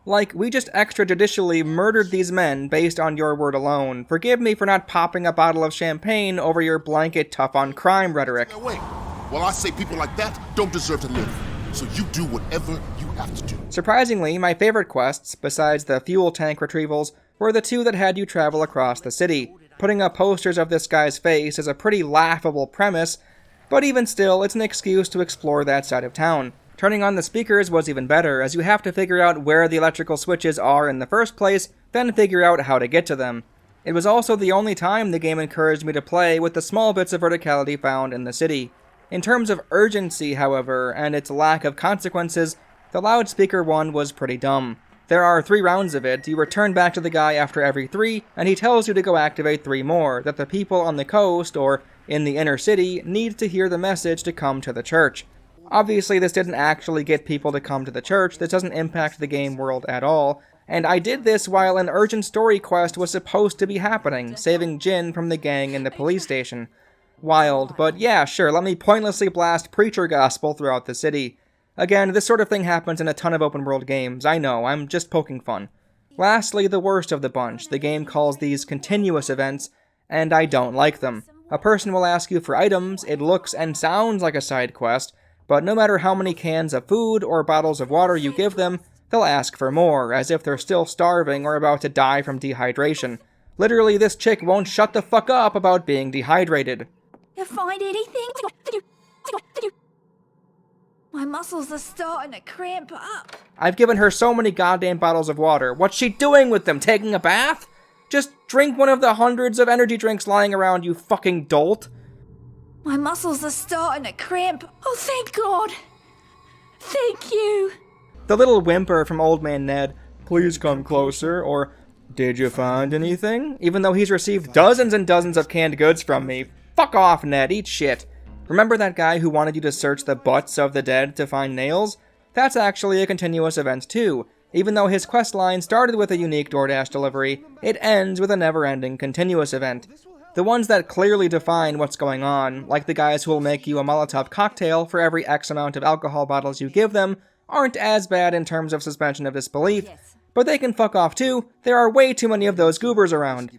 S1: Like, we just extrajudicially murdered these men based on your word alone. Forgive me for not popping a bottle of champagne over your blanket tough-on-crime rhetoric.
S4: Wait, well, I say people like that don't deserve to live, so you do whatever you have to do.
S1: Surprisingly, my favorite quests, besides the fuel tank retrievals, were the two that had you travel across the city. Putting up posters of this guy's face is a pretty laughable premise, but even still, it's an excuse to explore that side of town. Turning on the speakers was even better, as you have to figure out where the electrical switches are in the first place, then figure out how to get to them. It was also the only time the game encouraged me to play with the small bits of verticality found in the city. In terms of urgency, however, and its lack of consequences, the loudspeaker one was pretty dumb. There are 3 rounds of it, you return back to the guy after every 3, and he tells you to go activate 3 more, that the people on the coast, or in the inner city, need to hear the message to come to the church. Obviously, this didn't actually get people to come to the church, this doesn't impact the game world at all, and I did this while an urgent story quest was supposed to be happening, saving Jin from the gang in the police station. Wild, but yeah, sure, let me pointlessly blast preacher gospel throughout the city. Again, this sort of thing happens in a ton of open world games, I know, I'm just poking fun. Lastly, the worst of the bunch, the game calls these continuous events, and I don't like them. A person will ask you for items, it looks and sounds like a side quest, but no matter how many cans of food or bottles of water you give them, they'll ask for more, as if they're still starving or about to die from dehydration. Literally, this chick won't shut the fuck up about being dehydrated.
S10: You find anything? My muscles are starting to cramp up.
S1: I've given her so many goddamn bottles of water. What's she doing with them? Taking a bath? Just drink one of the hundreds of energy drinks lying around, you fucking dolt.
S10: My muscles are starting to cramp. Oh, thank God. Thank you.
S1: The little whimper from Old Man Ned, please come closer, or did you find anything? Even though he's received dozens and dozens of canned goods from me. Fuck off, Ned, eat shit. Remember that guy who wanted you to search the butts of the dead to find nails? That's actually a continuous event too. Even though his questline started with a unique DoorDash delivery, it ends with a never-ending continuous event. The ones that clearly define what's going on, like the guys who will make you a Molotov cocktail for every X amount of alcohol bottles you give them, aren't as bad in terms of suspension of disbelief, but they can fuck off too. There are way too many of those goobers around.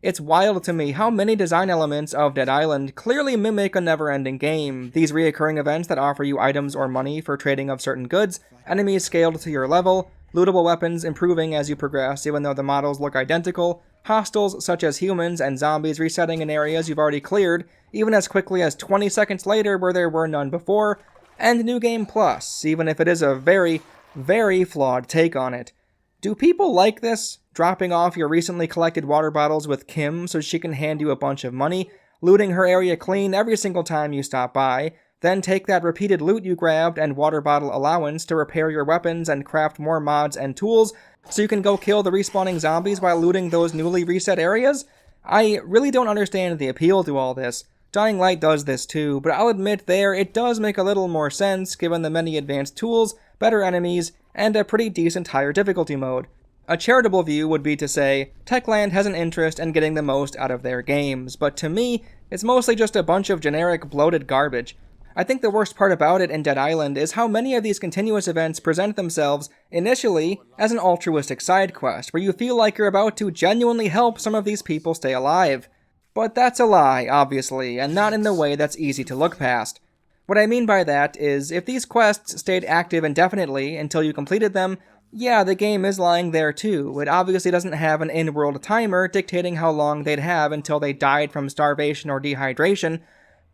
S1: It's wild to me how many design elements of Dead Island clearly mimic a never-ending game. These reoccurring events that offer you items or money for trading of certain goods, enemies scaled to your level, lootable weapons improving as you progress even though the models look identical, hostiles such as humans and zombies resetting in areas you've already cleared, even as quickly as 20 seconds later where there were none before, and New Game Plus, even if it is a very, very flawed take on it. Do people like this? Dropping off your recently collected water bottles with Kim so she can hand you a bunch of money, looting her area clean every single time you stop by, then take that repeated loot you grabbed and water bottle allowance to repair your weapons and craft more mods and tools so you can go kill the respawning zombies while looting those newly reset areas? I really don't understand the appeal to all this. Dying Light does this too, but I'll admit it does make a little more sense given the many advanced tools, better enemies, and a pretty decent higher difficulty mode. A charitable view would be to say, Techland has an interest in getting the most out of their games, but to me, it's mostly just a bunch of generic bloated garbage. I think the worst part about it in Dead Island is how many of these continuous events present themselves, initially, as an altruistic side quest, where you feel like you're about to genuinely help some of these people stay alive. But that's a lie, obviously, and not in the way that's easy to look past. What I mean by that is, if these quests stayed active indefinitely until you completed them, yeah, the game is lying there too. It obviously doesn't have an in-world timer dictating how long they'd have until they died from starvation or dehydration,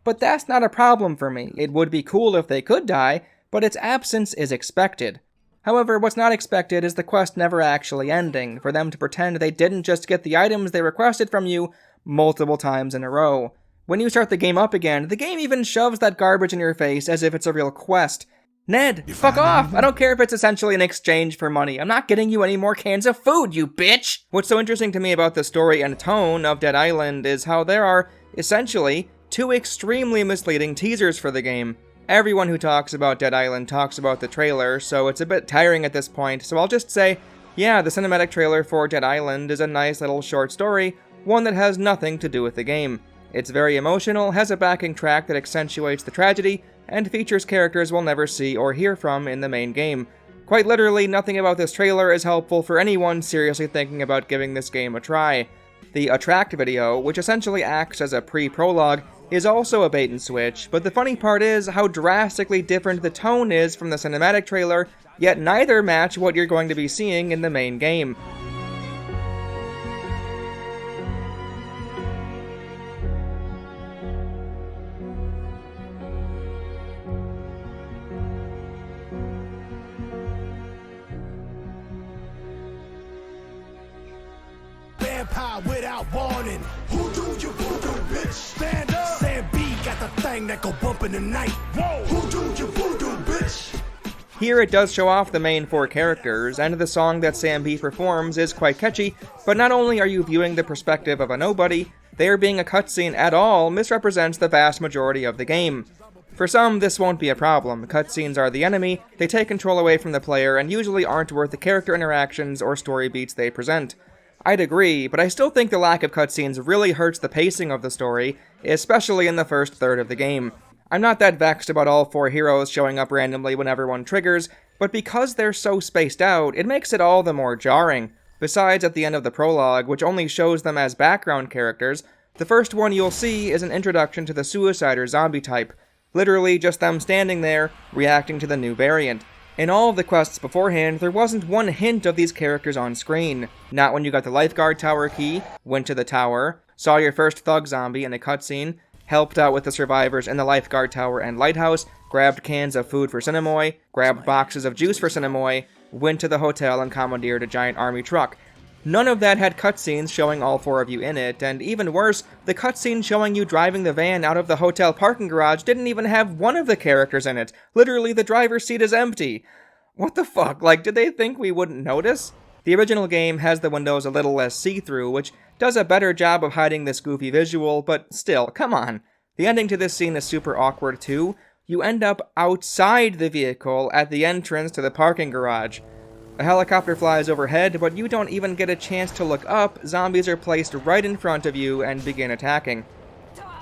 S1: but that's not a problem for me. It would be cool if they could die, but its absence is expected. However, what's not expected is the quest never actually ending, for them to pretend they didn't just get the items they requested from you multiple times in a row. When you start the game up again, the game even shoves that garbage in your face as if it's a real quest. Ned, fuck off! I don't care if it's essentially an exchange for money. I'm not getting you any more cans of food, you bitch! What's so interesting to me about the story and tone of Dead Island is how there are, essentially, two extremely misleading teasers for the game. Everyone who talks about Dead Island talks about the trailer, so it's a bit tiring at this point, so I'll just say, yeah, the cinematic trailer for Dead Island is a nice little short story, one that has nothing to do with the game. It's very emotional, has a backing track that accentuates the tragedy, and features characters we'll never see or hear from in the main game. Quite literally, nothing about this trailer is helpful for anyone seriously thinking about giving this game a try. The Attract video, which essentially acts as a pre-prologue, is also a bait and switch, but the funny part is how drastically different the tone is from the cinematic trailer, yet neither match what you're going to be seeing in the main game.
S11: Vampire without warning. Who do you voodoo, bitch? Stand up. Sam B got the thing that go bump in the night. Whoa. Who do you voodoo, bitch?
S1: Here it does show off the main 4 characters, and the song that Sam B performs is quite catchy, but not only are you viewing the perspective of a nobody, there being a cutscene at all misrepresents the vast majority of the game. For some, this won't be a problem. Cutscenes are the enemy, they take control away from the player, and usually aren't worth the character interactions or story beats they present. I'd agree, but I still think the lack of cutscenes really hurts the pacing of the story, especially in the first third of the game. I'm not that vexed about all 4 heroes showing up randomly whenever one triggers, but because they're so spaced out, it makes it all the more jarring. Besides, at the end of the prologue, which only shows them as background characters, the first one you'll see is an introduction to the Suicider zombie type. Literally just them standing there, reacting to the new variant. In all of the quests beforehand, there wasn't one hint of these characters on screen. Not when you got the lifeguard tower key, went to the tower, saw your first thug zombie in a cutscene, helped out with the survivors in the lifeguard tower and lighthouse, grabbed cans of food for Cinemoy, grabbed boxes of juice for Cinemoy, went to the hotel and commandeered a giant army truck. None of that had cutscenes showing all 4 of you in it, and even worse, the cutscene showing you driving the van out of the hotel parking garage didn't even have one of the characters in it. Literally, the driver's seat is empty. What the fuck? Like, did they think we wouldn't notice? The original game has the windows a little less see-through, which does a better job of hiding this goofy visual, but still, come on. The ending to this scene is super awkward too. You end up outside the vehicle at the entrance to the parking garage. A helicopter flies overhead, but you don't even get a chance to look up. Zombies are placed right in front of you and begin attacking.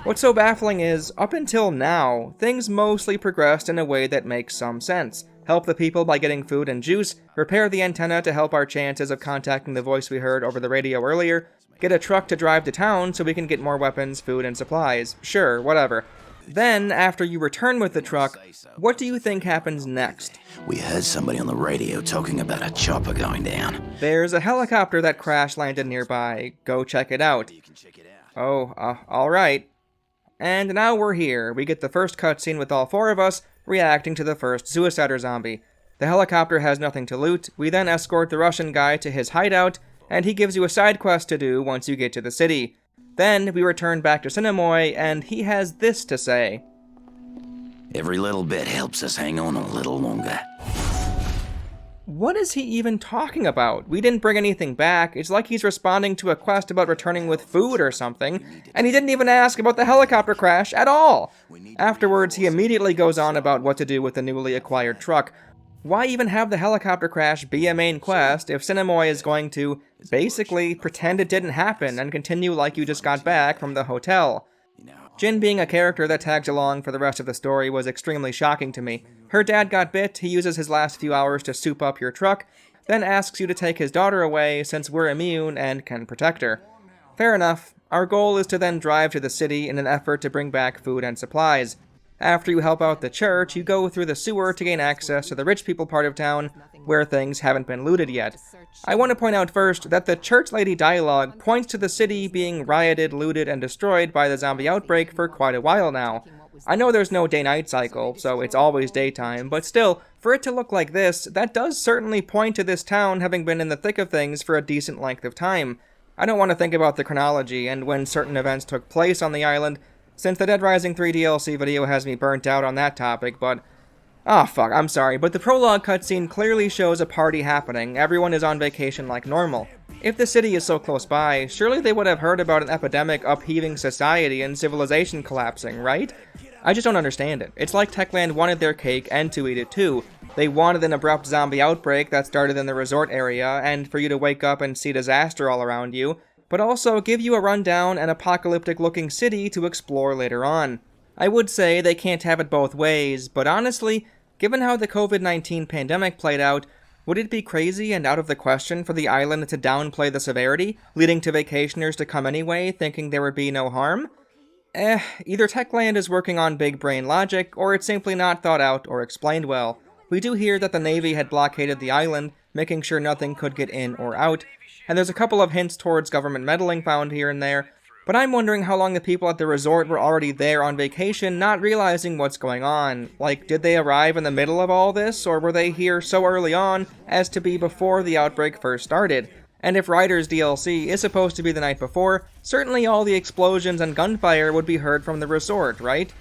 S1: What's so baffling is, up until now, things mostly progressed in a way that makes some sense. Help the people by getting food and juice, repair the antenna to help our chances of contacting the voice we heard over the radio earlier, get a truck to drive to town so we can get more weapons, food, and supplies. Sure, whatever. Then, after you return with the truck, what do you think happens next?
S8: We heard somebody on the radio talking about a chopper going down.
S1: There's a helicopter that crash landed nearby. Go check it out. Oh, alright. And now we're here. We get the first cutscene with all 4 of us reacting to the first Suicider zombie. The helicopter has nothing to loot. We then escort the Russian guy to his hideout, and he gives you a side quest to do once you get to the city. Then we return back to Cinemoy, and he has this to say.
S8: Every little bit helps us hang on a little longer.
S1: What is he even talking about? We didn't bring anything back. It's like he's responding to a quest about returning with food or something, and he didn't even ask about the helicopter crash at all. Afterwards, he immediately goes on about what to do with the newly acquired truck. Why even have the helicopter crash be a main quest if Cinemoy is going to basically pretend it didn't happen and continue like you just got back from the hotel? Jin being a character that tags along for the rest of the story was extremely shocking to me. Her dad got bit, he uses his last few hours to soup up your truck, then asks you to take his daughter away since we're immune and can protect her. Fair enough. Our goal is to then drive to the city in an effort to bring back food and supplies. After you help out the church, you go through the sewer to gain access to the rich people part of town, where things haven't been looted yet. I want to point out first that the church lady dialogue points to the city being rioted, looted, and destroyed by the zombie outbreak for quite a while now. I know there's no day-night cycle, so it's always daytime, but still, for it to look like this, that does certainly point to this town having been in the thick of things for a decent length of time. I don't want to think about the chronology and when certain events took place on the island, since the Dead Rising 3 DLC video has me burnt out on that topic, but... Ah, fuck, I'm sorry, but the prologue cutscene clearly shows a party happening. Everyone is on vacation like normal. If the city is so close by, surely they would have heard about an epidemic upheaving society and civilization collapsing, right? I just don't understand it. It's like Techland wanted their cake and to eat it too. They wanted an abrupt zombie outbreak that started in the resort area, and for you to wake up and see disaster all around you, but also give you a rundown and apocalyptic-looking city to explore later on. I would say they can't have it both ways, but honestly, given how the COVID-19 pandemic played out, would it be crazy and out of the question for the island to downplay the severity, leading to vacationers to come anyway, thinking there would be no harm? Either Techland is working on big brain logic, or it's simply not thought out or explained well. We do hear that the Navy had blockaded the island, making sure nothing could get in or out, and there's a couple of hints towards government meddling found here and there, but I'm wondering how long the people at the resort were already there on vacation, not realizing what's going on. Like, did they arrive in the middle of all this, or were they here so early on as to be before the outbreak first started? And if Ryder's DLC is supposed to be the night before, certainly all the explosions and gunfire would be heard from the resort, right?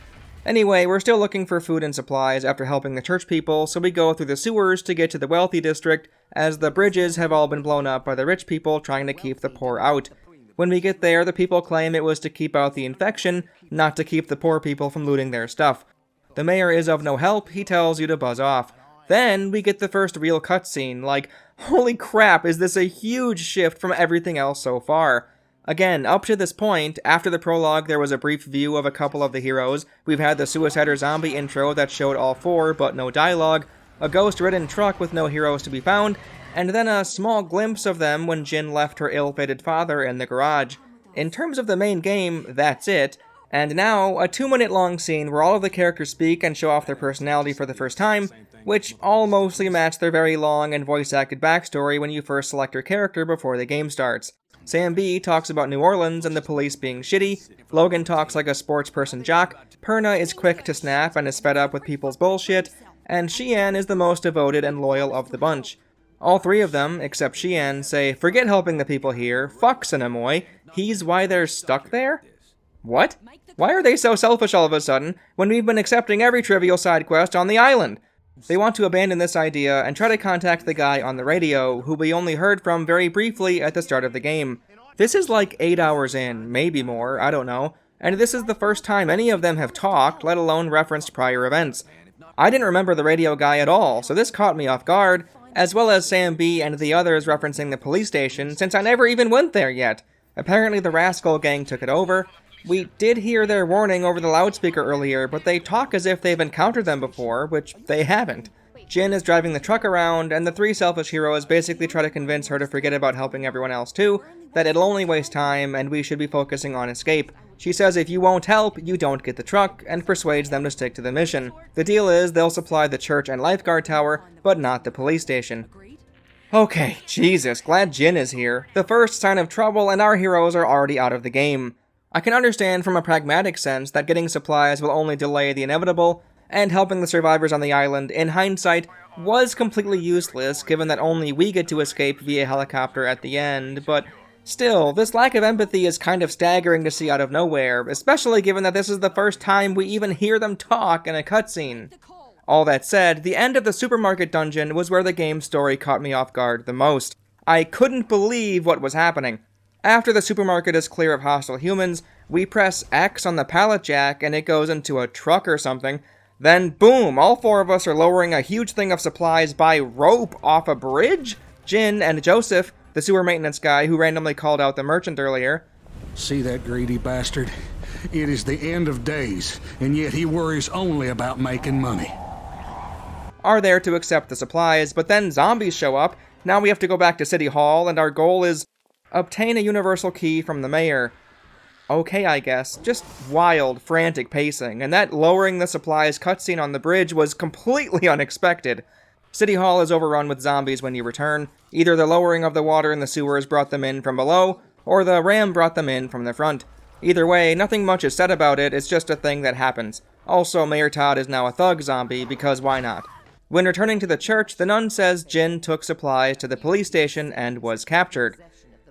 S1: Anyway, we're still looking for food and supplies after helping the church people, so we go through the sewers to get to the wealthy district, as the bridges have all been blown up by the rich people trying to keep the poor out. When we get there, the people claim it was to keep out the infection, not to keep the poor people from looting their stuff. The mayor is of no help, he tells you to buzz off. Then we get the first real cutscene, like, holy crap, is this a huge shift from everything else so far. Again, up to this point, after the prologue there was a brief view of a couple of the heroes, we've had the Suicider Zombie intro that showed all four but no dialogue, a ghost-ridden truck with no heroes to be found, and then a small glimpse of them when Jin left her ill-fated father in the garage. In terms of the main game, that's it. And now, a 2-minute long scene where all of the characters speak and show off their personality for the first time, which all mostly match their very long and voice-acted backstory when you first select your character before the game starts. Sam B talks about New Orleans and the police being shitty, Logan talks like a sports person jock, Perna is quick to snap and is fed up with people's bullshit, and Xian is the most devoted and loyal of the bunch. All three of them, except Xian, say, forget helping the people here, fuck Cinemoy, he's why they're stuck there? What? Why are they so selfish all of a sudden, when we've been accepting every trivial side quest on the island? They want to abandon this idea and try to contact the guy on the radio, who we only heard from very briefly at the start of the game. This is like 8 hours in, maybe more, I don't know, and this is the first time any of them have talked, let alone referenced prior events. I didn't remember the radio guy at all, so this caught me off guard, as well as Sam B and the others referencing the police station, since I never even went there yet. Apparently the Rascal gang took it over. We did hear their warning over the loudspeaker earlier, but they talk as if they've encountered them before, which they haven't. Jin is driving the truck around, and the three selfish heroes basically try to convince her to forget about helping everyone else too, that it'll only waste time, and we should be focusing on escape. She says if you won't help, you don't get the truck, and persuades them to stick to the mission. The deal is they'll supply the church and lifeguard tower, but not the police station. Okay, Jesus, glad Jin is here. The first sign of trouble, and our heroes are already out of the game. I can understand from a pragmatic sense that getting supplies will only delay the inevitable, and helping the survivors on the island, in hindsight, was completely useless given that only we get to escape via helicopter at the end, but still, this lack of empathy is kind of staggering to see out of nowhere, especially given that this is the first time we even hear them talk in a cutscene. All that said, the end of the supermarket dungeon was where the game's story caught me off guard the most. I couldn't believe what was happening. After the supermarket is clear of hostile humans, we press X on the pallet jack and it goes into a truck or something. Then boom, all four of us are lowering a huge thing of supplies by rope off a bridge? Jin and Joseph, the sewer maintenance guy who randomly called out the merchant earlier.
S5: See that greedy bastard? It is the end of days, and yet he worries only about making money.
S1: Are there to accept the supplies, but then zombies show up. Now we have to go back to City Hall, and our goal is obtain a universal key from the mayor. Okay, I guess. Just wild, frantic pacing, and that lowering the supplies cutscene on the bridge was completely unexpected. City Hall is overrun with zombies when you return. Either the lowering of the water in the sewers brought them in from below, or the ram brought them in from the front. Either way, nothing much is said about it, it's just a thing that happens. Also, Mayor Todd is now a thug zombie, because why not? When returning to the church, the nun says Jin took supplies to the police station and was captured.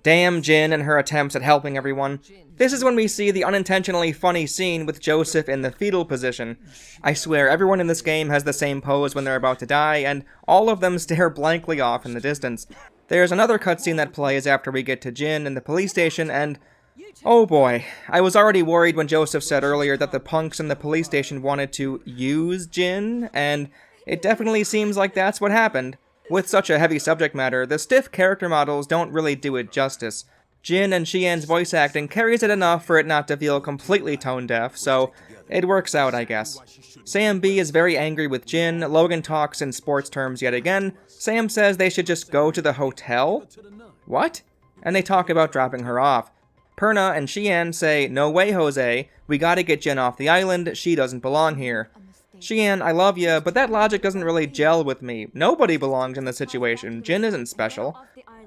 S1: Damn Jin and her attempts at helping everyone. This is when we see the unintentionally funny scene with Joseph in the fetal position. I swear, everyone in this game has the same pose when they're about to die, and all of them stare blankly off in the distance. There's another cutscene that plays after we get to Jin in the police station, and oh boy, I was already worried when Joseph said earlier that the punks in the police station wanted to use Jin, and it definitely seems like that's what happened. With such a heavy subject matter, the stiff character models don't really do it justice. Jin and Xian's voice acting carries it enough for it not to feel completely tone-deaf, so it works out, I guess. Sam B is very angry with Jin, Logan talks in sports terms yet again, Sam says they should just go to the hotel? What? And they talk about dropping her off. Perna and Xian say, no way, Jose, we gotta get Jin off the island, she doesn't belong here. Xian, I love ya, but that logic doesn't really gel with me. Nobody belongs in this situation, Jin isn't special.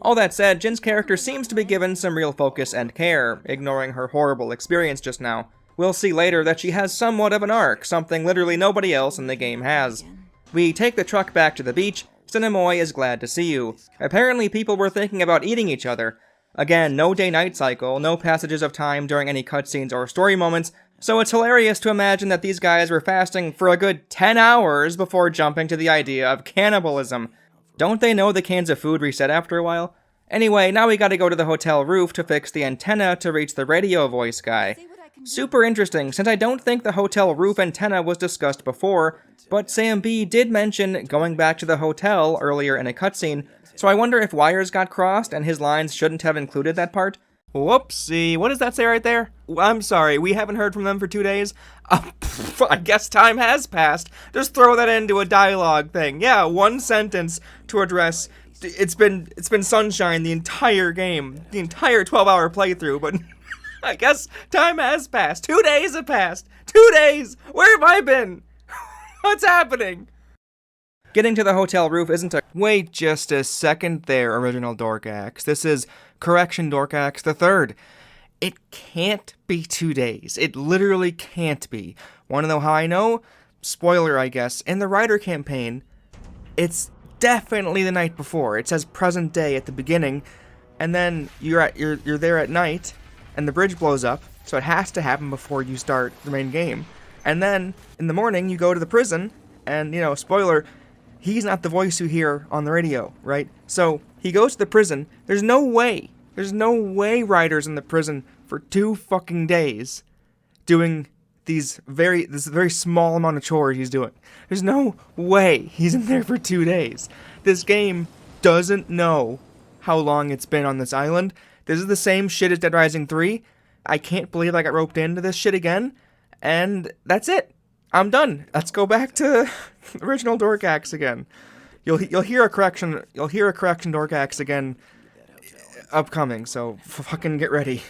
S1: All that said, Jin's character seems to be given some real focus and care, ignoring her horrible experience just now. We'll see later that she has somewhat of an arc, something literally nobody else in the game has. We take the truck back to the beach. Cinemoy is glad to see you. Apparently people were thinking about eating each other. Again, no day-night cycle, no passages of time during any cutscenes or story moments, so it's hilarious to imagine that these guys were fasting for a good 10 hours before jumping to the idea of cannibalism. Don't they know the cans of food reset after a while? Anyway, now we gotta go to the hotel roof to fix the antenna to reach the radio voice guy. Super interesting, since I don't think the hotel roof antenna was discussed before, but Sam B did mention going back to the hotel earlier in a cutscene, so I wonder if wires got crossed and his lines shouldn't have included that part. Whoopsie, what does that say right there? I'm sorry, we haven't heard from them for 2 days? I guess time has passed. Just throw that into a dialogue thing. Yeah, one sentence to address, it's been sunshine the entire game, the entire 12-hour playthrough, but I guess time has passed. 2 days have passed. 2 days! Where have I been? What's happening? Getting to the hotel roof isn't a— Wait just a second there, original Dorkaxe. This is Correction Dorkaxe the Third. It can't be 2 days. It literally can't be. Wanna know how I know? Spoiler, I guess. In the Ryder campaign, it's definitely the night before. It says present day at the beginning, and then you're there at night, and the bridge blows up, so it has to happen before you start the main game. And then, in the morning, you go to the prison, and, you know, spoiler, he's not the voice you hear on the radio, right? So, he goes to the prison. There's no way Ryder's in the prison for 2 fucking days doing this very small amount of chores he's doing. There's no way he's in there for 2 days. This game doesn't know how long it's been on this island. This is the same shit as Dead Rising 3. I can't believe I got roped into this shit again. And that's it. I'm done. Let's go back to original Dorkaxe again. You'll hear a correction Dorkaxe again upcoming, so fucking get ready.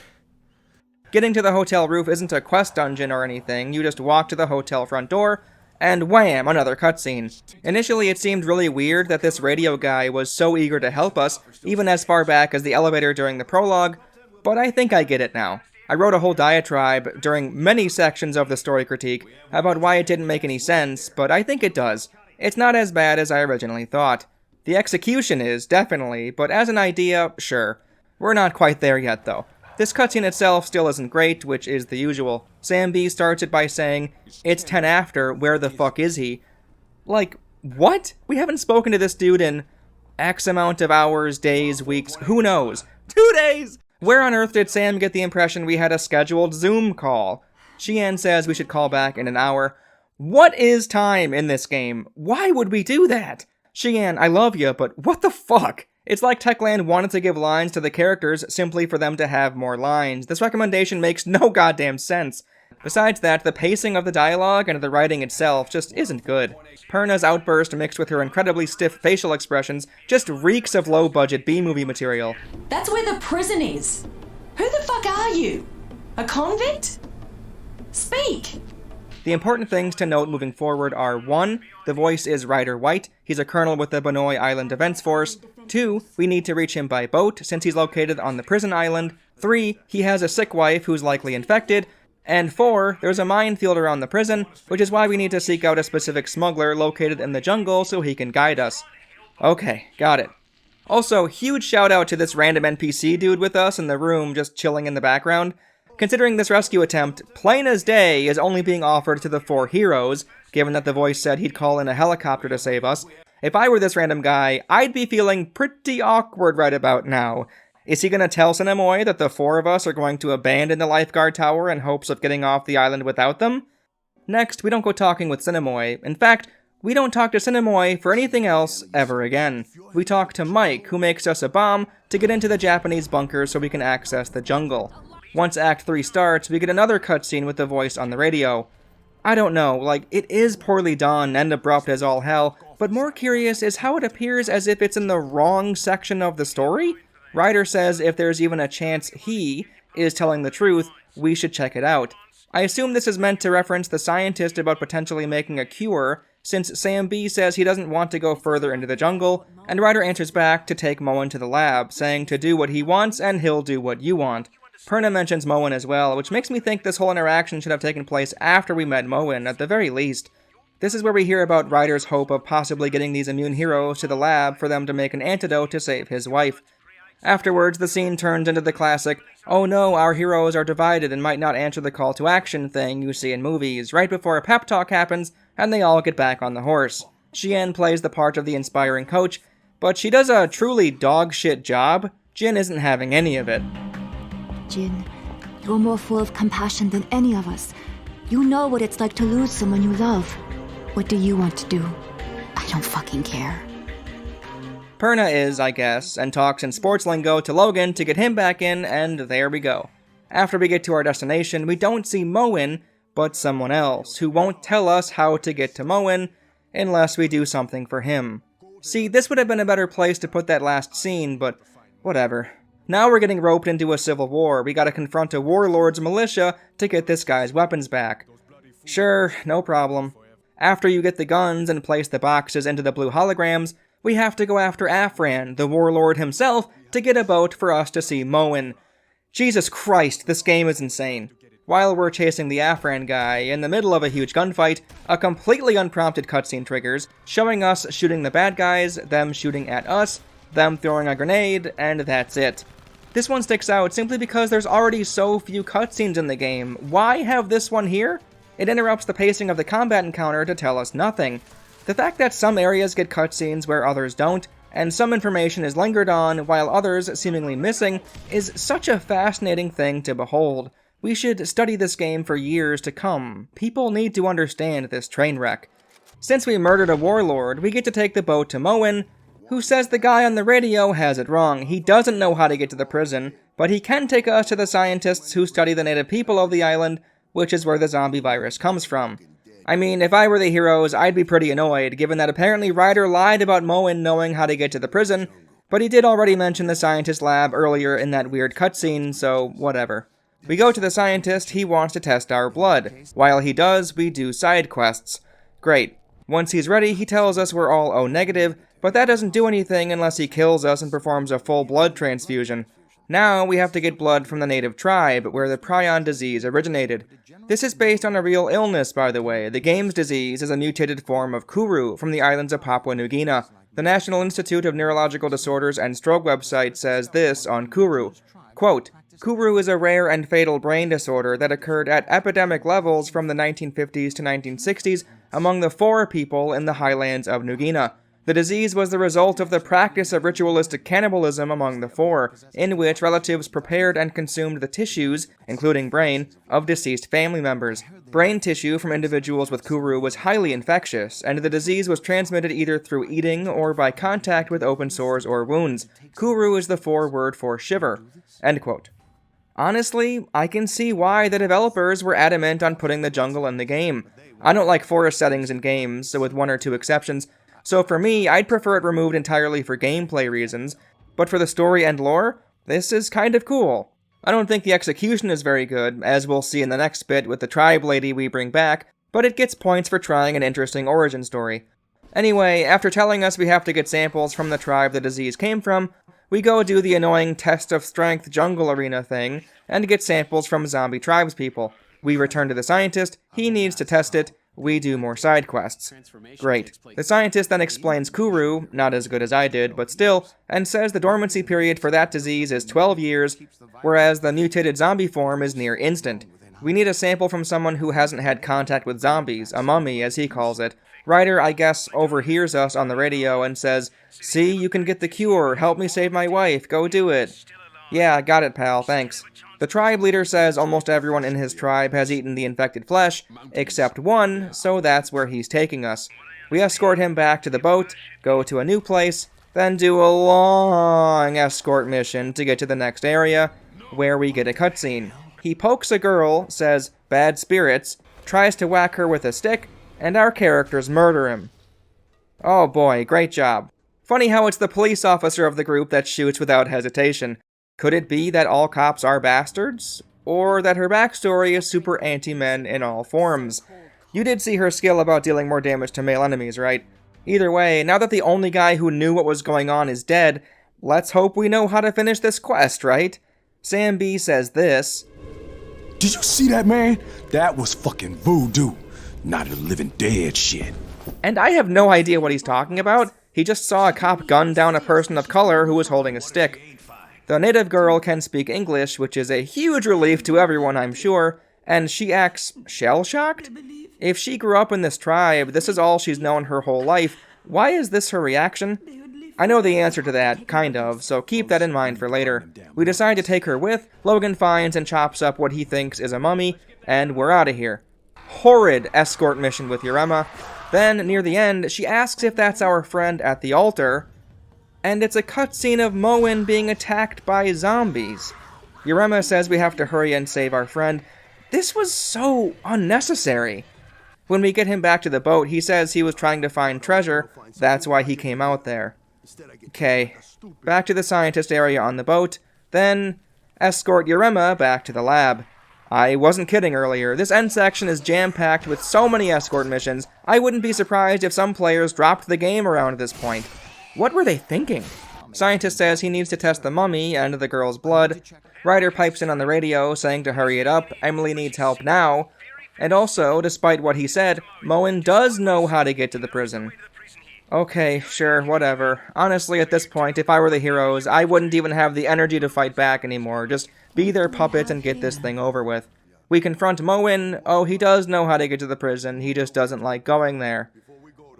S1: Getting to the hotel roof isn't a quest dungeon or anything. You just walk to the hotel front door, and wham, another cutscene. Initially, it seemed really weird that this radio guy was so eager to help us, even as far back as the elevator during the prologue, but I think I get it now. I wrote a whole diatribe during many sections of the story critique about why it didn't make any sense, but I think it does. It's not as bad as I originally thought. The execution is, definitely, but as an idea, sure. We're not quite there yet, though. This cutscene itself still isn't great, which is the usual. Sam B starts it by saying, "It's 10 after, where the fuck is he?" Like, what? We haven't spoken to this dude in X amount of hours, days, weeks, who knows? 2 days! Where on earth did Sam get the impression we had a scheduled Zoom call? Xian says we should call back in an hour. What is time in this game? Why would we do that? Xian, I love you, but what the fuck? It's like Techland wanted to give lines to the characters simply for them to have more lines. This recommendation makes no goddamn sense. Besides that, the pacing of the dialogue and the writing itself just isn't good. Perna's outburst mixed with her incredibly stiff facial expressions just reeks of low-budget B-movie material.
S9: That's where the prison is. Who the fuck are you? A convict? Speak!
S1: The important things to note moving forward are 1. The voice is Ryder White. He's a colonel with the Bonoi Island Defense Force. 2. We need to reach him by boat, since he's located on the prison island. 3. He has a sick wife who's likely infected. And 4. There's a minefield around the prison, which is why we need to seek out a specific smuggler located in the jungle so he can guide us. Okay, got it. Also, huge shout out to this random NPC dude with us in the room just chilling in the background. Considering this rescue attempt, plain as day, is only being offered to the 4 heroes, given that the voice said he'd call in a helicopter to save us. If I were this random guy, I'd be feeling pretty awkward right about now. Is he gonna tell Cinemoy that the 4 of us are going to abandon the lifeguard tower in hopes of getting off the island without them? Next, we don't go talking with Cinemoy. In fact, We don't talk to Cinemoy for anything else ever again. We talk to Mike, who makes us a bomb to get into the Japanese bunker so we can access the jungle. Once Act 3 starts, we get another cutscene with the voice on the radio. I don't know, like, it is poorly done and abrupt as all hell, but more curious is how it appears as if it's in the wrong section of the story. Ryder says if there's even a chance he is telling the truth, we should check it out. I assume this is meant to reference the scientist about potentially making a cure, since Sam B says he doesn't want to go further into the jungle, and Ryder answers back to take Moen to the lab, saying to do what he wants and he'll do what you want. Perna mentions Moen as well, which makes me think this whole interaction should have taken place after we met Moen, at the very least. This is where we hear about Ryder's hope of possibly getting these immune heroes to the lab for them to make an antidote to save his wife. Afterwards, the scene turns into the classic, oh no, our heroes are divided and might not answer the call to action thing you see in movies, right before a pep talk happens and they all get back on the horse. Xian plays the part of the inspiring coach, but she does a truly dog-shit job. Jin isn't having any of it.
S12: Jin, you're more full of compassion than any of us. You know what it's like to lose someone you love. What do you want to do? I don't fucking care.
S1: Perna is, I guess, and talks in sports lingo to Logan to get him back in, and there we go. After we get to our destination, we don't see Moen, but someone else, who won't tell us how to get to Moen unless we do something for him. See, this would have been a better place to put that last scene, but whatever. Now we're getting roped into a civil war. We gotta confront a warlord's militia to get this guy's weapons back. Sure, no problem. After you get the guns and place the boxes into the blue holograms, we have to go after Afran, the warlord himself, to get a boat for us to see Moen. Jesus Christ, this game is insane. While we're chasing the Afran guy, in the middle of a huge gunfight, a completely unprompted cutscene triggers, showing us shooting the bad guys, them shooting at us, them throwing a grenade, and that's it. This one sticks out simply because there's already so few cutscenes in the game. Why have this one here? It interrupts the pacing of the combat encounter to tell us nothing. The fact that some areas get cutscenes where others don't, and some information is lingered on while others seemingly missing, is such a fascinating thing to behold. We should study this game for years to come. People need to understand this train wreck. Since we murdered a warlord, we get to take the boat to Moen, who says the guy on the radio has it wrong. He doesn't know how to get to the prison, but he can take us to the scientists who study the native people of the island, which is where the zombie virus comes from. I mean, if I were the heroes, I'd be pretty annoyed, given that apparently Ryder lied about Moen knowing how to get to the prison, but he did already mention the scientist lab earlier in that weird cutscene, so whatever. We go to the scientist, he wants to test our blood. While he does, we do side quests. Great. Once he's ready, he tells us we're all O negative, but that doesn't do anything unless he kills us and performs a full blood transfusion. Now we have to get blood from the native tribe, where the prion disease originated. This is based on a real illness, by the way. The game's disease is a mutated form of Kuru from the islands of Papua New Guinea. The National Institute of Neurological Disorders and Stroke website says this on Kuru. Quote, Kuru is a rare and fatal brain disorder that occurred at epidemic levels from the 1950s to 1960s among the Fore people in the highlands of New Guinea. The disease was the result of the practice of ritualistic cannibalism among the Fore, in which relatives prepared and consumed the tissues, including brain, of deceased family members. Brain tissue from individuals with Kuru was highly infectious, and the disease was transmitted either through eating or by contact with open sores or wounds. Kuru is the Fore word for shiver. End quote. Honestly, I can see why the developers were adamant on putting the jungle in the game. I don't like forest settings in games, so with one or two exceptions, so for me, I'd prefer it removed entirely for gameplay reasons, but for the story and lore, this is kind of cool. I don't think the execution is very good, as we'll see in the next bit with the tribe lady we bring back, but it gets points for trying an interesting origin story. Anyway, after telling us we have to get samples from the tribe the disease came from, we go do the annoying test of strength jungle arena thing, and get samples from zombie tribespeople. We return to the scientist, he needs to test it, we do more side quests. Great. The scientist then explains Kuru, not as good as I did, but still, and says the dormancy period for that disease is 12 years, whereas the mutated zombie form is near instant. We need a sample from someone who hasn't had contact with zombies, a mummy as he calls it. Ryder, I guess, overhears us on the radio and says, "See, you can get the cure, help me save my wife, go do it." Yeah, got it, pal, thanks. The tribe leader says almost everyone in his tribe has eaten the infected flesh, except one, so that's where he's taking us. We escort him back to the boat, go to a new place, then do a long escort mission to get to the next area, where we get a cutscene. He pokes a girl, says, "bad spirits," tries to whack her with a stick, and our characters murder him. Oh boy, great job. Funny how it's the police officer of the group that shoots without hesitation. Could it be that all cops are bastards? Or that her backstory is super anti-men in all forms? You did see her skill about dealing more damage to male enemies, right? Either way, now that the only guy who knew what was going on is dead, let's hope we know how to finish this quest, right? Sam B says this.
S11: Did you see that, man? That was fucking voodoo. Not a living dead shit.
S1: And I have no idea what he's talking about. He just saw a cop gun down a person of color who was holding a stick. The native girl can speak English, which is a huge relief to everyone, I'm sure, and she acts shell-shocked? If she grew up in this tribe, this is all she's known her whole life, why is this her reaction? I know the answer to that, kind of, so keep that in mind for later. We decide to take her with, Logan finds and chops up what he thinks is a mummy, and we're out of here. Horrid escort mission with Yurema. Then, near the end, she asks if that's our friend at the altar, and it's a cutscene of Moen being attacked by zombies. Yurema says we have to hurry and save our friend. This was so unnecessary. When we get him back to the boat, he says he was trying to find treasure, that's why he came out there. Okay, back to the scientist area on the boat, then escort Yurema back to the lab. I wasn't kidding earlier, this end section is jam-packed with so many escort missions, I wouldn't be surprised if some players dropped the game around this point. What were they thinking? Scientist says he needs to test the mummy and the girl's blood. Ryder pipes in on the radio, saying to hurry it up, Emily needs help now. And also, despite what he said, Moen does know how to get to the prison. Okay, sure, whatever. Honestly, at this point, if I were the heroes, I wouldn't even have the energy to fight back anymore. Just be their puppet and get this thing over with. We confront Moen. Oh, he does know how to get to the prison. He just doesn't like going there.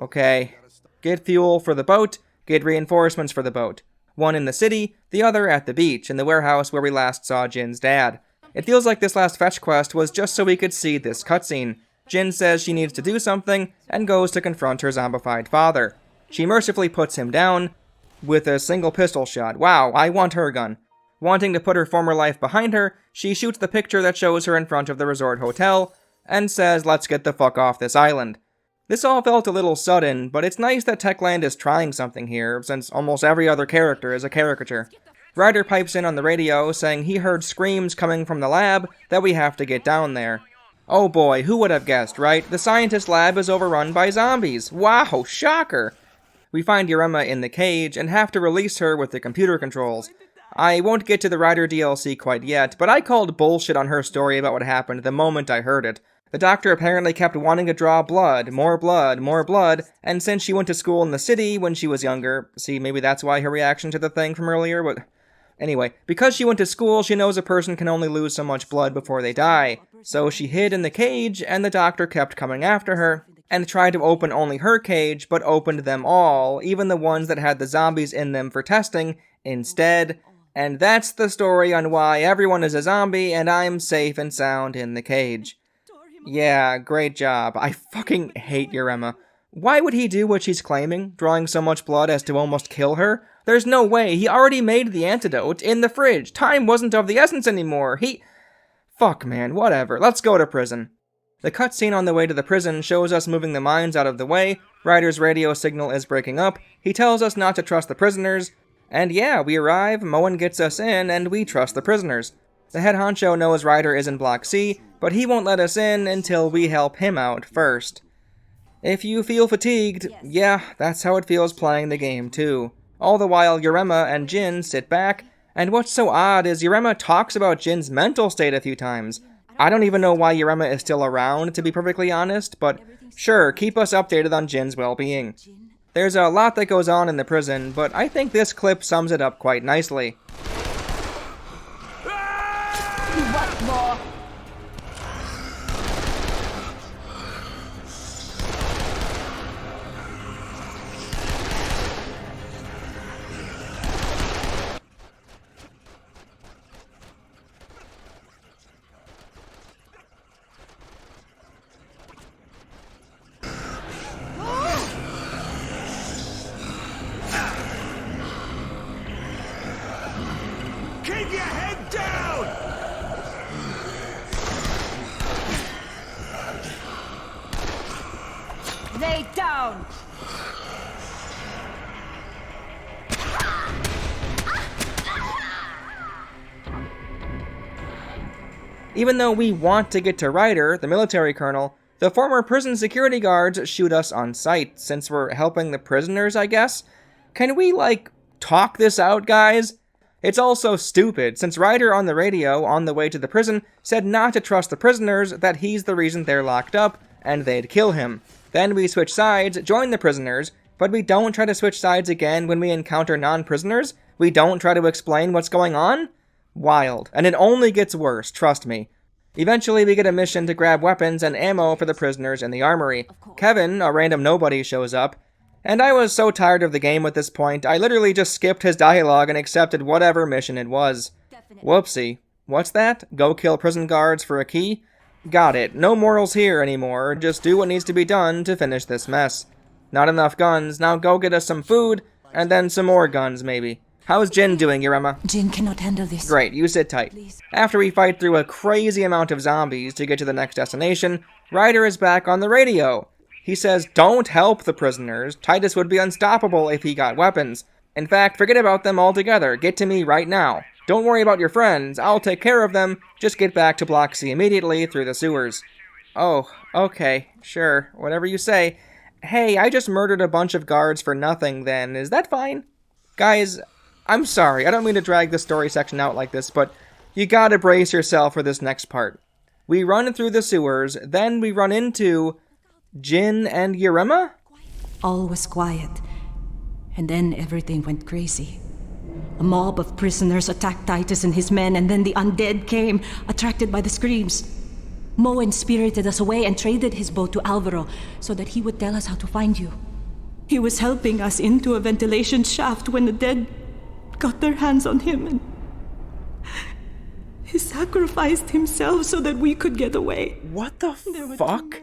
S1: Okay. Get fuel for the boat. Get reinforcements for the boat. One in the city, the other at the beach, in the warehouse where we last saw Jin's dad. It feels like this last fetch quest was just so we could see this cutscene. Jin says she needs to do something, and goes to confront her zombified father. She mercifully puts him down with a single pistol shot. Wow, I want her gun. Wanting to put her former life behind her, she shoots the picture that shows her in front of the resort hotel, and says, let's get the fuck off this island. This all felt a little sudden, but it's nice that Techland is trying something here, since almost every other character is a caricature. Ryder pipes in on the radio, saying he heard screams coming from the lab, that we have to get down there. Oh boy, who would have guessed, right? The scientist lab is overrun by zombies. Wow, shocker! We find Yurema in the cage, and have to release her with the computer controls. I won't get to the Ryder DLC quite yet, but I called bullshit on her story about what happened the moment I heard it. The doctor apparently kept wanting to draw blood, more blood, more blood, and since she went to school in the city when she was younger, see, maybe that's why her reaction to the thing from earlier, but anyway, because she went to school, she knows a person can only lose so much blood before they die, so she hid in the cage, and the doctor kept coming after her, and tried to open only her cage, but opened them all, even the ones that had the zombies in them for testing, instead, and that's the story on why everyone is a zombie, and I'm safe and sound in the cage. Yeah, great job. I fucking hate Yurema. Why would he do what she's claiming, drawing so much blood as to almost kill her? There's no way, he already made the antidote in the fridge. Time wasn't of the essence anymore. Fuck man, whatever, let's go to prison. The cutscene on the way to the prison shows us moving the mines out of the way, Ryder's radio signal is breaking up, he tells us not to trust the prisoners, and yeah, we arrive, Moen gets us in, and we trust the prisoners. The head honcho knows Ryder is in Block C, but he won't let us in until we help him out first. If you feel fatigued, yeah, that's how it feels playing the game too. All the while Yurema and Jin sit back, and what's so odd is Yurema talks about Jin's mental state a few times. I don't even know why Yurema is still around, to be perfectly honest, but sure, keep us updated on Jin's well-being. There's a lot that goes on in the prison, but I think this clip sums it up quite nicely.
S6: What more?
S11: Keep your head down!
S10: Lay down!
S1: Even though we want to get to Ryder, the military colonel, the former prison security guards shoot us on sight, since we're helping the prisoners, I guess? Can we, talk this out, guys? It's also stupid, since Ryder on the radio, on the way to the prison, said not to trust the prisoners, that he's the reason they're locked up, and they'd kill him. Then we switch sides, join the prisoners, but we don't try to switch sides again when we encounter non-prisoners? We don't try to explain what's going on? Wild. And it only gets worse, trust me. Eventually, we get a mission to grab weapons and ammo for the prisoners in the armory. Kevin, a random nobody, shows up, and I was so tired of the game at this point, I literally just skipped his dialogue and accepted whatever mission it was. Whoopsie. What's that? Go kill prison guards for a key? Got it. No morals here anymore, just do what needs to be done to finish this mess. Not enough guns, now go get us some food, and then some more guns, maybe. How's Jin doing, Yurema?
S9: Jin cannot handle this.
S1: Great, you sit tight.
S9: Please.
S1: After we fight through a crazy amount of zombies to get to the next destination, Ryder is back on the radio. He says, don't help the prisoners. Titus would be unstoppable if he got weapons. In fact, forget about them altogether. Get to me right now. Don't worry about your friends. I'll take care of them. Just get back to Block C immediately through the sewers. Oh, okay. Sure. Whatever you say. Hey, I just murdered a bunch of guards for nothing then. Is that fine? Guys, I'm sorry, I don't mean to drag the story section out like this, but you gotta brace yourself for this next part. We run through the sewers, then we run into Jin and Yurema?
S9: All was quiet, and then everything went crazy. A mob of prisoners attacked Titus and his men, and then the undead came, attracted by the screams. Moen spirited us away and traded his boat to Alvaro so that he would tell us how to find you. He was helping us into a ventilation shaft when the dead got their hands on him, and he sacrificed himself so that we could get away.
S1: What the fuck?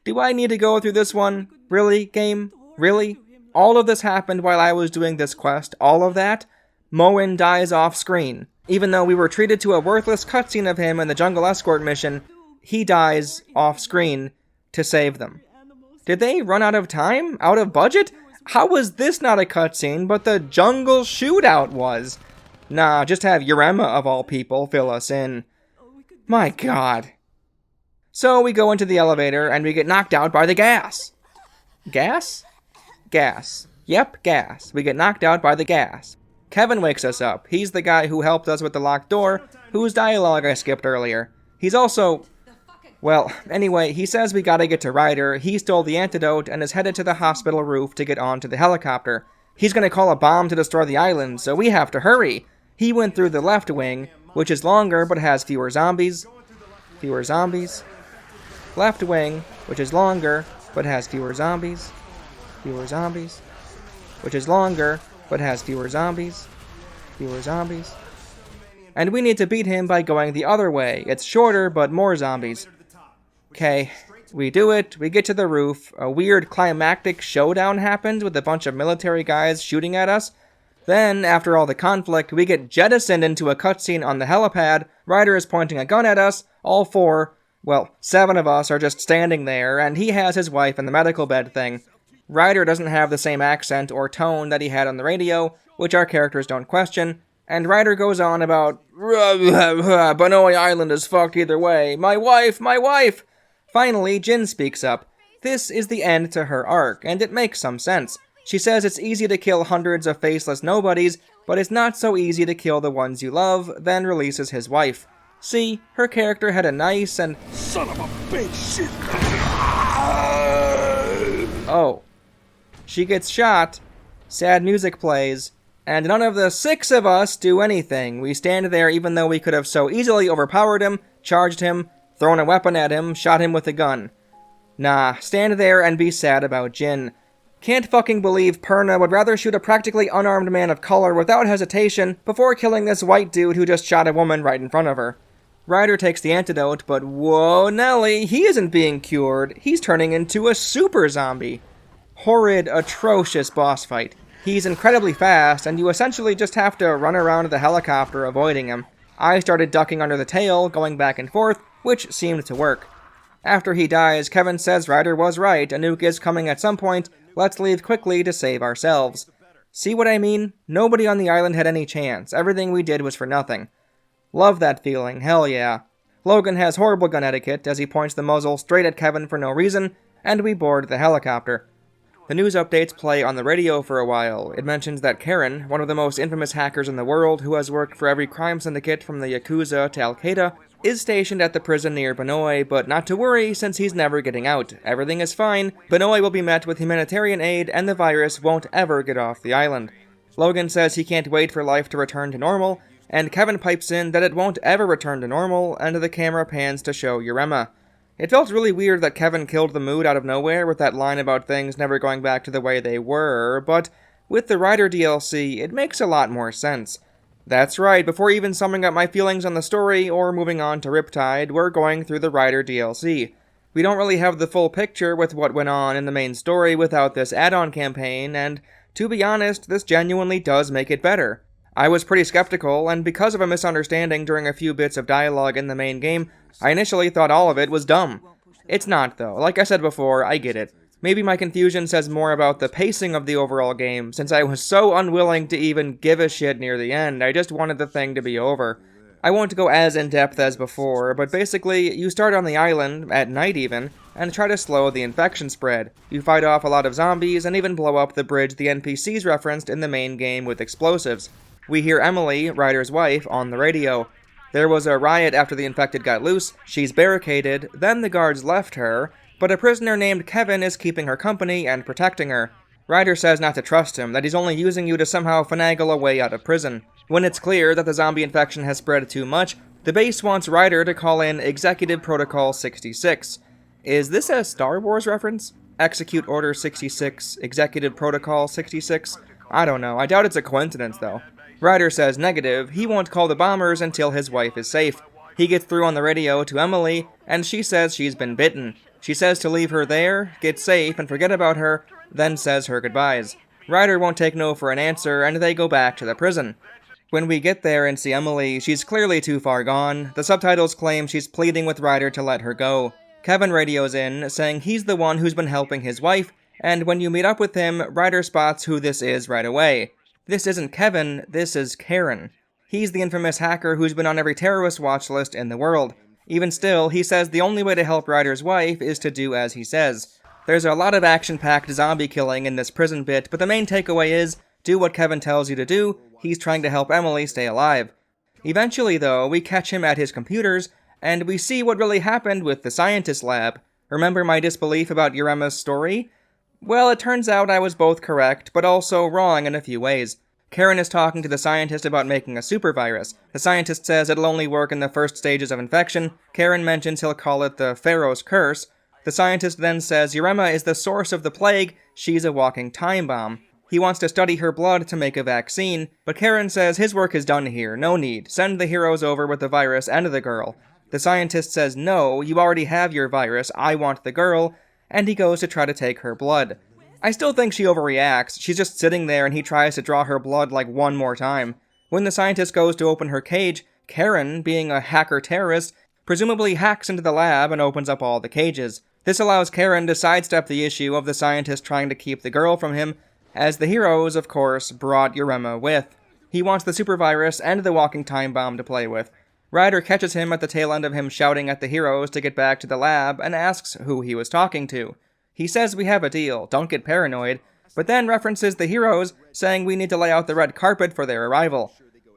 S1: Do I need to go through this one? Really, game? Really? All of this happened while I was doing this quest? All of that? Moen dies off screen. Even though we were treated to a worthless cutscene of him in the jungle escort mission, he dies off screen to save them. Did they run out of time? Out of budget? How was this not a cutscene, but the jungle shootout was? Nah, just have Yurema, of all people, fill us in. My god. So we go into the elevator, and we get knocked out by the gas. Gas? Gas. Yep, gas. We get knocked out by the gas. Kevin wakes us up. He's the guy who helped us with the locked door, whose dialogue I skipped earlier. He's also... Well, anyway, he says we gotta get to Ryder. He stole the antidote and is headed to the hospital roof to get onto the helicopter. He's gonna call a bomb to destroy the island, so we have to hurry. He went through the left wing, which is longer but has fewer zombies. Fewer zombies. Left wing, which is longer but has fewer zombies. Fewer zombies. Which is longer but has fewer zombies. Fewer zombies. And we need to beat him by going the other way. It's shorter but more zombies. Okay, we do it, we get to the roof, a weird climactic showdown happens with a bunch of military guys shooting at us. Then, after all the conflict, we get jettisoned into a cutscene on the helipad, Ryder is pointing a gun at us, all four, well, 7 of us are just standing there, and he has his wife in the medical bed thing. Ryder doesn't have the same accent or tone that he had on the radio, which our characters don't question, and Ryder goes on about, Banoi Island is fucked either way, my wife, my wife! Finally, Jin speaks up. This is the end to her arc, and it makes some sense. She says it's easy to kill hundreds of faceless nobodies, but it's not so easy to kill the ones you love, then releases his wife. See, her character had a nice and...
S11: Son of a bitch! Shit.
S1: Oh. She gets shot, sad music plays, and none of the 6 of us do anything. We stand there even though we could have so easily overpowered him, charged him, thrown a weapon at him, shot him with a gun. Nah, stand there and be sad about Jin. Can't fucking believe Perna would rather shoot a practically unarmed man of color without hesitation before killing this white dude who just shot a woman right in front of her. Ryder takes the antidote, but whoa Nelly, he isn't being cured. He's turning into a super zombie. Horrid, atrocious boss fight. He's incredibly fast, and you essentially just have to run around the helicopter avoiding him. I started ducking under the tail, going back and forth, which seemed to work. After he dies, Kevin says Ryder was right, a nuke is coming at some point, let's leave quickly to save ourselves. See what I mean? Nobody on the island had any chance, everything we did was for nothing. Love that feeling, hell yeah. Logan has horrible gun etiquette as he points the muzzle straight at Kevin for no reason, and we board the helicopter. The news updates play on the radio for a while. It mentions that Karen, one of the most infamous hackers in the world who has worked for every crime syndicate from the Yakuza to Al-Qaeda, is stationed at the prison near Benoy, but not to worry since he's never getting out. Everything is fine, Benoy will be met with humanitarian aid, and the virus won't ever get off the island. Logan says he can't wait for life to return to normal, and Kevin pipes in that it won't ever return to normal, and the camera pans to show Urema. It felt really weird that Kevin killed the mood out of nowhere with that line about things never going back to the way they were, but with the Ryder DLC, it makes a lot more sense. That's right, before even summing up my feelings on the story or moving on to Riptide, we're going through the Ryder DLC. We don't really have the full picture with what went on in the main story without this add-on campaign, and to be honest, this genuinely does make it better. I was pretty skeptical, and because of a misunderstanding during a few bits of dialogue in the main game, I initially thought all of it was dumb. It's not, though. Like I said before, I get it. Maybe my confusion says more about the pacing of the overall game, since I was so unwilling to even give a shit near the end, I just wanted the thing to be over. I won't go as in-depth as before, but basically, you start on the island, at night even, and try to slow the infection spread. You fight off a lot of zombies, and even blow up the bridge the NPCs referenced in the main game with explosives. We hear Emily, Ryder's wife, on the radio. There was a riot after the infected got loose, she's barricaded, then the guards left her, but a prisoner named Kevin is keeping her company and protecting her. Ryder says not to trust him, that he's only using you to somehow finagle a way out of prison. When it's clear that the zombie infection has spread too much, the base wants Ryder to call in Executive Protocol 66. Is this a Star Wars reference? Execute Order 66, Executive Protocol 66? I don't know, I doubt it's a coincidence though. Ryder says negative, he won't call the bombers until his wife is safe. He gets through on the radio to Emily, and she says she's been bitten. She says to leave her there, get safe, and forget about her, then says her goodbyes. Ryder won't take no for an answer, and they go back to the prison. When we get there and see Emily, she's clearly too far gone. The subtitles claim she's pleading with Ryder to let her go. Kevin radios in, saying he's the one who's been helping his wife, and when you meet up with him, Ryder spots who this is right away. This isn't Kevin, this is Karen. He's the infamous hacker who's been on every terrorist watch list in the world. Even still, he says the only way to help Ryder's wife is to do as he says. There's a lot of action-packed zombie killing in this prison bit, but the main takeaway is, do what Kevin tells you to do, he's trying to help Emily stay alive. Eventually, though, we catch him at his computers, and we see what really happened with the scientist lab. Remember my disbelief about Urema's story? Well, it turns out I was both correct, but also wrong in a few ways. Karen is talking to the scientist about making a super virus. The scientist says it'll only work in the first stages of infection. Karen mentions he'll call it the Pharaoh's Curse. The scientist then says Urema is the source of the plague, she's a walking time bomb. He wants to study her blood to make a vaccine, but Karen says his work is done here, no need. Send the heroes over with the virus and the girl. The scientist says no, you already have your virus, I want the girl, and he goes to try to take her blood. I still think she overreacts, she's just sitting there and he tries to draw her blood like one more time. When the scientist goes to open her cage, Karen, being a hacker-terrorist, presumably hacks into the lab and opens up all the cages. This allows Karen to sidestep the issue of the scientist trying to keep the girl from him, as the heroes, of course, brought Urema with. He wants the super virus and the walking time bomb to play with. Ryder catches him at the tail end of him shouting at the heroes to get back to the lab and asks who he was talking to. He says we have a deal, don't get paranoid, but then references the heroes, saying we need to lay out the red carpet for their arrival.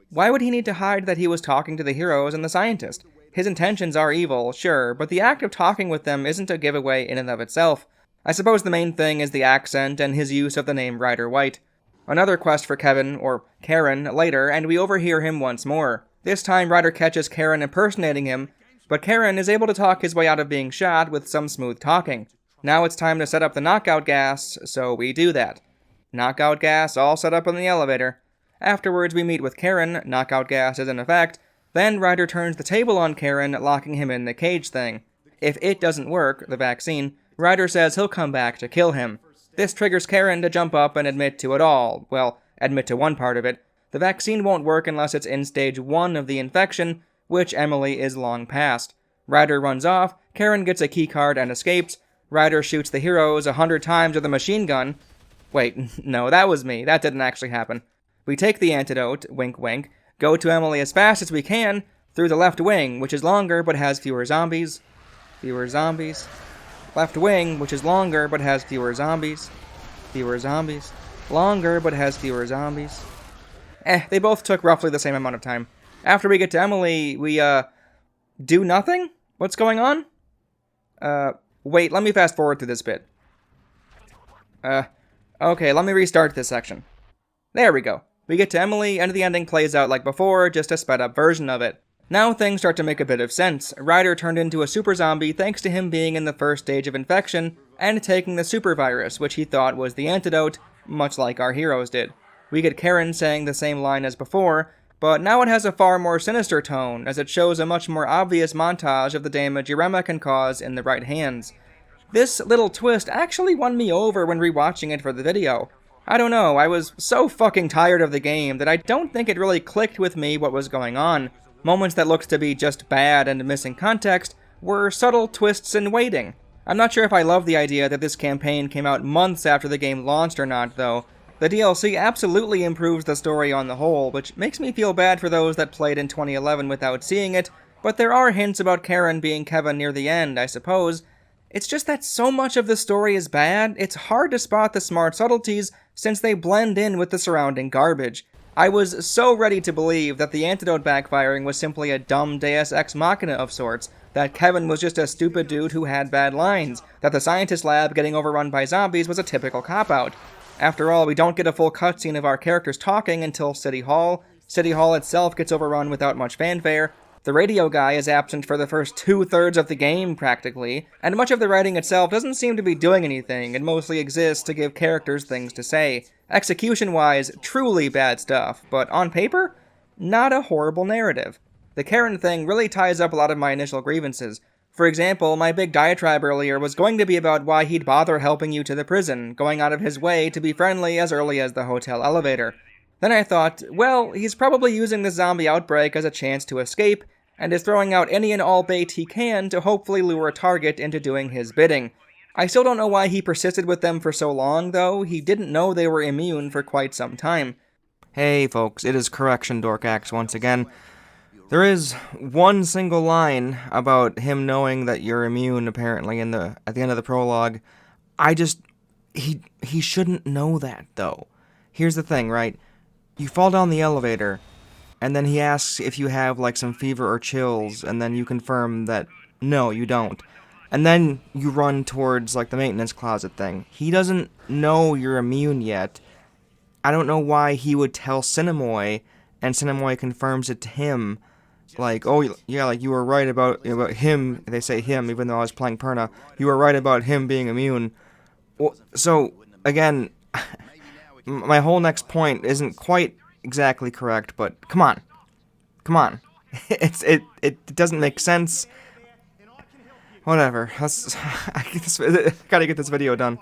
S1: Why would he need to hide that he was talking to the heroes and the scientist? His intentions are evil, sure, but the act of talking with them isn't a giveaway in and of itself. I suppose the main thing is the accent and his use of the name Ryder White. Another quest for Kevin, or Karen, later, and we overhear him once more. This time Ryder catches Karen impersonating him, but Karen is able to talk his way out of being shot with some smooth talking. Now it's time to set up the knockout gas, so we do that. Knockout gas all set up in the elevator. Afterwards we meet with Karen, knockout gas is in effect, then Ryder turns the table on Karen, locking him in the cage thing. If it doesn't work, the vaccine, Ryder says he'll come back to kill him. This triggers Karen to jump up and admit to it all. Well, admit to one part of it. The vaccine won't work unless it's in stage 1 of the infection, which Emily is long past. Ryder runs off, Karen gets a keycard and escapes. Ryder shoots the heroes 100 times with a machine gun. Wait, no, that was me. That didn't actually happen. We take the antidote, wink wink, go to Emily as fast as we can, through the left wing, which is longer but has fewer zombies. Fewer zombies. Left wing, which is longer but has fewer zombies. Fewer zombies. Longer but has fewer zombies. They both took roughly the same amount of time. After we get to Emily, we, do nothing? What's going on? Wait, let me fast forward through this bit. Okay, let me restart this section. There we go. We get to Emily, and the ending plays out like before, just a sped up version of it. Now things start to make a bit of sense. Ryder turned into a super zombie thanks to him being in the first stage of infection, and taking the super virus, which he thought was the antidote, much like our heroes did. We get Karen saying the same line as before, but now it has a far more sinister tone, as it shows a much more obvious montage of the damage Irema can cause in the right hands. This little twist actually won me over when rewatching it for the video. I don't know, I was so fucking tired of the game that I don't think it really clicked with me what was going on. Moments that looked to be just bad and missing context were subtle twists in waiting. I'm not sure if I love the idea that this campaign came out months after the game launched or not, though. The DLC absolutely improves the story on the whole, which makes me feel bad for those that played in 2011 without seeing it, but there are hints about Karen being Kevin near the end, I suppose. It's just that so much of the story is bad, it's hard to spot the smart subtleties since they blend in with the surrounding garbage. I was so ready to believe that the antidote backfiring was simply a dumb Deus Ex Machina of sorts, that Kevin was just a stupid dude who had bad lines, that the scientist lab getting overrun by zombies was a typical cop-out. After all, we don't get a full cutscene of our characters talking until City Hall. City Hall itself gets overrun without much fanfare. The radio guy is absent for the first 2/3 of the game, practically, and much of the writing itself doesn't seem to be doing anything, and mostly exists to give characters things to say. Execution-wise, truly bad stuff, but on paper, not a horrible narrative. The Karen thing really ties up a lot of my initial grievances. For example, my big diatribe earlier was going to be about why he'd bother helping you to the prison, going out of his way to be friendly as early as the hotel elevator. Then I thought, well, he's probably using the zombie outbreak as a chance to escape, and is throwing out any and all bait he can to hopefully lure a target into doing his bidding. I still don't know why he persisted with them for so long, though. He didn't know they were immune for quite some time. Hey folks, it is Correction Dorkaxe once again. There is one single line about him knowing that you're immune, apparently, at the end of the prologue. He shouldn't know that, though. Here's the thing, right? You fall down the elevator, and then he asks if you have, like, some fever or chills, and then you confirm that, no, you don't. And then you run towards, like, the maintenance closet thing. He doesn't know you're immune yet. I don't know why he would tell Cinemoy, and Cinemoy confirms it to him. Like, oh, yeah, like, you were right about him. They say him, even though I was playing Perna. You were right about him being immune. Well, so, again, my whole next point isn't quite exactly correct, but come on. Come on. It doesn't make sense. Whatever. I gotta get this video done.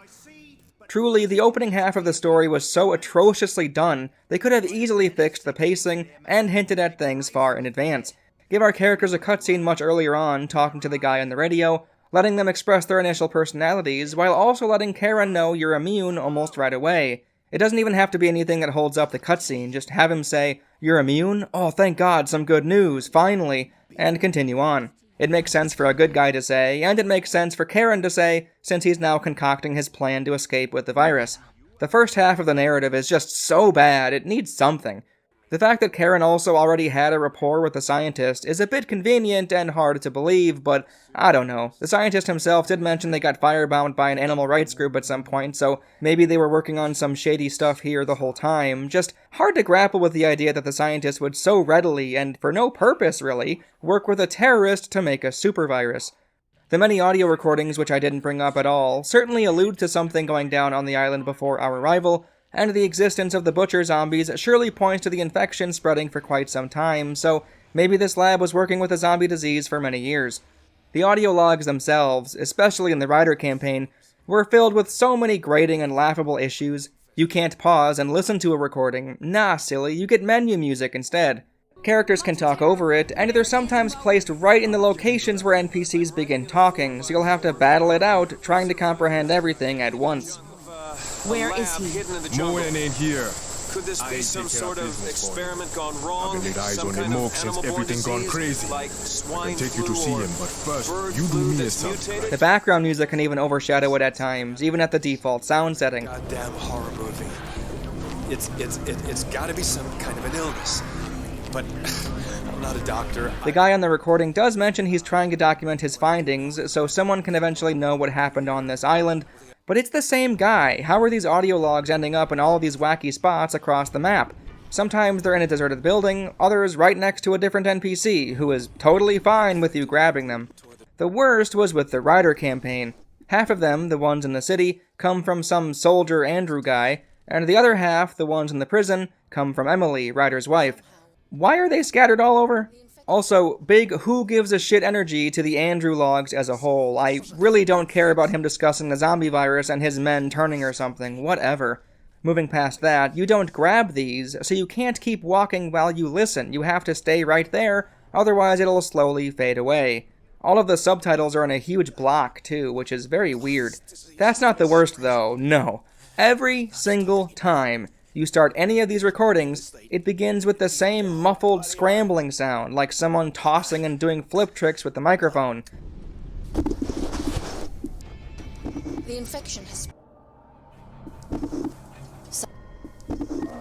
S1: Truly, the opening half of the story was so atrociously done, they could have easily fixed the pacing and hinted at things far in advance. Give our characters a cutscene much earlier on, talking to the guy on the radio, letting them express their initial personalities, while also letting Karen know you're immune almost right away. It doesn't even have to be anything that holds up the cutscene, just have him say, "You're immune? Oh, thank God, some good news, finally," and continue on. It makes sense for a good guy to say, and it makes sense for Karen to say, since he's now concocting his plan to escape with the virus. The first half of the narrative is just so bad, it needs something. The fact that Karen also already had a rapport with the scientist is a bit convenient and hard to believe, but I don't know. The scientist himself did mention they got firebound by an animal rights group at some point, so maybe they were working on some shady stuff here the whole time. Just hard to grapple with the idea that the scientist would so readily, and for no purpose really, work with a terrorist to make a super virus. The many audio recordings, which I didn't bring up at all, certainly allude to something going down on the island before our arrival, and the existence of the butcher zombies surely points to the infection spreading for quite some time, so maybe this lab was working with a zombie disease for many years. The audio logs themselves, especially in the Ryder campaign, were filled with so many grating and laughable issues. You can't pause and listen to a recording. Nah, silly, you get menu music instead. Characters can talk over it, and they're sometimes placed right in the locations where NPCs begin talking, so you'll have to battle it out, trying to comprehend everything at once.
S10: Where is he?
S13: Moen ain't here.
S2: Could this be some sort of experiment gone wrong?
S13: I've been laid eyes on the Moog since everything gone crazy.
S2: Like
S13: I
S2: swine
S13: can take you to see him, but first, you do me a something.
S1: The background music can even overshadow it at times, even at the default sound setting.
S11: Goddamn horror movie. It's gotta be some kind of an illness. But I'm not a doctor.
S1: The guy on the recording does mention he's trying to document his findings, so someone can eventually know what happened on this island. But it's the same guy. How are these audio logs ending up in all of these wacky spots across the map? Sometimes they're in a deserted building, others right next to a different NPC, who is totally fine with you grabbing them. The worst was with the Ryder campaign. Half of them, the ones in the city, come from some soldier Andrew guy, and the other half, the ones in the prison, come from Emily, Ryder's wife. Why are they scattered all over? Also, big who gives a shit energy to the Andrew logs as a whole. I really don't care about him discussing the zombie virus and his men turning or something, whatever. Moving past that, you don't grab these, so you can't keep walking while you listen. You have to stay right there, otherwise it'll slowly fade away. All of the subtitles are in a huge block too, which is very weird. That's not the worst though, no. Every single time you start any of these recordings, it begins with the same muffled scrambling sound, like someone tossing and doing flip tricks with the microphone.
S14: The infection has...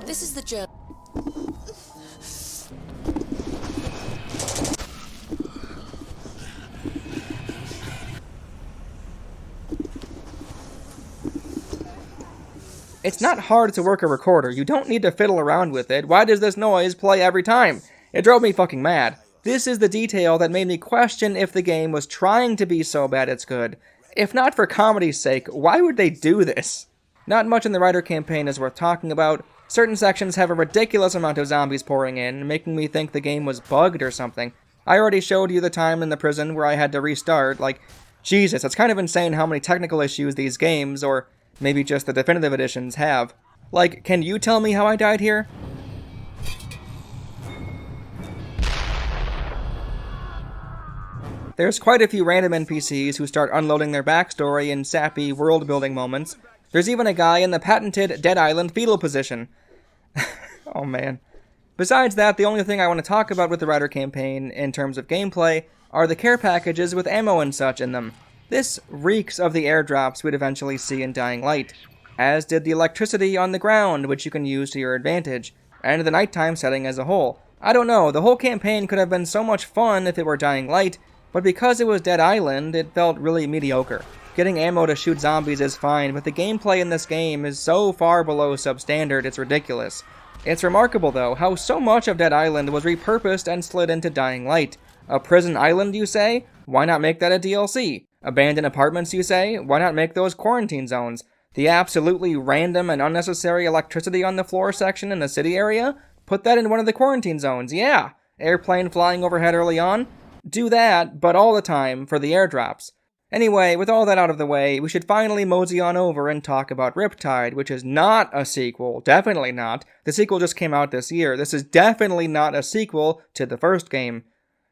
S14: This is the journal.
S1: It's not hard to work a recorder. You don't need to fiddle around with it. Why does this noise play every time? It drove me fucking mad. This is the detail that made me question if the game was trying to be so bad it's good. If not for comedy's sake, why would they do this? Not much in the Ryder campaign is worth talking about. Certain sections have a ridiculous amount of zombies pouring in, making me think the game was bugged or something. I already showed you the time in the prison where I had to restart. Like, Jesus, it's kind of insane how many technical issues these games, or maybe just the definitive editions, have. Like, can you tell me how I died here? There's quite a few random NPCs who start unloading their backstory in sappy world-building moments. There's even a guy in the patented Dead Island fetal position. Oh man. Besides that, the only thing I want to talk about with the Ryder campaign, in terms of gameplay, are the care packages with ammo and such in them. This reeks of the airdrops we'd eventually see in Dying Light, as did the electricity on the ground, which you can use to your advantage, and the nighttime setting as a whole. I don't know, the whole campaign could have been so much fun if it were Dying Light, but because it was Dead Island, it felt really mediocre. Getting ammo to shoot zombies is fine, but the gameplay in this game is so far below substandard, it's ridiculous. It's remarkable, though, how so much of Dead Island was repurposed and slid into Dying Light. A prison island, you say? Why not make that a DLC? Abandoned apartments, you say? Why not make those quarantine zones? The absolutely random and unnecessary electricity on the floor section in the city area? Put that in one of the quarantine zones, yeah! Airplane flying overhead early on? Do that, but all the time, for the airdrops. Anyway, with all that out of the way, we should finally mosey on over and talk about Riptide, which is not a sequel, definitely not. The sequel just came out this year. This is definitely not a sequel to the first game.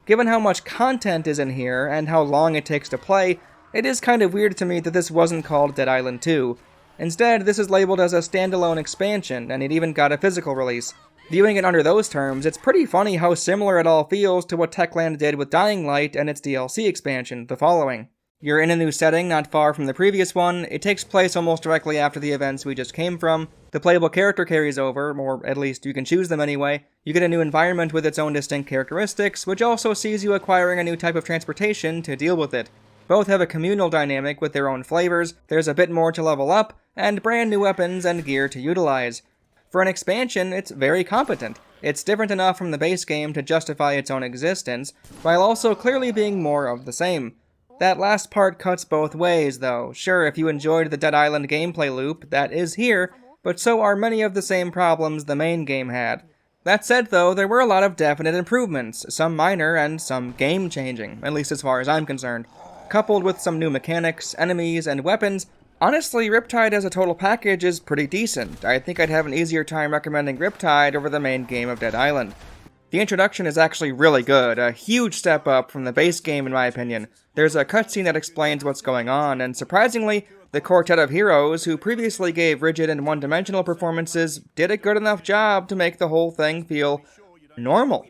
S1: Given how much content is in here, and how long it takes to play, it is kind of weird to me that this wasn't called Dead Island 2. Instead, this is labeled as a standalone expansion, and it even got a physical release. Viewing it under those terms, it's pretty funny how similar it all feels to what Techland did with Dying Light and its DLC expansion, The Following. You're in a new setting not far from the previous one, it takes place almost directly after the events we just came from, the playable character carries over, or at least you can choose them anyway, you get a new environment with its own distinct characteristics, which also sees you acquiring a new type of transportation to deal with it. Both have a communal dynamic with their own flavors, there's a bit more to level up, and brand new weapons and gear to utilize. For an expansion, it's very competent. It's different enough from the base game to justify its own existence, while also clearly being more of the same. That last part cuts both ways, though. Sure, if you enjoyed the Dead Island gameplay loop, that is here, but so are many of the same problems the main game had. That said, though, there were a lot of definite improvements, some minor and some game-changing, at least as far as I'm concerned. Coupled with some new mechanics, enemies, and weapons, Honestly, Riptide as a total package is pretty decent. I think I'd have an easier time recommending Riptide over the main game of Dead Island. The introduction is actually really good, a huge step up from the base game in my opinion. There's a cutscene that explains what's going on, and surprisingly, the quartet of heroes who previously gave rigid and one-dimensional performances did a good enough job to make the whole thing feel normal.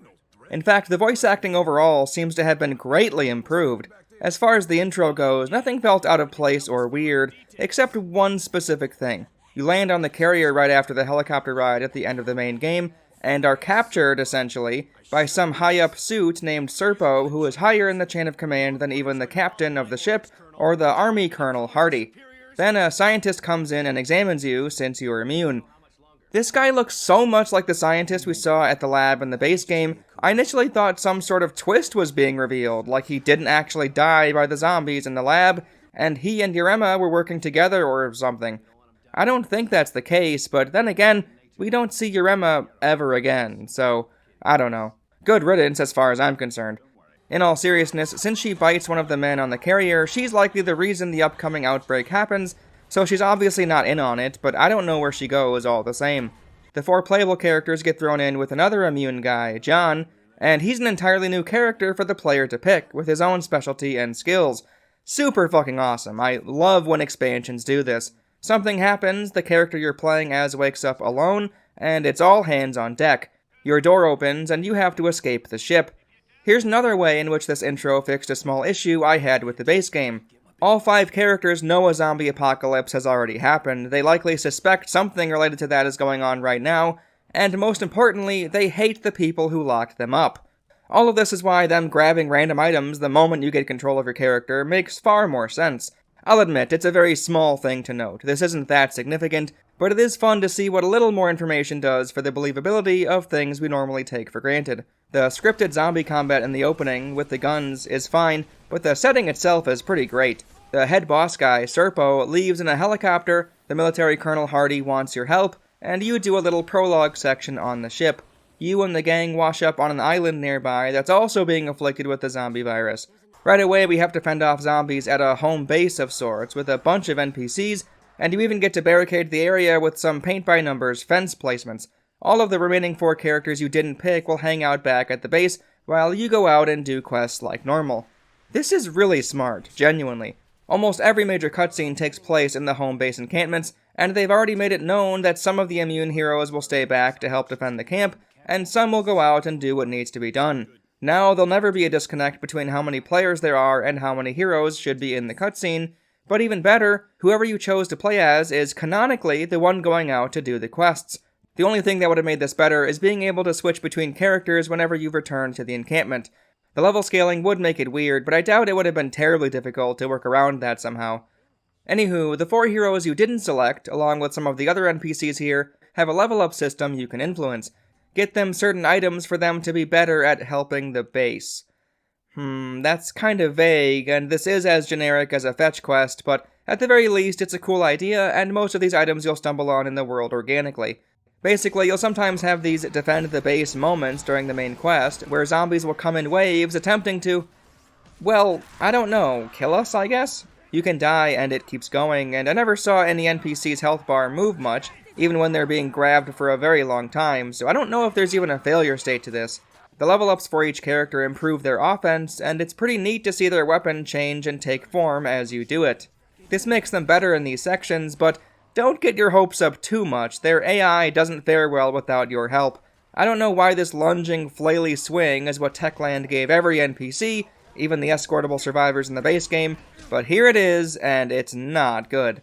S1: In fact, the voice acting overall seems to have been greatly improved. As far as the intro goes, nothing felt out of place or weird, except one specific thing. You land on the carrier right after the helicopter ride at the end of the main game, and are captured, essentially, by some high-up suit named Serpo, who is higher in the chain of command than even the captain of the ship, or the army colonel Hardy. Then a scientist comes in and examines you, since you're immune. This guy looks so much like the scientist we saw at the lab in the base game, I initially thought some sort of twist was being revealed, like he didn't actually die by the zombies in the lab, and he and Yurema were working together or something. I don't think that's the case, but then again, we don't see Yurema ever again, so I don't know. Good riddance as far as I'm concerned. In all seriousness, since she bites one of the men on the carrier, she's likely the reason the upcoming outbreak happens, so she's obviously not in on it, but I don't know where she goes all the same. The 4 playable characters get thrown in with another immune guy, John, and he's an entirely new character for the player to pick, with his own specialty and skills. Super fucking awesome. I love when expansions do this. Something happens, the character you're playing as wakes up alone, and it's all hands on deck. Your door opens, and you have to escape the ship. Here's another way in which this intro fixed a small issue I had with the base game. All 5 characters know a zombie apocalypse has already happened, they likely suspect something related to that is going on right now, and most importantly, they hate the people who locked them up. All of this is why them grabbing random items the moment you get control of your character makes far more sense. I'll admit, it's a very small thing to note, this isn't that significant, but it is fun to see what a little more information does for the believability of things we normally take for granted. The scripted zombie combat in the opening, with the guns, is fine, but the setting itself is pretty great. The head boss guy, Serpo, leaves in a helicopter, the military colonel Hardy wants your help, and you do a little prologue section on the ship. You and the gang wash up on an island nearby that's also being afflicted with the zombie virus. Right away we have to fend off zombies at a home base of sorts, with a bunch of NPCs, and you even get to barricade the area with some paint-by-numbers fence placements. All of the remaining 4 characters you didn't pick will hang out back at the base, while you go out and do quests like normal. This is really smart, genuinely. Almost every major cutscene takes place in the home base encampments, and they've already made it known that some of the immune heroes will stay back to help defend the camp, and some will go out and do what needs to be done. Now, there'll never be a disconnect between how many players there are and how many heroes should be in the cutscene, but even better, whoever you chose to play as is canonically the one going out to do the quests. The only thing that would have made this better is being able to switch between characters whenever you've returned to the encampment. The level scaling would make it weird, but I doubt it would have been terribly difficult to work around that somehow. Anywho, the 4 heroes you didn't select, along with some of the other NPCs here, have a level up system you can influence. Get them certain items for them to be better at helping the base. That's kind of vague, and this is as generic as a fetch quest, but at the very least it's a cool idea, and most of these items you'll stumble on in the world organically. Basically, you'll sometimes have these defend the base moments during the main quest, where zombies will come in waves attempting to, well, I don't know, kill us, I guess? You can die and it keeps going, and I never saw any NPC's health bar move much, even when they're being grabbed for a very long time, so I don't know if there's even a failure state to this. The level ups for each character improve their offense, and it's pretty neat to see their weapon change and take form as you do it. This makes them better in these sections, but don't get your hopes up too much. Their AI doesn't fare well without your help. I don't know why this lunging, flaily swing is what Techland gave every NPC, even the escortable survivors in the base game, but here it is, and it's not good.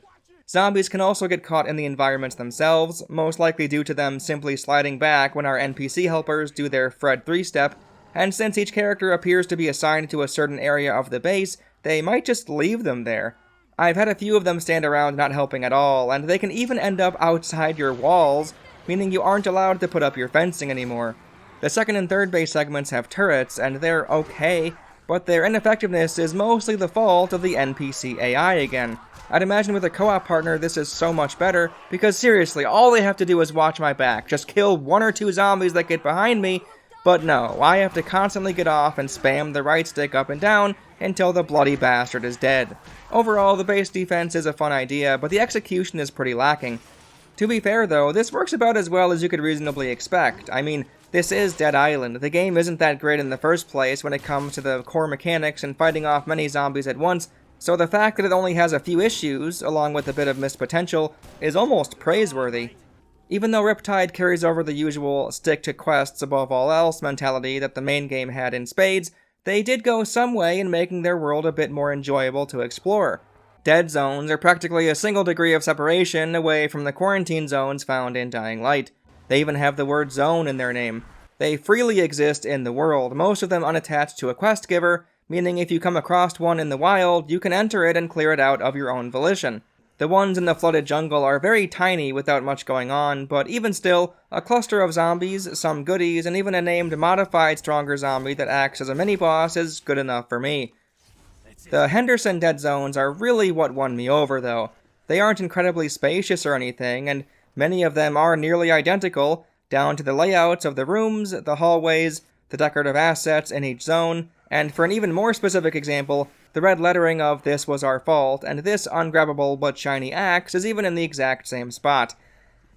S1: Zombies can also get caught in the environments themselves, most likely due to them simply sliding back when our NPC helpers do their Fred 3-step, and since each character appears to be assigned to a certain area of the base, they might just leave them there. I've had a few of them stand around not helping at all, and they can even end up outside your walls, meaning you aren't allowed to put up your fencing anymore. The second and third base segments have turrets, and they're okay, but their ineffectiveness is mostly the fault of the NPC AI again. I'd imagine with a co-op partner this is so much better, because seriously, all they have to do is watch my back, just kill 1 or 2 zombies that get behind me, but no, I have to constantly get off and spam the right stick up and down, until the bloody bastard is dead. Overall, the base defense is a fun idea, but the execution is pretty lacking. To be fair though, this works about as well as you could reasonably expect. I mean, this is Dead Island. The game isn't that great in the first place when it comes to the core mechanics and fighting off many zombies at once, so the fact that it only has a few issues, along with a bit of missed potential, is almost praiseworthy. Even though Riptide carries over the usual stick to quests above all else mentality that the main game had in spades, they did go some way in making their world a bit more enjoyable to explore. Dead zones are practically a single degree of separation away from the quarantine zones found in Dying Light. They even have the word zone in their name. They freely exist in the world, most of them unattached to a quest giver, meaning if you come across one in the wild, you can enter it and clear it out of your own volition. The ones in the flooded jungle are very tiny without much going on, but even still, a cluster of zombies, some goodies, and even a named modified stronger zombie that acts as a mini-boss is good enough for me. The Henderson dead zones are really what won me over though. They aren't incredibly spacious or anything, and many of them are nearly identical, down to the layouts of the rooms, the hallways, the decorative assets in each zone, and for an even more specific example, the red lettering of "This was our fault," and this ungrabbable but shiny axe is even in the exact same spot.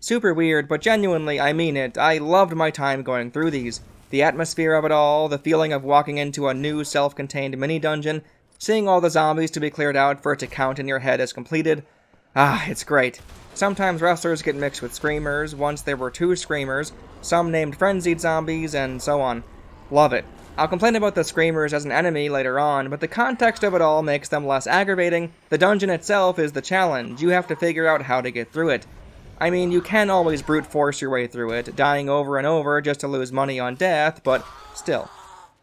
S1: Super weird, but genuinely, I mean it, I loved my time going through these. The atmosphere of it all, the feeling of walking into a new self-contained mini-dungeon, seeing all the zombies to be cleared out for it to count in your head as completed. Ah, it's great. Sometimes wrestlers get mixed with screamers, once there were 2 screamers, some named frenzied zombies, and so on. Love it. I'll complain about the screamers as an enemy later on, but the context of it all makes them less aggravating. The dungeon itself is the challenge. You have to figure out how to get through it. I mean, you can always brute force your way through it, dying over and over just to lose money on death, but still.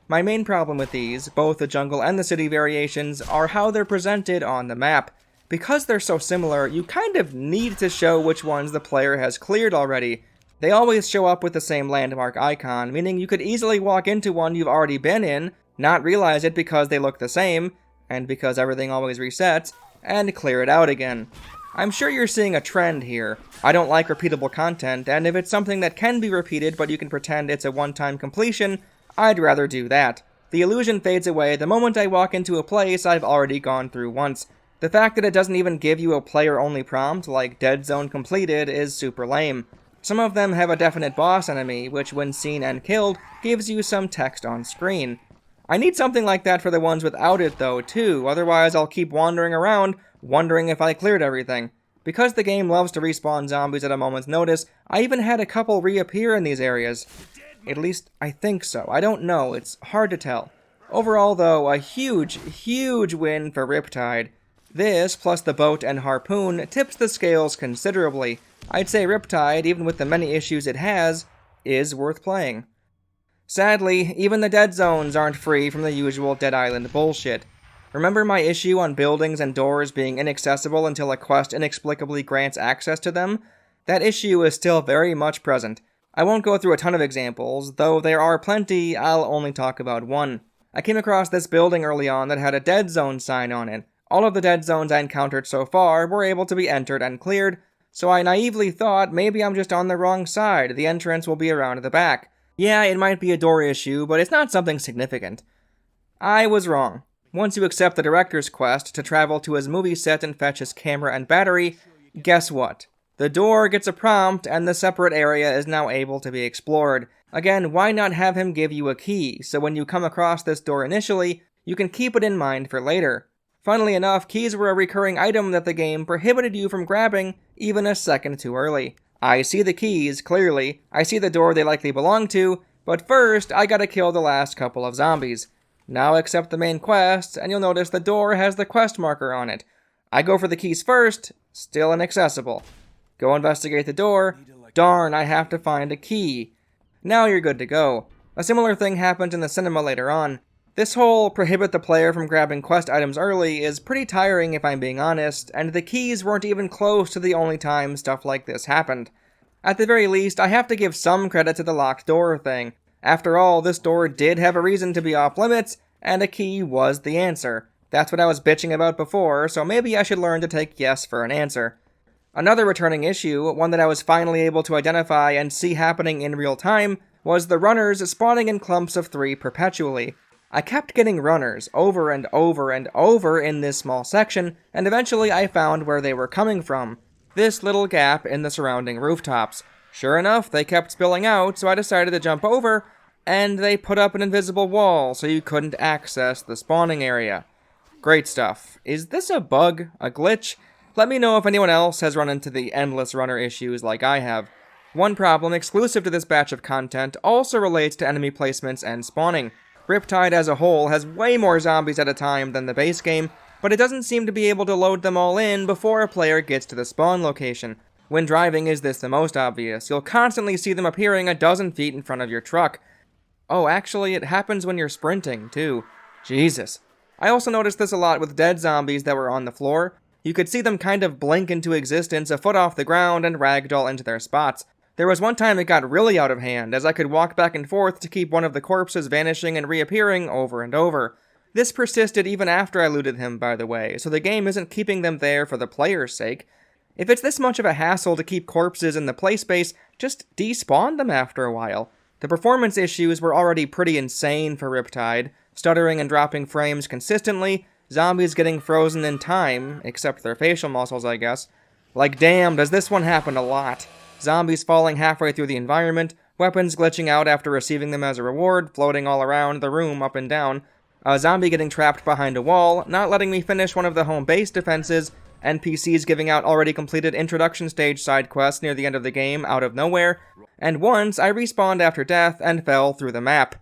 S1: My main problem with these, both the jungle and the city variations, are how they're presented on the map. Because they're so similar, you kind of need to show which ones the player has cleared already. They always show up with the same landmark icon, meaning you could easily walk into one you've already been in, not realize it because they look the same, and because everything always resets, and clear it out again. I'm sure you're seeing a trend here. I don't like repeatable content, and if it's something that can be repeated but you can pretend it's a one-time completion, I'd rather do that. The illusion fades away the moment I walk into a place I've already gone through once. The fact that it doesn't even give you a player-only prompt, like Dead Zone Completed, is super lame. Some of them have a definite boss enemy, which when seen and killed, gives you some text on screen. I need something like that for the ones without it though, too, otherwise I'll keep wandering around, wondering if I cleared everything. Because the game loves to respawn zombies at a moment's notice, I even had a couple reappear in these areas. At least, I think so. I don't know, it's hard to tell. Overall though, a huge win for Riptide. This, plus the boat and harpoon, tips the scales considerably. I'd say Riptide, even with the many issues it has, is worth playing. Sadly, even the dead zones aren't free from the usual Dead Island bullshit. Remember my issue on buildings and doors being inaccessible until a quest inexplicably grants access to them? That issue is still very much present. I won't go through a ton of examples, though there are plenty, I'll only talk about one. I came across this building early on that had a dead zone sign on it. All of the dead zones I encountered so far were able to be entered and cleared, so I naively thought maybe I'm just on the wrong side, the entrance will be around the back. Yeah, it might be a door issue, but it's not something significant. I was wrong. Once you accept the director's quest to travel to his movie set and fetch his camera and battery, guess what? The door gets a prompt and the separate area is now able to be explored. Again, why not have him give you a key, so when you come across this door initially, you can keep it in mind for later. Funnily enough, keys were a recurring item that the game prohibited you from grabbing even a second too early. I see the keys, clearly, I see the door they likely belong to, but first I gotta kill the last couple of zombies. Now accept the main quest, and you'll notice the door has the quest marker on it. I go for the keys first, still inaccessible. Go investigate the door, darn, I have to find a key. Now you're good to go. A similar thing happened in the cinema later on. This whole prohibit the player from grabbing quest items early is pretty tiring if I'm being honest, and the keys weren't even close to the only time stuff like this happened. At the very least, I have to give some credit to the locked door thing. After all, this door did have a reason to be off limits, and a key was the answer. That's what I was bitching about before, so maybe I should learn to take yes for an answer. Another returning issue, one that I was finally able to identify and see happening in real time, was the runners spawning in clumps of 3 perpetually. I kept getting runners over and over and over in this small section, and eventually I found where they were coming from. This little gap in the surrounding rooftops. Sure enough, they kept spilling out, so I decided to jump over, and they put up an invisible wall so you couldn't access the spawning area. Great stuff. Is this a bug? A glitch? Let me know if anyone else has run into the endless runner issues like I have. One problem exclusive to this batch of content also relates to enemy placements and spawning. Riptide as a whole has way more zombies at a time than the base game, but it doesn't seem to be able to load them all in before a player gets to the spawn location. When driving is this the most obvious. You'll constantly see them appearing a dozen feet in front of your truck. Oh, actually, it happens when you're sprinting, too. Jesus. I also noticed this a lot with dead zombies that were on the floor. You could see them kind of blink into existence a foot off the ground and ragdoll into their spots. There was one time it got really out of hand, as I could walk back and forth to keep one of the corpses vanishing and reappearing over and over. This persisted even after I looted him, by the way, so the game isn't keeping them there for the player's sake. If it's this much of a hassle to keep corpses in the play space, just despawn them after a while. The performance issues were already pretty insane for Riptide, stuttering and dropping frames consistently, zombies getting frozen in time, except their facial muscles, I guess. Like damn, does this one happen a lot. Zombies falling halfway through the environment, weapons glitching out after receiving them as a reward, floating all around the room up and down, a zombie getting trapped behind a wall, not letting me finish one of the home base defenses, NPCs giving out already completed introduction stage side quests near the end of the game out of nowhere, and once I respawned after death and fell through the map.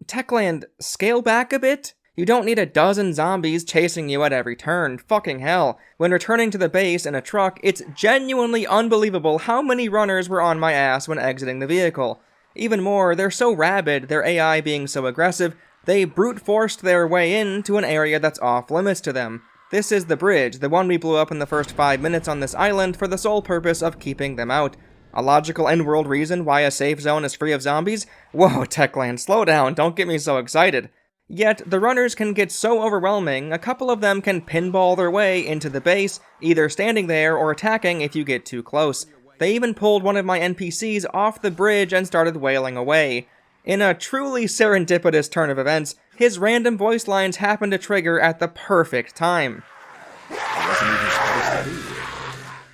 S1: Techland, scale back a bit? You don't need a dozen zombies chasing you at every turn. Fucking hell. When returning to the base in a truck, it's genuinely unbelievable how many runners were on my ass when exiting the vehicle. Even more, they're so rabid, their AI being so aggressive, they brute forced their way into an area that's off limits to them. This is the bridge, the one we blew up in the first 5 minutes on this island for the sole purpose of keeping them out. A logical end-world reason why a safe zone is free of zombies? Whoa, Techland, slow down, don't get me so excited. Yet, the runners can get so overwhelming, a couple of them can pinball their way into the base, either standing there or attacking if you get too close. They even pulled one of my NPCs off the bridge and started wailing away. In a truly serendipitous turn of events, his random voice lines happened to trigger at the perfect time.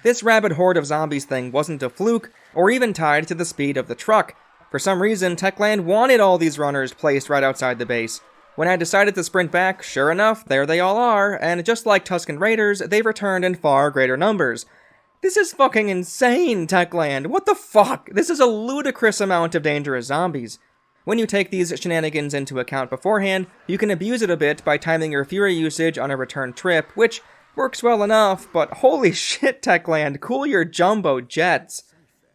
S1: This rabid horde of zombies thing wasn't a fluke, or even tied to the speed of the truck. For some reason, Techland wanted all these runners placed right outside the base. When I decided to sprint back, sure enough, there they all are, and just like Tusken Raiders, they returned in far greater numbers. This is fucking insane, Techland! What the fuck? This is a ludicrous amount of dangerous zombies. When you take these shenanigans into account beforehand, you can abuse it a bit by timing your fury usage on a return trip, which works well enough, but holy shit, Techland, cool your jumbo jets!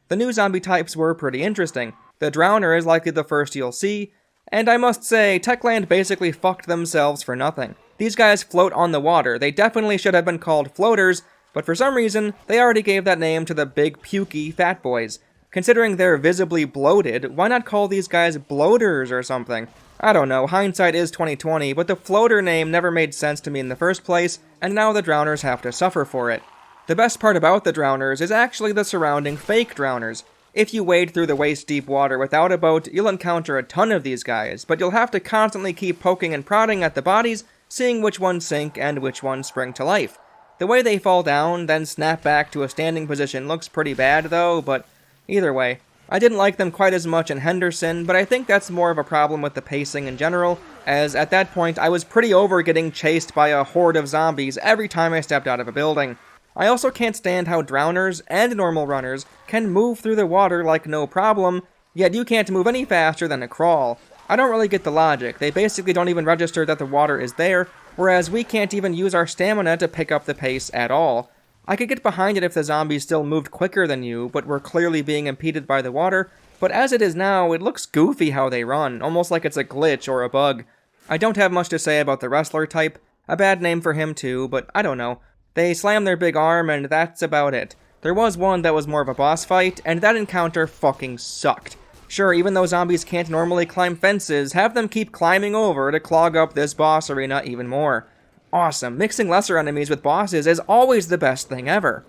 S1: The new zombie types were pretty interesting. The Drowner is likely the first you'll see, and I must say, Techland basically fucked themselves for nothing. These guys float on the water. They definitely should have been called floaters, but for some reason, they already gave that name to the big, pukey fat boys. Considering they're visibly bloated, why not call these guys bloaters or something? I don't know, hindsight is 2020, but the floater name never made sense to me in the first place, and now the drowners have to suffer for it. The best part about the drowners is actually the surrounding fake drowners. If you wade through the waist-deep water without a boat, you'll encounter a ton of these guys, but you'll have to constantly keep poking and prodding at the bodies, seeing which ones sink and which ones spring to life. The way they fall down, then snap back to a standing position looks pretty bad though, but either way. I didn't like them quite as much in Henderson, but I think that's more of a problem with the pacing in general, as at that point I was pretty over getting chased by a horde of zombies every time I stepped out of a building. I also can't stand how drowners and normal runners can move through the water like no problem, yet you can't move any faster than a crawl. I don't really get the logic. They basically don't even register that the water is there, whereas we can't even use our stamina to pick up the pace at all. I could get behind it if the zombies still moved quicker than you, but were clearly being impeded by the water, but as it is now, it looks goofy how they run, almost like it's a glitch or a bug. I don't have much to say about the wrestler type. A bad name for him too, but I don't know. They slam their big arm and that's about it. There was one that was more of a boss fight, and that encounter fucking sucked. Sure, even though zombies can't normally climb fences, have them keep climbing over to clog up this boss arena even more. Awesome, mixing lesser enemies with bosses is always the best thing ever.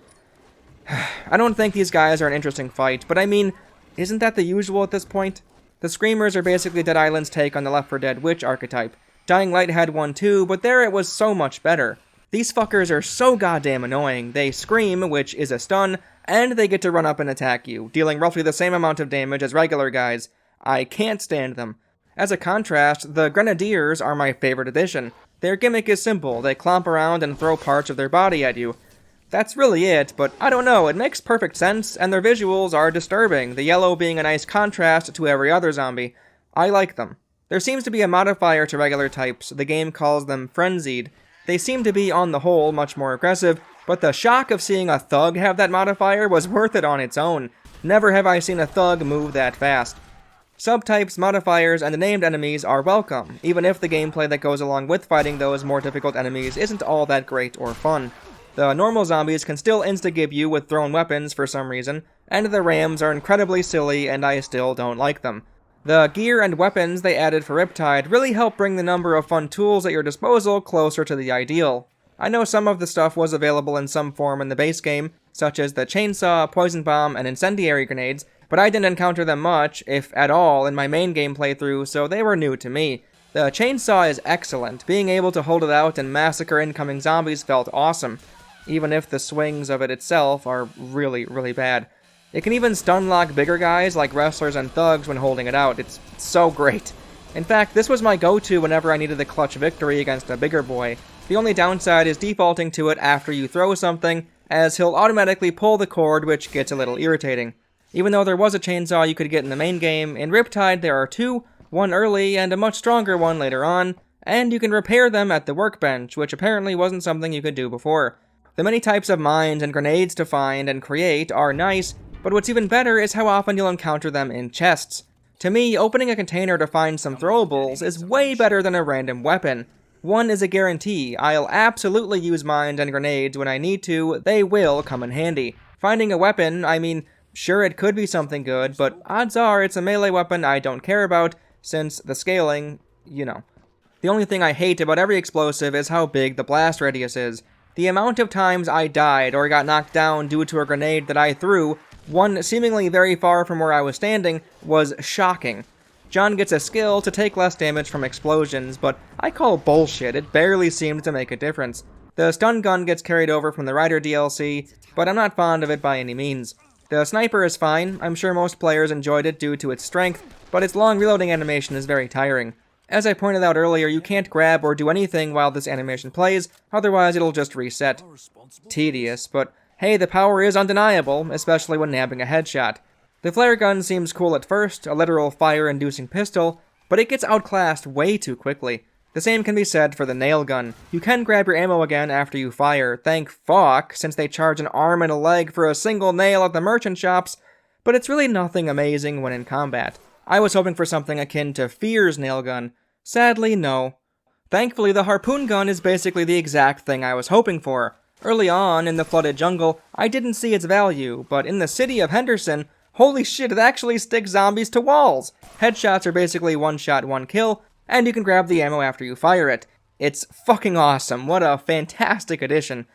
S1: I don't think these guys are an interesting fight, but I mean, isn't that the usual at this point? The Screamers are basically Dead Island's take on the Left 4 Dead Witch archetype. Dying Light had one too, but there it was so much better. These fuckers are so goddamn annoying. They scream, which is a stun, and they get to run up and attack you, dealing roughly the same amount of damage as regular guys. I can't stand them. As a contrast, the Grenadiers are my favorite addition. Their gimmick is simple, they clomp around and throw parts of their body at you. That's really it, but I don't know, it makes perfect sense, and their visuals are disturbing, the yellow being a nice contrast to every other zombie. I like them. There seems to be a modifier to regular types, the game calls them Frenzied. They seem to be, on the whole, much more aggressive, but the shock of seeing a thug have that modifier was worth it on its own. Never have I seen a thug move that fast. Subtypes, modifiers, and the named enemies are welcome, even if the gameplay that goes along with fighting those more difficult enemies isn't all that great or fun. The normal zombies can still insta-give you with thrown weapons for some reason, and the rams are incredibly silly and I still don't like them. The gear and weapons they added for Riptide really help bring the number of fun tools at your disposal closer to the ideal. I know some of the stuff was available in some form in the base game, such as the chainsaw, poison bomb, and incendiary grenades, but I didn't encounter them much, if at all, in my main game playthrough, so they were new to me. The chainsaw is excellent. Being able to hold it out and massacre incoming zombies felt awesome, even if the swings of it itself are really, really bad. It can even stun-lock bigger guys like wrestlers and thugs when holding it out. It's so great. In fact, this was my go-to whenever I needed a clutch victory against a bigger boy. The only downside is defaulting to it after you throw something, as he'll automatically pull the cord, which gets a little irritating. Even though there was a chainsaw you could get in the main game, in Riptide there are two, one early and a much stronger one later on, and you can repair them at the workbench, which apparently wasn't something you could do before. The many types of mines and grenades to find and create are nice, but what's even better is how often you'll encounter them in chests. To me, opening a container to find some throwables is way better than a random weapon. One is a guarantee, I'll absolutely use mines and grenades when I need to, they will come in handy. Finding a weapon, I mean, sure it could be something good, but odds are it's a melee weapon I don't care about, since the scaling, you know. The only thing I hate about every explosive is how big the blast radius is. The amount of times I died or got knocked down due to a grenade that I threw, one seemingly very far from where I was standing, was shocking. John gets a skill to take less damage from explosions, but I call bullshit, it barely seemed to make a difference. The stun gun gets carried over from the Ryder DLC, but I'm not fond of it by any means. The sniper is fine, I'm sure most players enjoyed it due to its strength, but its long reloading animation is very tiring. As I pointed out earlier, you can't grab or do anything while this animation plays, otherwise it'll just reset. Tedious, but hey, the power is undeniable, especially when nabbing a headshot. The flare gun seems cool at first, a literal fire-inducing pistol, but it gets outclassed way too quickly. The same can be said for the nail gun. You can grab your ammo again after you fire, thank fuck, since they charge an arm and a leg for a single nail at the merchant shops, but it's really nothing amazing when in combat. I was hoping for something akin to Fear's nail gun. Sadly, no. Thankfully, the harpoon gun is basically the exact thing I was hoping for. Early on, in the flooded jungle, I didn't see its value, but in the city of Henderson, holy shit, it actually sticks zombies to walls! Headshots are basically one shot, one kill, and you can grab the ammo after you fire it. It's fucking awesome, what a fantastic addition.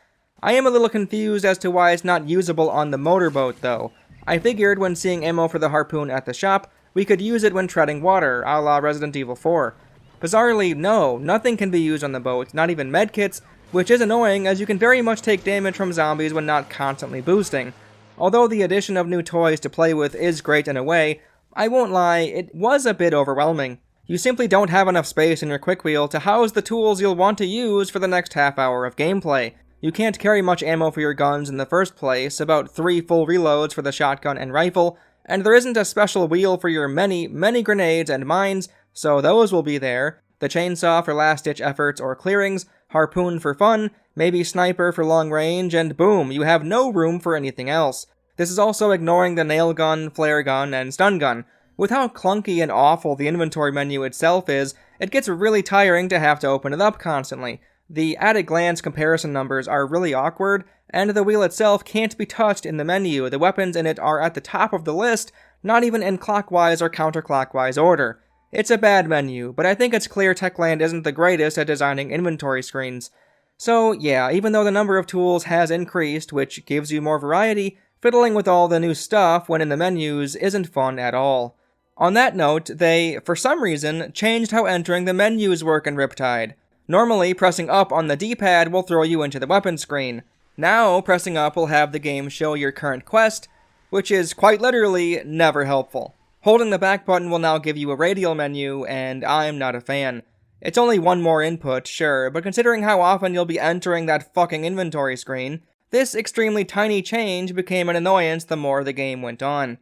S1: I am a little confused as to why it's not usable on the motorboat, though. I figured when seeing ammo for the harpoon at the shop, we could use it when treading water, a la Resident Evil 4. Bizarrely, no, nothing can be used on the boat, not even medkits, which is annoying as you can very much take damage from zombies when not constantly boosting. Although the addition of new toys to play with is great in a way, I won't lie, it was a bit overwhelming. You simply don't have enough space in your quick wheel to house the tools you'll want to use for the next half hour of gameplay. You can't carry much ammo for your guns in the first place, about 3 full reloads for the shotgun and rifle, and there isn't a special wheel for your many grenades and mines, so those will be there. The chainsaw for last-ditch efforts or clearings, harpoon for fun, maybe sniper for long range, and boom, you have no room for anything else. This is also ignoring the nail gun, flare gun, and stun gun. With how clunky and awful the inventory menu itself is, it gets really tiring to have to open it up constantly. The at-a-glance comparison numbers are really awkward, and the wheel itself can't be touched in the menu. The weapons in it are at the top of the list, not even in clockwise or counterclockwise order. It's a bad menu, but I think it's clear Techland isn't the greatest at designing inventory screens. So yeah, even though the number of tools has increased, which gives you more variety, fiddling with all the new stuff when in the menus isn't fun at all. On that note, they, for some reason, changed how entering the menus work in Riptide. Normally, pressing up on the D-pad will throw you into the weapon screen. Now, pressing up will have the game show your current quest, which is quite literally never helpful. Holding the back button will now give you a radial menu, and I'm not a fan. It's only one more input, sure, but considering how often you'll be entering that fucking inventory screen, this extremely tiny change became an annoyance the more the game went on.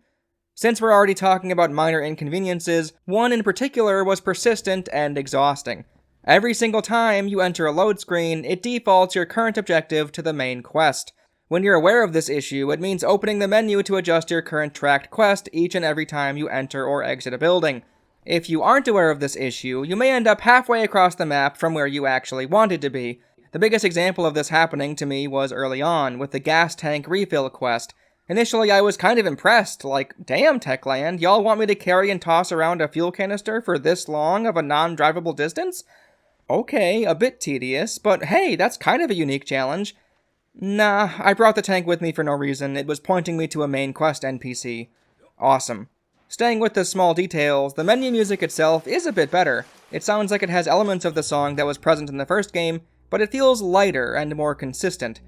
S1: Since we're already talking about minor inconveniences, one in particular was persistent and exhausting. Every single time you enter a load screen, it defaults your current objective to the main quest. When you're aware of this issue, it means opening the menu to adjust your current tracked quest each and every time you enter or exit a building. If you aren't aware of this issue, you may end up halfway across the map from where you actually wanted to be. The biggest example of this happening to me was early on, with the gas tank refill quest. Initially, I was kind of impressed, like, damn Techland, y'all want me to carry and toss around a fuel canister for this long of a non-drivable distance? Okay, a bit tedious, but hey, that's kind of a unique challenge. Nah, I brought the tank with me for no reason, it was pointing me to a main quest NPC. Awesome. Staying with the small details, the menu music itself is a bit better. It sounds like it has elements of the song that was present in the first game, but it feels lighter and more consistent.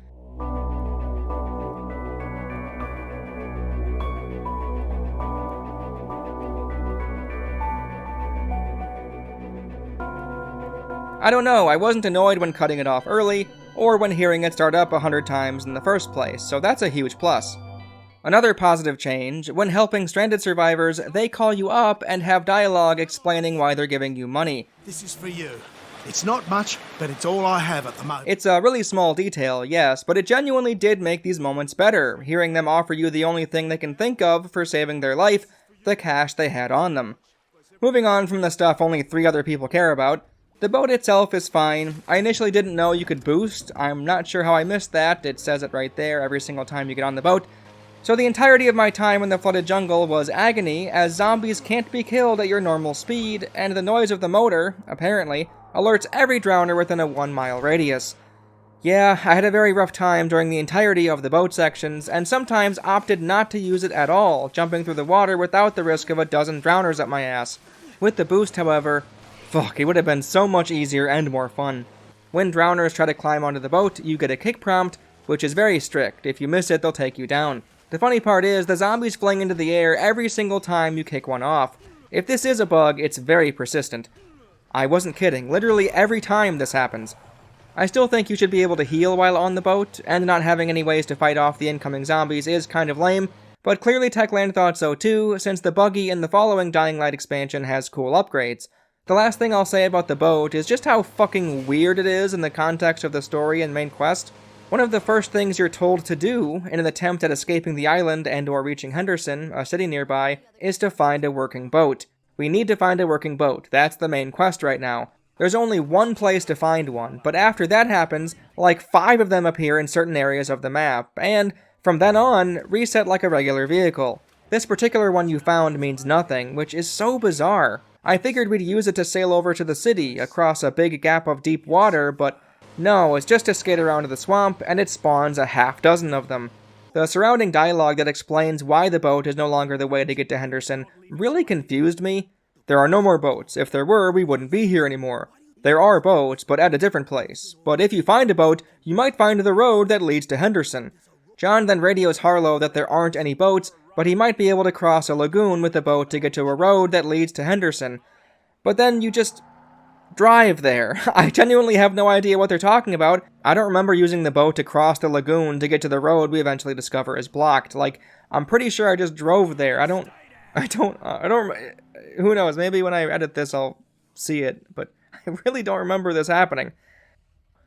S1: I don't know, I wasn't annoyed when cutting it off early, or when hearing it start up 100 times in the first place, so that's a huge plus. Another positive change, when helping stranded survivors, they call you up and have dialogue explaining why they're giving you money.
S11: This is for you. It's not much, but it's all I have at the moment.
S1: It's a really small detail, yes, but it genuinely did make these moments better, hearing them offer you the only thing they can think of for saving their life, the cash they had on them. Moving on from the stuff only 3 other people care about, the boat itself is fine. I initially didn't know you could boost. I'm not sure how I missed that. It says it right there every single time you get on the boat. So the entirety of my time in the flooded jungle was agony, as zombies can't be killed at your normal speed, and the noise of the motor, apparently, alerts every drowner within a 1-mile radius. Yeah, I had a very rough time during the entirety of the boat sections, and sometimes opted not to use it at all, jumping through the water without the risk of a dozen drowners up my ass. With the boost, however, fuck, it would have been so much easier and more fun. When drowners try to climb onto the boat, you get a kick prompt, which is very strict. If you miss it, they'll take you down. The funny part is, the zombies fling into the air every single time you kick one off. If this is a bug, it's very persistent. I wasn't kidding, literally every time this happens. I still think you should be able to heal while on the boat, and not having any ways to fight off the incoming zombies is kind of lame, but clearly Techland thought so too, since the buggy in the following Dying Light expansion has cool upgrades. The last thing I'll say about the boat is just how fucking weird it is in the context of the story and main quest. One of the first things you're told to do, in an attempt at escaping the island and or reaching Henderson, a city nearby, is to find a working boat. We need to find a working boat, that's the main quest right now. There's only one place to find one, but after that happens, like 5 of them appear in certain areas of the map, and, from then on, reset like a regular vehicle. This particular one you found means nothing, which is so bizarre. I figured we'd use it to sail over to the city, across a big gap of deep water, but no, it's just to skate around to the swamp, and it spawns a half dozen of them. The surrounding dialogue that explains why the boat is no longer the way to get to Henderson really confused me. There are no more boats. If there were, we wouldn't be here anymore. There are boats, but at a different place. But if you find a boat, you might find the road that leads to Henderson. John then radios Harlow that there aren't any boats, but he might be able to cross a lagoon with the boat to get to a road that leads to Henderson. But then you just drive there. I genuinely have no idea what they're talking about. I don't remember using the boat to cross the lagoon to get to the road we eventually discover is blocked. Like, I'm pretty sure I just drove there. I don't, who knows, maybe when I edit this I'll see it, but I really don't remember this happening.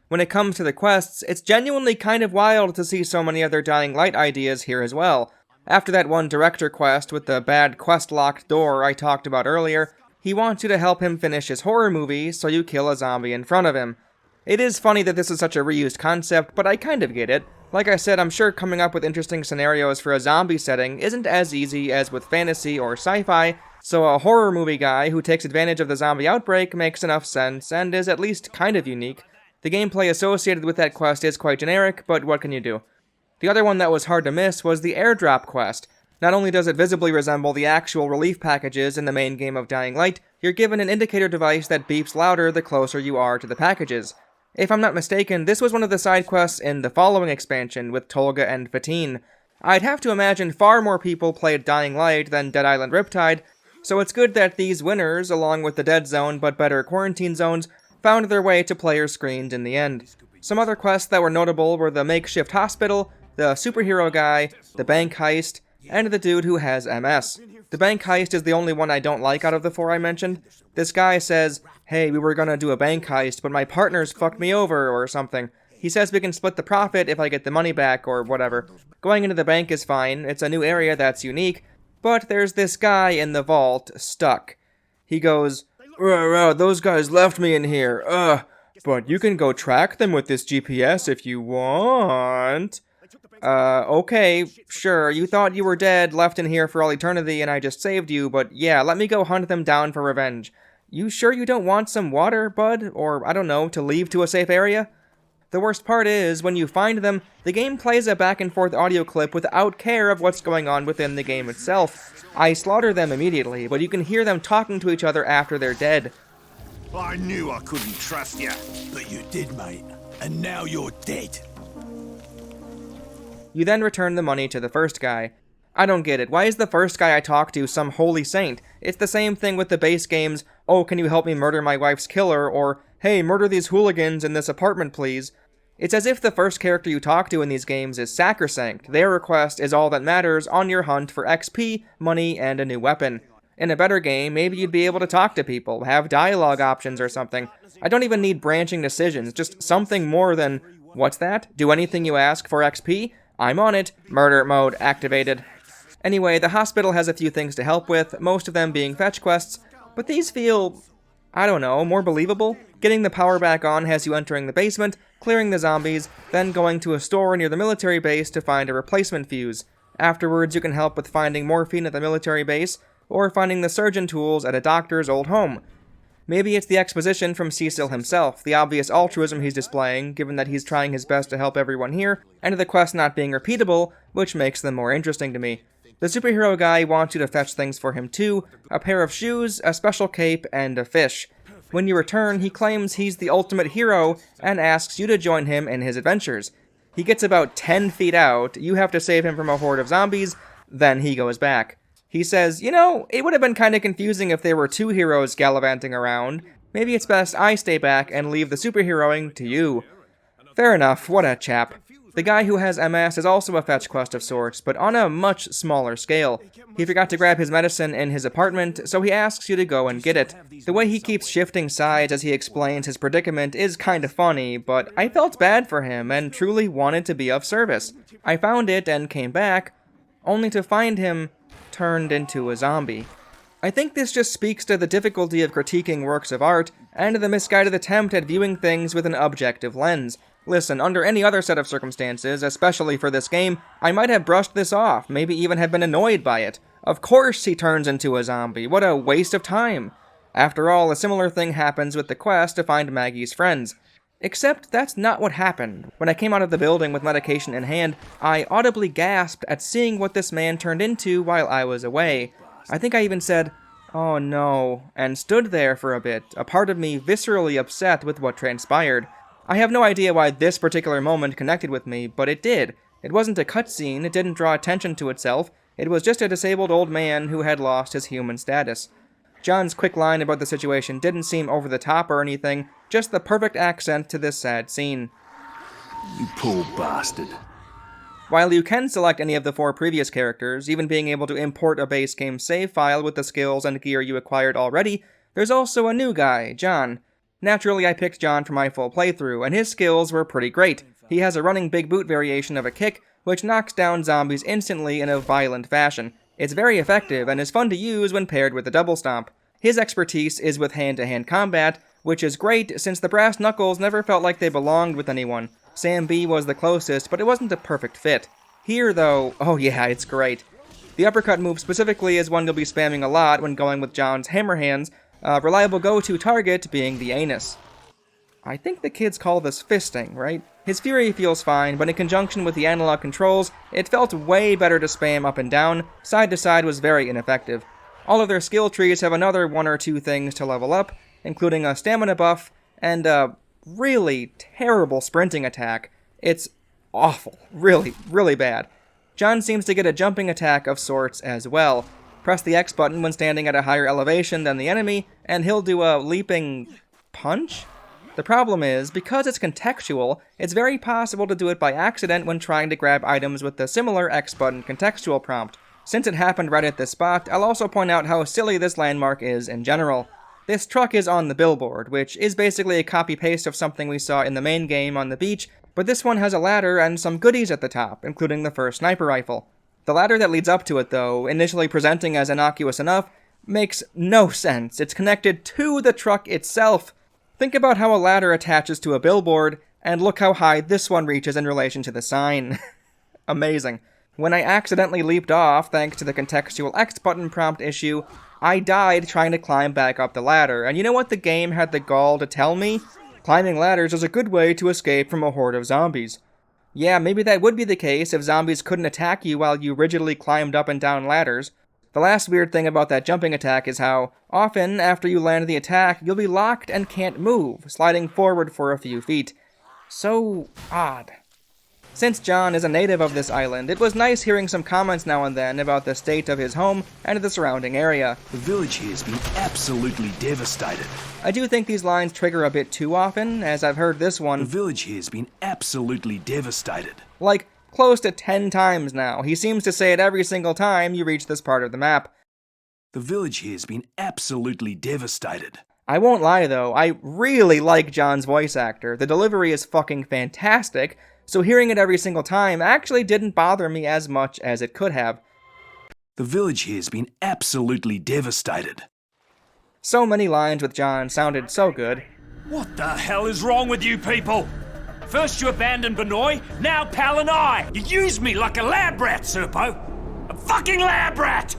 S1: When it comes to the quests, it's genuinely kind of wild to see so many other Dying Light ideas here as well. After that one director quest with the bad quest-locked door I talked about earlier, he wants you to help him finish his horror movie, so you kill a zombie in front of him. It is funny that this is such a reused concept, but I kind of get it. Like I said, I'm sure coming up with interesting scenarios for a zombie setting isn't as easy as with fantasy or sci-fi, so a horror movie guy who takes advantage of the zombie outbreak makes enough sense, and is at least kind of unique. The gameplay associated with that quest is quite generic, but what can you do? The other one that was hard to miss was the airdrop quest. Not only does it visibly resemble the actual relief packages in the main game of Dying Light, you're given an indicator device that beeps louder the closer you are to the packages. If I'm not mistaken, this was one of the side quests in the following expansion with Tolga and Fatine. I'd have to imagine far more people played Dying Light than Dead Island Riptide, so it's good that these winners, along with the Dead Zone but better quarantine zones, found their way to player screens in the end. Some other quests that were notable were the makeshift hospital, the superhero guy, the bank heist, and the dude who has MS. The bank heist is the only one I don't like out of the 4 I mentioned. This guy says, "Hey, we were gonna do a bank heist, but my partners fucked me over," or something. He says we can split the profit if I get the money back, or whatever. Going into the bank is fine, it's a new area that's unique, but there's this guy in the vault, stuck. He goes, "Those guys left me in here, but you can go track them with this GPS if you want." Okay, sure, you thought you were dead, left in here for all eternity, and I just saved you, but yeah, let me go hunt them down for revenge. You sure you don't want some water, bud? Or, I don't know, to leave to a safe area? The worst part is, when you find them, the game plays a back-and-forth audio clip without care of what's going on within the game itself. I slaughter them immediately, but you can hear them talking to each other after they're dead.
S11: I knew I couldn't trust you. But you did, mate. And now you're dead.
S1: You then return the money to the first guy. I don't get it. Why is the first guy I talk to some holy saint? It's the same thing with the base games, "Oh, can you help me murder my wife's killer?" or "Hey, murder these hooligans in this apartment, please." It's as if the first character you talk to in these games is sacrosanct. Their request is all that matters on your hunt for XP, money, and a new weapon. In a better game, maybe you'd be able to talk to people, have dialogue options or something. I don't even need branching decisions, just something more than, "What's that? Do anything you ask for XP? I'm on it. Murder mode activated." Anyway, the hospital has a few things to help with, most of them being fetch quests, but these feel, I don't know, more believable. Getting the power back on has you entering the basement, clearing the zombies, then going to a store near the military base to find a replacement fuse. Afterwards, you can help with finding morphine at the military base, or finding the surgeon tools at a doctor's old home. Maybe it's the exposition from Cecil himself, the obvious altruism he's displaying, given that he's trying his best to help everyone here, and the quests not being repeatable, which makes them more interesting to me. The superhero guy wants you to fetch things for him too, a pair of shoes, a special cape, and a fish. When you return, he claims he's the ultimate hero, and asks you to join him in his adventures. He gets about 10 feet out, you have to save him from a horde of zombies, then he goes back. He says, "You know, it would have been kinda confusing if there were 2 heroes gallivanting around. Maybe it's best I stay back and leave the superheroing to you." Fair enough, what a chap. The guy who has MS is also a fetch quest of sorts, but on a much smaller scale. He forgot to grab his medicine in his apartment, so he asks you to go and get it. The way he keeps shifting sides as he explains his predicament is kinda funny, but I felt bad for him and truly wanted to be of service. I found it and came back, only to find him turned into a zombie. I think this just speaks to the difficulty of critiquing works of art, and the misguided attempt at viewing things with an objective lens. Listen, under any other set of circumstances, especially for this game, I might have brushed this off, maybe even have been annoyed by it. Of course he turns into a zombie, what a waste of time. After all, a similar thing happens with the quest to find Maggie's friends. Except that's not what happened. When I came out of the building with medication in hand, I audibly gasped at seeing what this man turned into while I was away. I think I even said, "Oh no," and stood there for a bit, a part of me viscerally upset with what transpired. I have no idea why this particular moment connected with me, but it did. It wasn't a cutscene, it didn't draw attention to itself, it was just a disabled old man who had lost his human status. John's quick line about the situation didn't seem over the top or anything, just the perfect accent to this sad scene.
S11: You poor bastard.
S1: While you can select any of the 4 previous characters, even being able to import a base game save file with the skills and gear you acquired already, there's also a new guy, John. Naturally, I picked John for my full playthrough, and his skills were pretty great. He has a running big boot variation of a kick, which knocks down zombies instantly in a violent fashion. It's very effective, and is fun to use when paired with a double stomp. His expertise is with hand-to-hand combat, which is great since the brass knuckles never felt like they belonged with anyone. Sam B was the closest, but it wasn't a perfect fit. Here, though, oh yeah, it's great. The uppercut move specifically is one you'll be spamming a lot when going with John's hammer hands, a reliable go-to target being the anus. I think the kids call this fisting, right? His fury feels fine, but in conjunction with the analog controls, it felt way better to spam up and down. Side to side was very ineffective. All of their skill trees have another 1 or 2 things to level up, including a stamina buff and a really terrible sprinting attack. It's awful. Really, really bad. John seems to get a jumping attack of sorts as well. Press the X button when standing at a higher elevation than the enemy, and he'll do a leaping punch? The problem is, because it's contextual, it's very possible to do it by accident when trying to grab items with the similar X button contextual prompt. Since it happened right at this spot, I'll also point out how silly this landmark is in general. This truck is on the billboard, which is basically a copy-paste of something we saw in the main game on the beach, but this one has a ladder and some goodies at the top, including the first sniper rifle. The ladder that leads up to it, though, initially presenting as innocuous enough, makes no sense. It's connected to the truck itself. Think about how a ladder attaches to a billboard, and look how high this one reaches in relation to the sign. Amazing. When I accidentally leaped off, thanks to the contextual X button prompt issue, I died trying to climb back up the ladder, and you know what the game had the gall to tell me? Climbing ladders is a good way to escape from a horde of zombies. Yeah, maybe that would be the case if zombies couldn't attack you while you rigidly climbed up and down ladders. The last weird thing about that jumping attack is how, often, after you land the attack, you'll be locked and can't move, sliding forward for a few feet. So odd. Since John is a native of this island, it was nice hearing some comments now and then about the state of his home and the surrounding area.
S11: The village here has been absolutely devastated.
S1: I do think these lines trigger a bit too often, as I've heard this one.
S11: The village here has been absolutely devastated.
S1: Like, close to 10 times now. He seems to say it every single time you reach this part of the map.
S11: The village here has been absolutely devastated.
S1: I won't lie though, I really like John's voice actor. The delivery is fucking fantastic, so hearing it every single time actually didn't bother me as much as it could have.
S11: The village here has been absolutely devastated.
S1: So many lines with John sounded so good.
S15: What the hell is wrong with you people? First you abandoned Benoit, now Pal and I. You used me like a lab rat, Serpo. A fucking lab rat!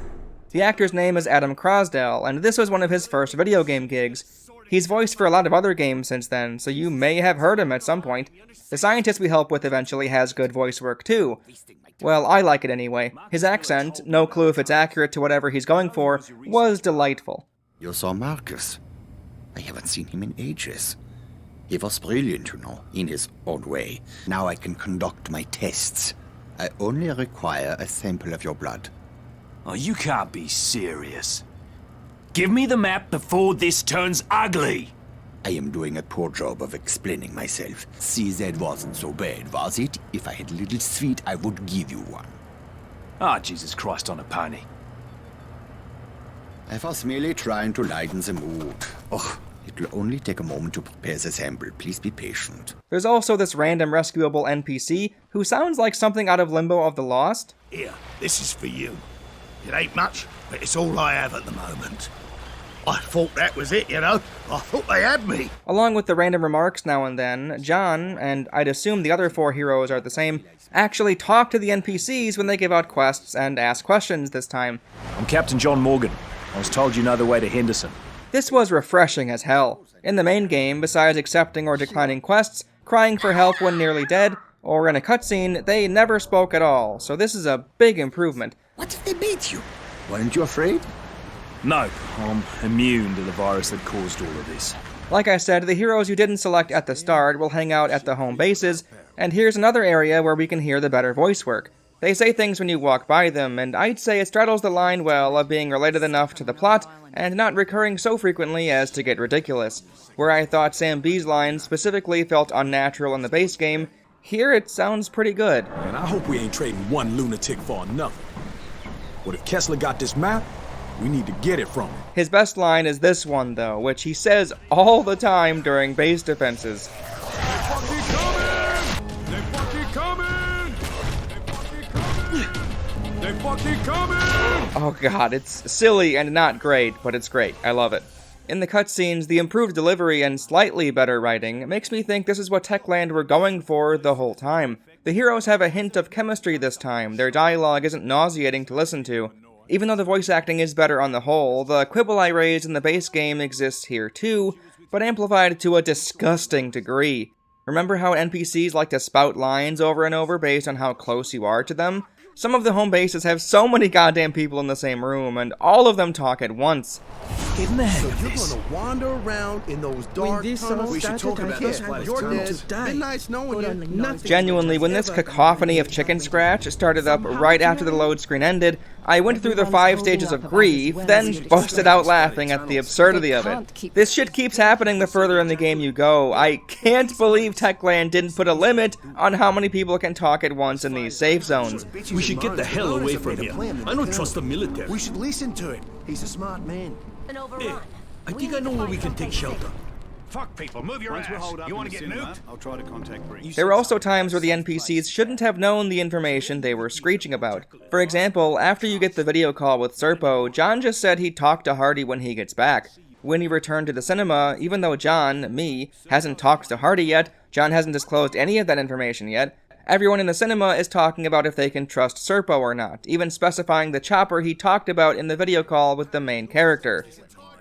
S1: The actor's name is Adam Crosdell, and this was one of his first video game gigs. He's voiced for a lot of other games since then, so you may have heard him at some point. The scientist we help with eventually has good voice work too. Well, I like it anyway. His accent, no clue if it's accurate to whatever he's going for, was delightful.
S16: You saw Marcus. I haven't seen him in ages. He was brilliant, you know, in his own way. Now I can conduct my tests. I only require a sample of your blood.
S15: Oh, you can't be serious. Give me the map before this turns ugly.
S16: I am doing a poor job of explaining myself. See, that wasn't so bad, was it? If I had a little sweet, I would give you one.
S15: Ah, Jesus Christ on a pony.
S16: I was merely trying to lighten the mood. Oh, it will only take a moment to prepare the sample. Please be patient.
S1: There's also this random rescuable NPC who sounds like something out of Limbo of the Lost.
S11: Here, this is for you. It ain't much, but it's all I have at the moment. I thought that was it, you know. I thought they had me.
S1: Along with the random remarks now and then, John, and I'd assume the other 4 heroes are the same, actually talk to the NPCs when they give out quests and ask questions this time.
S15: I'm Captain John Morgan. I was told you know the way to Henderson.
S1: This was refreshing as hell. In the main game, besides accepting or declining quests, crying for help when nearly dead, or in a cutscene, they never spoke at all, so this is a big improvement.
S16: What if they beat you? Weren't you afraid?
S15: Nope, I'm immune to the virus that caused all of this.
S1: Like I said, the heroes you didn't select at the start will hang out at the home bases, and here's another area where we can hear the better voice work. They say things when you walk by them, and I'd say it straddles the line well of being related enough to the plot, and not recurring so frequently as to get ridiculous. Where I thought Sam B's lines specifically felt unnatural in the base game, here it sounds pretty good.
S13: And I hope we ain't trading one lunatic for another. But if Kessler got this map, we need to get it from him.
S1: His best line is this one, though, which he says all the time during base defenses. Oh god, it's silly and not great, but it's great. I love it. In the cutscenes, the improved delivery and slightly better writing makes me think this is what Techland were going for the whole time. The heroes have a hint of chemistry this time, their dialogue isn't nauseating to listen to. Even though the voice acting is better on the whole, the quibble I raised in the base game exists here too, but amplified to a disgusting degree. Remember how NPCs like to spout lines over and over based on how close you are to them? Some of the home bases have so many goddamn people in the same room, and all of them talk at once.
S2: So you're gonna wander around in those dark tunnels? We should talk about this. You're dead. Been nice knowing you.
S1: Genuinely, when this cacophony of chicken scratch started up right after the load screen ended, I went through the 5 stages of grief, then busted out laughing at the absurdity of it. This shit keeps happening the further in the game you go. I can't believe Techland didn't put a limit on how many people can talk at once in these safe zones.
S5: We should get the hell away from here. I don't trust the military.
S2: We should listen to him. He's a smart man.
S5: Hey, I think I know where we can take shelter.
S11: Fuck people, move your ass. You want to get nuked? I'll try to contact Bree.
S1: There were also times where the NPCs shouldn't have known the information they were screeching about. For example, after you get the video call with Serpo, John just said he'd talk to Hardy when he gets back. When he returned to the cinema, even though John, me, hasn't talked to Hardy yet, John hasn't disclosed any of that information yet, everyone in the cinema is talking about if they can trust Serpo or not, even specifying the chopper he talked about in the video call with the main character.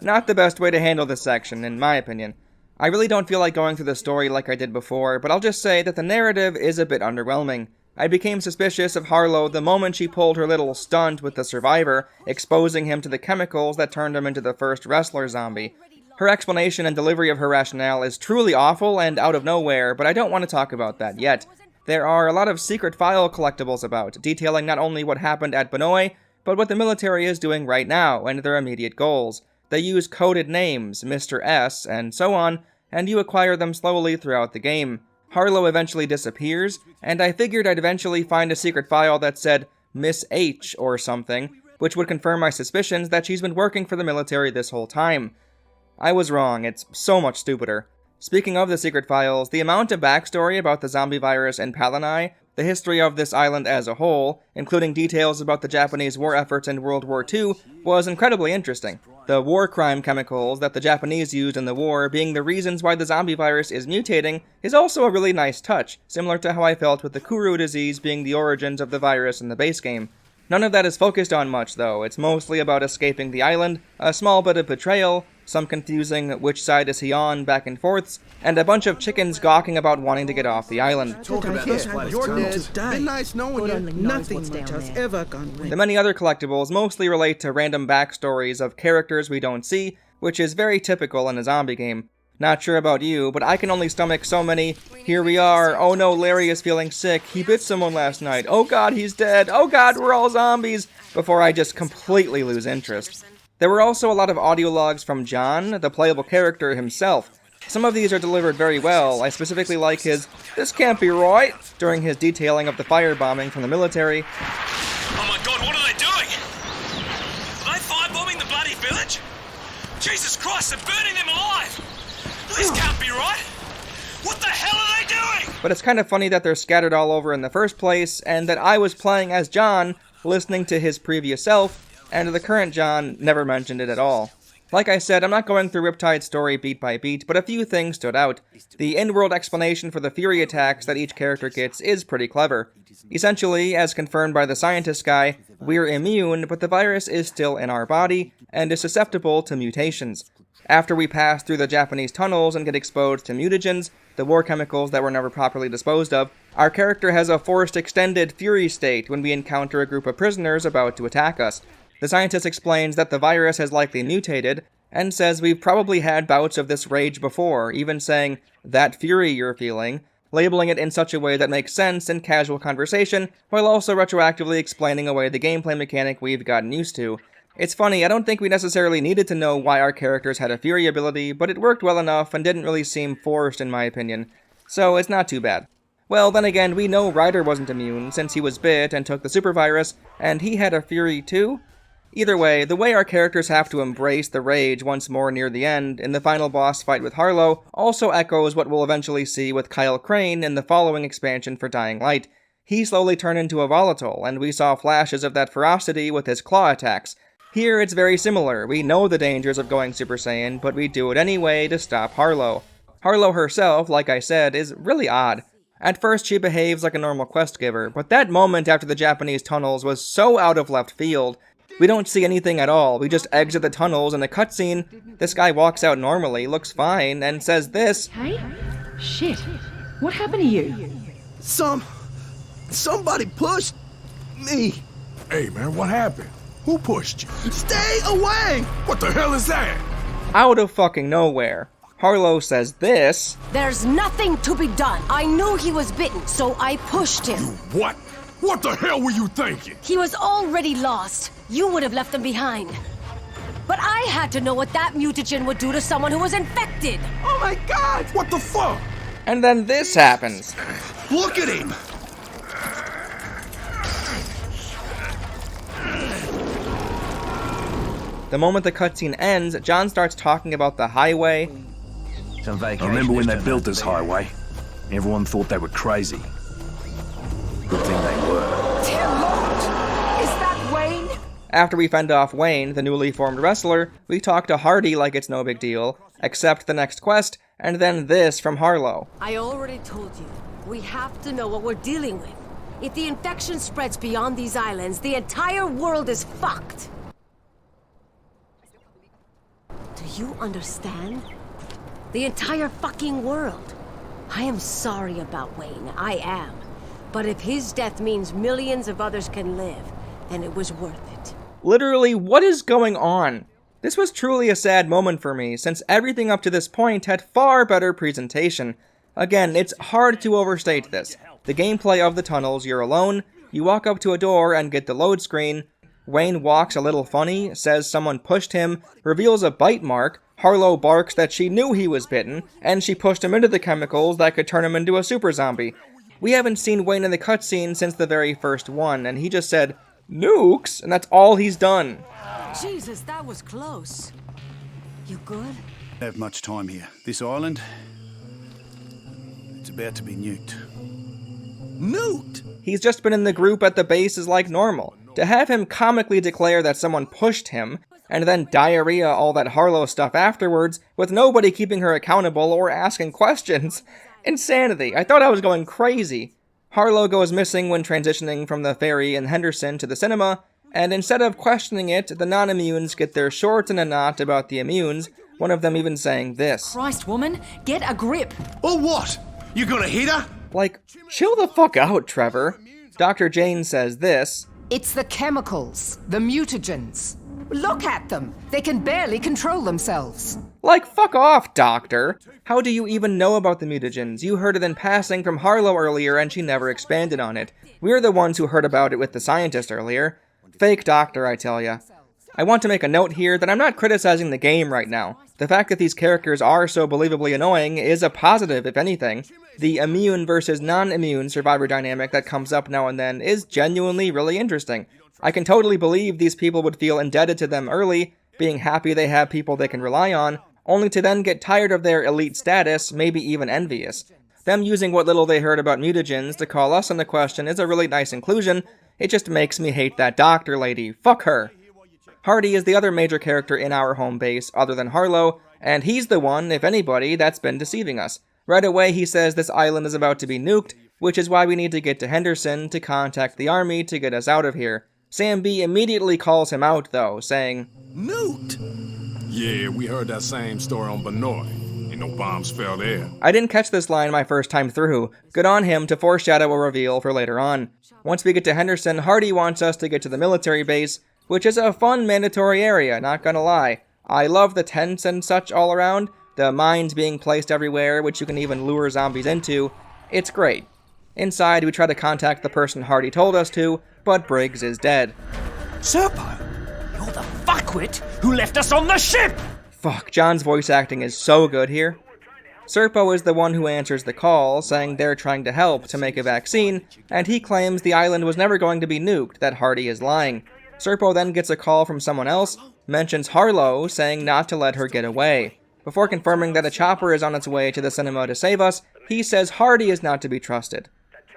S1: Not the best way to handle this section, in my opinion. I really don't feel like going through the story like I did before, but I'll just say that the narrative is a bit underwhelming. I became suspicious of Harlow the moment she pulled her little stunt with the survivor, exposing him to the chemicals that turned him into the first wrestler zombie. Her explanation and delivery of her rationale is truly awful and out of nowhere, but I don't want to talk about that yet. There are a lot of secret file collectibles about, detailing not only what happened at Benoit, but what the military is doing right now and their immediate goals. They use coded names, Mr. S, and so on, and you acquire them slowly throughout the game. Harlow eventually disappears, and I figured I'd eventually find a secret file that said Miss H or something, which would confirm my suspicions that she's been working for the military this whole time. I was wrong, it's so much stupider. Speaking of the secret files, the amount of backstory about the zombie virus in Palanai, the history of this island as a whole, including details about the Japanese war efforts in World War II, was incredibly interesting. The war crime chemicals that the Japanese used in the war being the reasons why the zombie virus is mutating is also a really nice touch, similar to how I felt with the Kuru disease being the origins of the virus in the base game. None of that is focused on much though, it's mostly about escaping the island, a small bit of betrayal, some confusing which side is he on back and forths, and a bunch of chickens gawking about wanting to get off the island.
S2: Talk about this. You're dead. Been nice knowing you.
S17: Nothing much has ever gone right.
S1: The many other collectibles mostly relate to random backstories of characters we don't see, which is very typical in a zombie game. Not sure about you, but I can only stomach so many, here we are, oh no, Larry is feeling sick, he bit someone last night, oh god, he's dead, oh god, we're all zombies, before I just completely lose interest. There were also a lot of audio logs from John, the playable character himself. Some of these are delivered very well. I specifically like his, "This can't be right," during his detailing of the firebombing from the military.
S15: Oh my god, what are they doing? Are they firebombing the bloody village? Jesus Christ, they're burning them alive! This can't be right! What the hell are they doing?
S1: But it's kind of funny that they're scattered all over in the first place, and that I was playing as John, listening to his previous self, and the current John never mentioned it at all. Like I said, I'm not going through Riptide's story beat by beat, but a few things stood out. The in-world explanation for the Fury attacks that each character gets is pretty clever. Essentially, as confirmed by the scientist guy, we're immune, but the virus is still in our body, and is susceptible to mutations. After we pass through the Japanese tunnels and get exposed to mutagens, the war chemicals that were never properly disposed of, our character has a forced extended Fury state when we encounter a group of prisoners about to attack us. The scientist explains that the virus has likely mutated, and says we've probably had bouts of this rage before, even saying, "that fury you're feeling," labeling it in such a way that makes sense in casual conversation, while also retroactively explaining away the gameplay mechanic we've gotten used to. It's funny, I don't think we necessarily needed to know why our characters had a fury ability, but it worked well enough and didn't really seem forced in my opinion, so it's not too bad. Well, then again, we know Ryder wasn't immune, since he was bit and took the super virus, and he had a fury too? Either way, the way our characters have to embrace the rage once more near the end, in the final boss fight with Harlow, also echoes what we'll eventually see with Kyle Crane in the following expansion for Dying Light. He slowly turned into a volatile, and we saw flashes of that ferocity with his claw attacks. Here it's very similar, we know the dangers of going Super Saiyan, but we do it anyway to stop Harlow. Harlow herself, like I said, is really odd. At first she behaves like a normal quest giver, but that moment after the Japanese tunnels was so out of left field. We don't see anything at all. We just exit the tunnels in the cutscene. This guy walks out normally, looks fine, and says this.
S18: Hey? Shit. What happened to you?
S2: Somebody pushed me.
S5: Hey, man, what happened? Who pushed you?
S2: Stay away!
S5: What the hell is that?
S1: Out of fucking nowhere, Harlow says this.
S19: There's nothing to be done. I knew he was bitten, so I pushed him.
S5: What? What the hell were you thinking?
S19: He was already lost. You would have left him behind. But I had to know what that mutagen would do to someone who was infected.
S2: Oh my god!
S5: What the fuck?
S1: And then this happens.
S2: Look at him!
S1: The moment the cutscene ends, John starts talking about the highway.
S13: I remember when they built this highway. Everyone thought they were crazy. Good thing they were.
S19: Dear Lord! Is that Wayne?
S1: After we fend off Wayne, the newly formed wrestler, we talk to Hardy like it's no big deal, accept the next quest, and then this from Harlow.
S19: I already told you. We have to know what we're dealing with. If the infection spreads beyond these islands, the entire world is fucked. Do you understand? The entire fucking world. I am sorry about Wayne, I am. But if his death means millions of others can live, then it was worth it.
S1: Literally, what is going on? This was truly a sad moment for me, since everything up to this point had far better presentation. Again, it's hard to overstate this. The gameplay of the tunnels, you're alone, you walk up to a door and get the load screen. Wayne walks a little funny, says someone pushed him, reveals a bite mark, Harlow barks that she knew he was bitten, and she pushed him into the chemicals that could turn him into a super zombie. We haven't seen Wayne in the cutscene since the very first one, and he just said, "Nukes," and that's all he's done.
S19: Jesus, that was close. You good?
S20: Don't have much time here. This island, it's about to be nuked.
S2: Nuked?
S1: He's just been in the group at the base is like normal. To have him comically declare that someone pushed him, and then diarrhea all that Harlow stuff afterwards, with nobody keeping her accountable or asking questions. Insanity. I thought I was going crazy. Harlow goes missing when transitioning from the ferry in Henderson to the cinema, and instead of questioning it, the non-immunes get their shorts in a knot about the immunes, one of them even saying this.
S18: Christ, woman, get a grip.
S2: Or what? You gonna hit her?
S1: Like, chill the fuck out, Trevor. Dr. Jane says this.
S21: It's the chemicals, the mutagens. Look at them. They can barely control themselves.
S1: Like, fuck off, Doctor. How do you even know about the mutagens? You heard it in passing from Harlow earlier and she never expanded on it. We're the ones who heard about it with the scientist earlier. Fake doctor, I tell ya. I want to make a note here that I'm not criticizing the game right now. The fact that these characters are so believably annoying is a positive, if anything. The immune versus non-immune survivor dynamic that comes up now and then is genuinely really interesting. I can totally believe these people would feel indebted to them early, being happy they have people they can rely on, only to then get tired of their elite status, maybe even envious. Them using what little they heard about mutagens to call us into question is a really nice inclusion. It just makes me hate that doctor lady. Fuck her. Hardy is the other major character in our home base, other than Harlow, and he's the one, if anybody, that's been deceiving us. Right away he says this island is about to be nuked, which is why we need to get to Henderson to contact the army to get us out of here. Sam B immediately calls him out, though, saying,
S2: "Nuked?"
S5: Yeah, we heard that same story on Benoit. Ain't no bombs fell there.
S1: I didn't catch this line my first time through. Good on him to foreshadow a reveal for later on. Once we get to Henderson, Hardy wants us to get to the military base, which is a fun mandatory area, not gonna lie. I love the tents and such all around, the mines being placed everywhere, which you can even lure zombies into. It's great. Inside, we try to contact the person Hardy told us to, but Briggs is dead.
S15: Serpo, you're the fuckwit who left us on the ship!
S1: Fuck, John's voice acting is so good here. Serpo is the one who answers the call, saying they're trying to help to make a vaccine, and he claims the island was never going to be nuked, that Hardy is lying. Serpo then gets a call from someone else, mentions Harlow, saying not to let her get away. Before confirming that a chopper is on its way to the cinema to save us, he says Hardy is not to be trusted.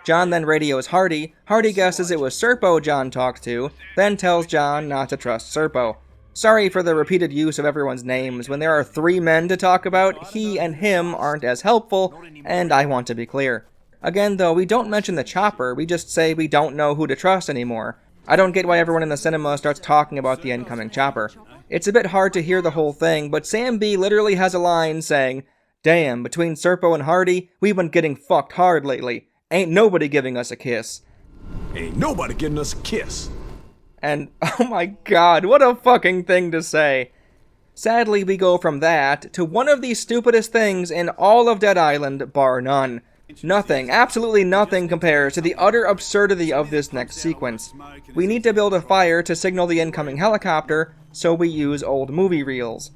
S1: John then radios Hardy. Hardy guesses it was Serpo John talked to, then tells John not to trust Serpo. Sorry for the repeated use of everyone's names. When there are 3 men to talk about, he and him aren't as helpful, and I want to be clear. Again though, we don't mention the chopper, we just say we don't know who to trust anymore. I don't get why everyone in the cinema starts talking about the incoming chopper. It's a bit hard to hear the whole thing, but Sam B literally has a line saying, "Damn, between Serpo and Hardy, we've been getting fucked hard lately. Ain't nobody giving us a kiss."
S11: Ain't nobody giving us a kiss.
S1: And, oh my god, what a fucking thing to say. Sadly, we go from that to one of the stupidest things in all of Dead Island, bar none. Nothing, absolutely nothing compares to the utter absurdity of this next sequence. We need to build a fire to signal the incoming helicopter, so we use old movie reels.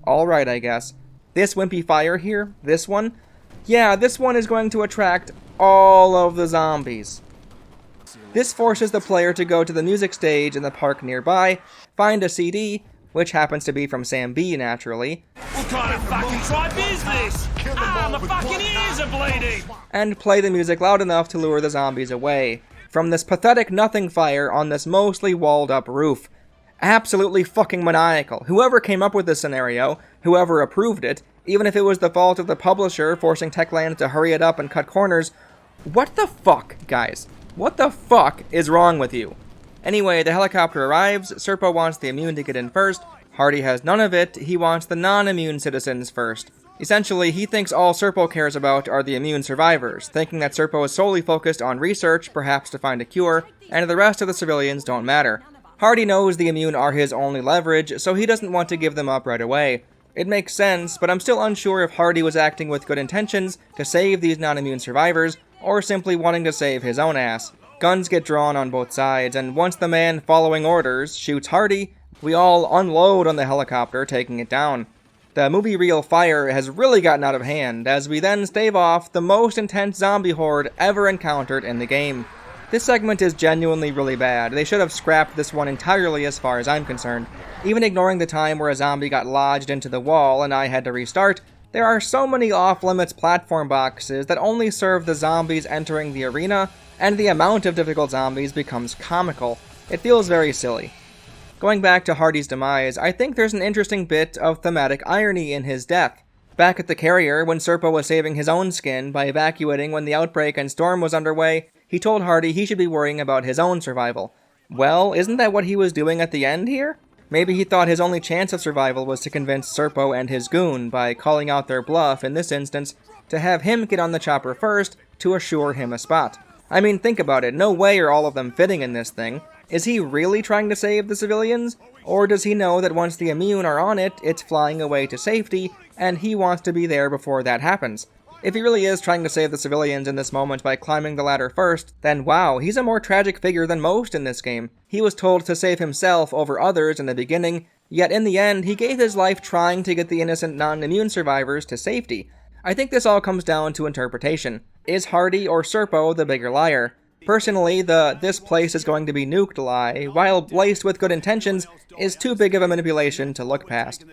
S1: Alright, I guess. This wimpy fire here, this one? Yeah, this one is going to attract all of the zombies. This forces the player to go to the music stage in the park nearby, find a CD, which happens to be from Sam B, naturally.
S15: What kind of fucking tribe is this? My fucking ears are bleeding!
S1: And play the music loud enough to lure the zombies away from this pathetic nothing fire on this mostly walled up roof. Absolutely fucking maniacal. Whoever came up with this scenario, whoever approved it, even if it was the fault of the publisher forcing Techland to hurry it up and cut corners, what the fuck, guys? What the fuck is wrong with you? Anyway, the helicopter arrives, Serpo wants the immune to get in first, Hardy has none of it, he wants the non-immune citizens first. Essentially, he thinks all Serpo cares about are the immune survivors, thinking that Serpo is solely focused on research, perhaps to find a cure, and the rest of the civilians don't matter. Hardy knows the immune are his only leverage, so he doesn't want to give them up right away. It makes sense, but I'm still unsure if Hardy was acting with good intentions to save these non-immune survivors, or simply wanting to save his own ass. Guns get drawn on both sides, and once the man following orders shoots Hardy, we all unload on the helicopter, taking it down. The movie reel fire has really gotten out of hand, as we then stave off the most intense zombie horde ever encountered in the game. This segment is genuinely really bad. They should have scrapped this one entirely as far as I'm concerned. Even ignoring the time where a zombie got lodged into the wall and I had to restart, there are so many off-limits platform boxes that only serve the zombies entering the arena, and the amount of difficult zombies becomes comical. It feels very silly. Going back to Hardy's demise, I think there's an interesting bit of thematic irony in his death. Back at the carrier, when Serpo was saving his own skin by evacuating when the outbreak and storm was underway, he told Hardy he should be worrying about his own survival. Well, isn't that what he was doing at the end here? Maybe he thought his only chance of survival was to convince Serpo and his goon, by calling out their bluff in this instance, to have him get on the chopper first to assure him a spot. I mean, think about it, no way are all of them fitting in this thing. Is he really trying to save the civilians? Or does he know that once the immune are on it, it's flying away to safety, and he wants to be there before that happens? If he really is trying to save the civilians in this moment by climbing the ladder first, then wow, he's a more tragic figure than most in this game. He was told to save himself over others in the beginning, yet in the end, he gave his life trying to get the innocent non-immune survivors to safety. I think this all comes down to interpretation. Is Hardy or Serpo the bigger liar? Personally, the "this place is going to be nuked" lie, while laced with good intentions, is too big of a manipulation to look past.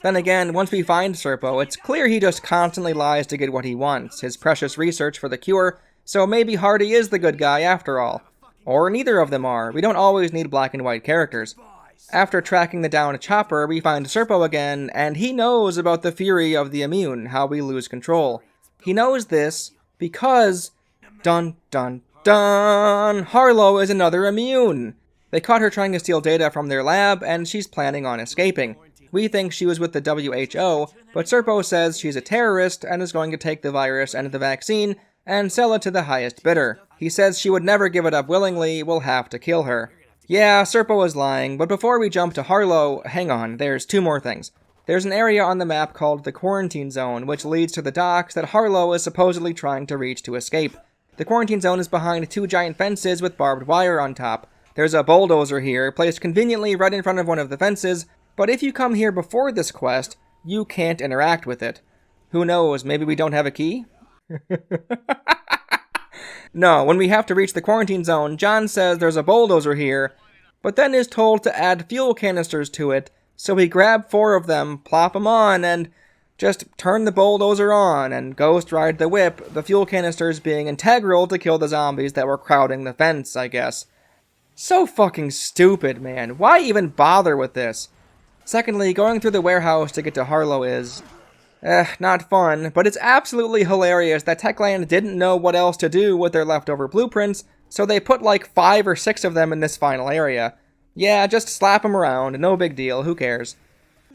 S1: Then again, once we find Serpo, it's clear he just constantly lies to get what he wants, his precious research for the cure, so maybe Hardy is the good guy after all. Or neither of them are, we don't always need black and white characters. After tracking the down chopper, we find Serpo again, and he knows about the fury of the immune, how we lose control. He knows this because... dun dun dun! Harlow is another immune! They caught her trying to steal data from their lab, and she's planning on escaping. We think she was with the WHO, but Serpo says she's a terrorist and is going to take the virus and the vaccine and sell it to the highest bidder. He says she would never give it up willingly, we'll have to kill her. Yeah, Serpo is lying, but before we jump to Harlow, hang on, there's two more things. There's an area on the map called the Quarantine Zone, which leads to the docks that Harlow is supposedly trying to reach to escape. The Quarantine Zone is behind two giant fences with barbed wire on top. There's a bulldozer here, placed conveniently right in front of one of the fences, but if you come here before this quest, you can't interact with it. Who knows, maybe we don't have a key? No, when we have to reach the Quarantine Zone, John says there's a bulldozer here, but then is told to add fuel canisters to it, so we grab 4 of them, plop them on, and just turn the bulldozer on and ghost ride the whip, the fuel canisters being integral to kill the zombies that were crowding the fence, I guess. So fucking stupid, man. Why even bother with this? Secondly, going through the warehouse to get to Harlow is... not fun, but it's absolutely hilarious that Techland didn't know what else to do with their leftover blueprints, So they put like 5 or 6 of them in this final area. Yeah, just slap them around, no big deal, who cares?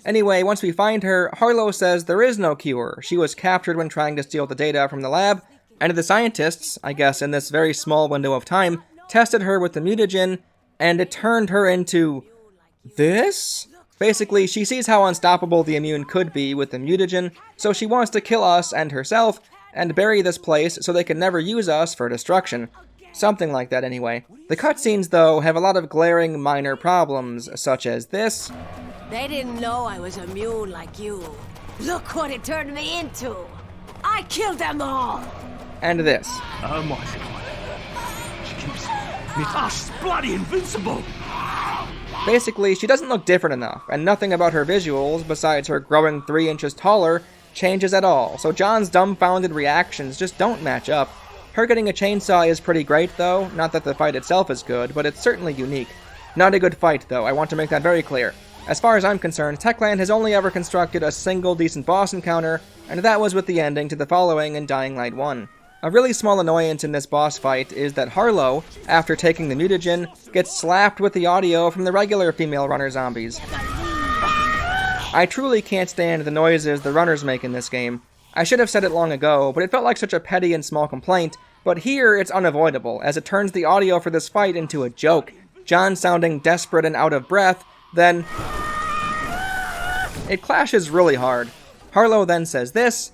S1: Anyway, once we find her, Harlow says there is no cure. She was captured when trying to steal the data from the lab, and the scientists, I guess in this very small window of time, tested her with the mutagen, and it turned her into... this? Basically, she sees how unstoppable the immune could be with the mutagen, so she wants to kill us and herself, and bury this place so they can never use us for destruction. Something like that anyway. The cutscenes, though, have a lot of glaring minor problems, such as this.
S19: They didn't know I was immune like you. Look what it turned me into. I killed them all.
S1: And this.
S13: Oh my god. She keeps... She's bloody invincible!
S1: Basically, she doesn't look different enough, and nothing about her visuals, besides her growing 3 inches taller, changes at all, so John's dumbfounded reactions just don't match up. Her getting a chainsaw is pretty great, though. Not that the fight itself is good, but it's certainly unique. Not a good fight, though, I want to make that very clear. As far as I'm concerned, Techland has only ever constructed a single decent boss encounter, and that was with the ending to the following in Dying Light 1. A really small annoyance in this boss fight is that Harlow, after taking the mutagen, gets slapped with the audio from the regular female runner zombies. I truly can't stand the noises the runners make in this game. I should have said it long ago, but it felt like such a petty and small complaint, but here it's unavoidable, as it turns the audio for this fight into a joke. John sounding desperate and out of breath, then... it clashes really hard. Harlow then says this.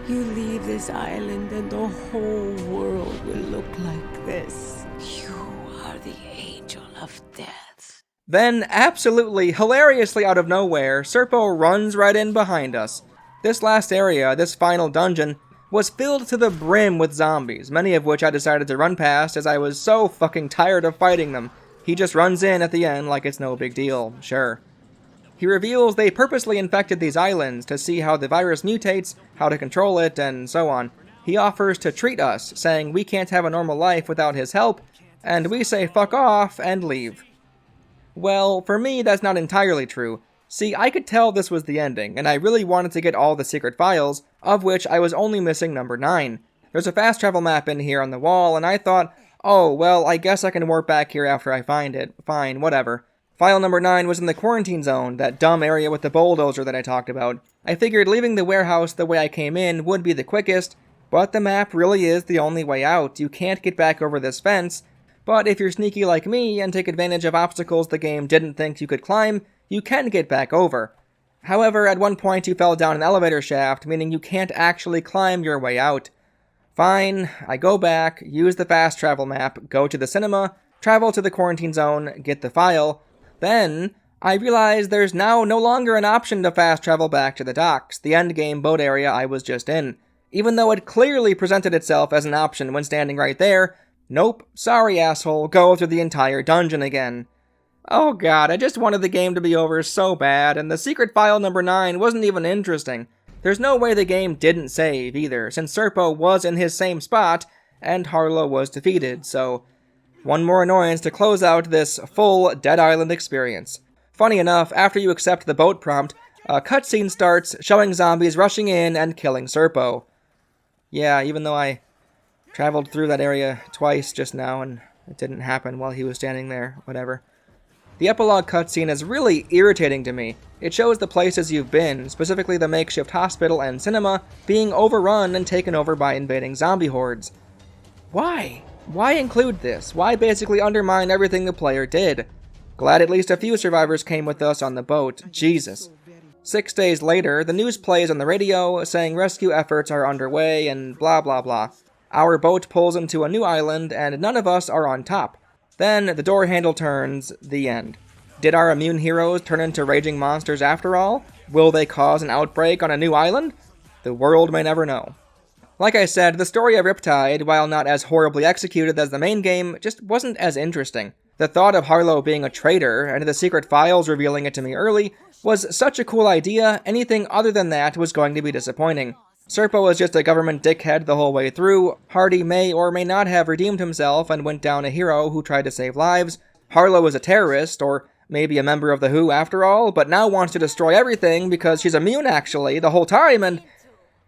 S7: You leave this island and the whole world will look like this. You are the angel of death.
S1: Then, absolutely, hilariously out of nowhere, Serpo runs right in behind us. This last area, this final dungeon, was filled to the brim with zombies, many of which I decided to run past as I was so fucking tired of fighting them. He just runs in at the end like it's no big deal, sure. He reveals they purposely infected these islands to see how the virus mutates, how to control it, and so on. He offers to treat us, saying we can't have a normal life without his help, and we say fuck off and leave. Well, for me, that's not entirely true. See, I could tell this was the ending, and I really wanted to get all the secret files, of which I was only missing number 9. There's a fast travel map in here on the wall, and I thought, oh, well, I guess I can warp back here after I find it. Fine, whatever. File number 9 was in the quarantine zone, that dumb area with the bulldozer that I talked about. I figured leaving the warehouse the way I came in would be the quickest, but the map really is the only way out. You can't get back over this fence, but if you're sneaky like me and take advantage of obstacles the game didn't think you could climb, you can get back over. However, at one point you fell down an elevator shaft, meaning you can't actually climb your way out. Fine, I go back, use the fast travel map, go to the cinema, travel to the quarantine zone, get the file. Then, I realize there's now no longer an option to fast travel back to the docks, the endgame boat area I was just in. Even though it clearly presented itself as an option when standing right there, nope, sorry asshole, go through the entire dungeon again. Oh god, I just wanted the game to be over so bad, and the secret file number 9 wasn't even interesting. There's no way the game didn't save either, since Serpo was in his same spot, and Harlow was defeated, so... one more annoyance to close out this full Dead Island experience. Funny enough, after you accept the boat prompt, a cutscene starts showing zombies rushing in and killing Serpo. Yeah, even though I traveled through that area twice just now and it didn't happen while he was standing there, whatever. The epilogue cutscene is really irritating to me. It shows the places you've been, specifically the makeshift hospital and cinema, being overrun and taken over by invading zombie hordes. Why? Why include this? Why basically undermine everything the player did? Glad at least a few survivors came with us on the boat. Jesus. 6 days later, the news plays on the radio saying rescue efforts are underway and blah blah blah. Our boat pulls into a new island and none of us are on top. Then the door handle turns, the end. Did our immune heroes turn into raging monsters after all? Will they cause an outbreak on a new island? The world may never know. Like I said, the story of Riptide, while not as horribly executed as the main game, just wasn't as interesting. The thought of Harlow being a traitor, and the secret files revealing it to me early, was such a cool idea, anything other than that was going to be disappointing. Serpo was just a government dickhead the whole way through, Hardy may or may not have redeemed himself and went down a hero who tried to save lives, Harlow is a terrorist, or maybe a member of the WHO after all, but now wants to destroy everything because she's immune actually, the whole time, and...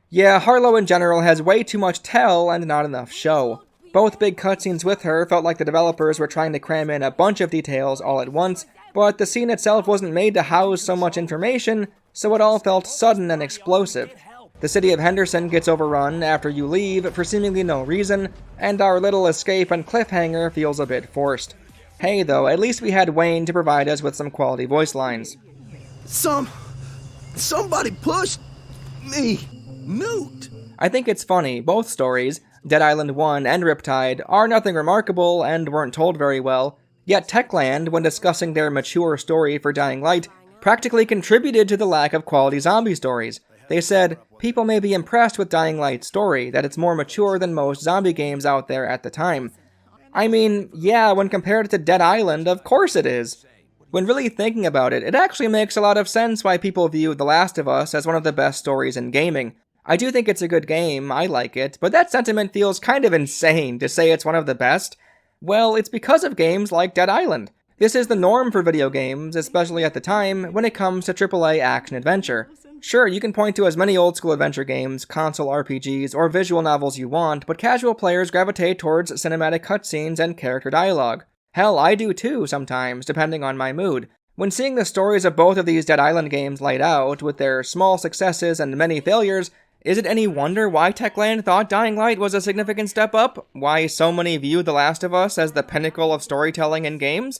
S1: yeah, Harlow in general has way too much tell and not enough show. Both big cutscenes with her felt like the developers were trying to cram in a bunch of details all at once, but the scene itself wasn't made to house so much information, so it all felt sudden and explosive. The city of Henderson gets overrun after you leave for seemingly no reason, and our little escape and cliffhanger feels a bit forced. Hey though, at least we had Wayne to provide us with some quality voice lines.
S2: Somebody pushed me. Newt.
S1: I think it's funny, both stories, Dead Island 1 and Riptide, are nothing remarkable and weren't told very well, yet Techland, when discussing their mature story for Dying Light, practically contributed to the lack of quality zombie stories. They said, people may be impressed with Dying Light's story, that it's more mature than most zombie games out there at the time. I mean, yeah, when compared to Dead Island, of course it is. When really thinking about it, it actually makes a lot of sense why people view The Last of Us as one of the best stories in gaming. I do think it's a good game, I like it, but that sentiment feels kind of insane to say it's one of the best. Well, it's because of games like Dead Island. This is the norm for video games, especially at the time, when it comes to AAA action-adventure. Sure, you can point to as many old-school adventure games, console RPGs, or visual novels you want, but casual players gravitate towards cinematic cutscenes and character dialogue. Hell, I do too, sometimes, depending on my mood. When seeing the stories of both of these Dead Island games laid out, with their small successes and many failures, is it any wonder why Techland thought Dying Light was a significant step up? Why so many view The Last of Us as the pinnacle of storytelling in games?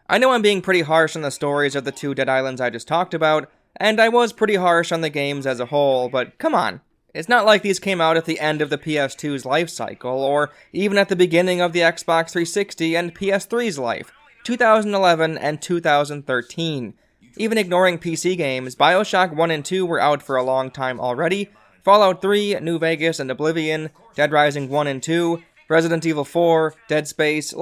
S1: I know I'm being pretty harsh on the stories of the two Dead Islands I just talked about, and I was pretty harsh on the games as a whole, but come on. It's not like these came out at the end of the PS2's life cycle, or even at the beginning of the Xbox 360 and PS3's life, 2011 and 2013. Even ignoring PC games, BioShock 1 and 2 were out for a long time already, Fallout 3, New Vegas, and Oblivion, Dead Rising 1 and 2, Resident Evil 4, Dead Space,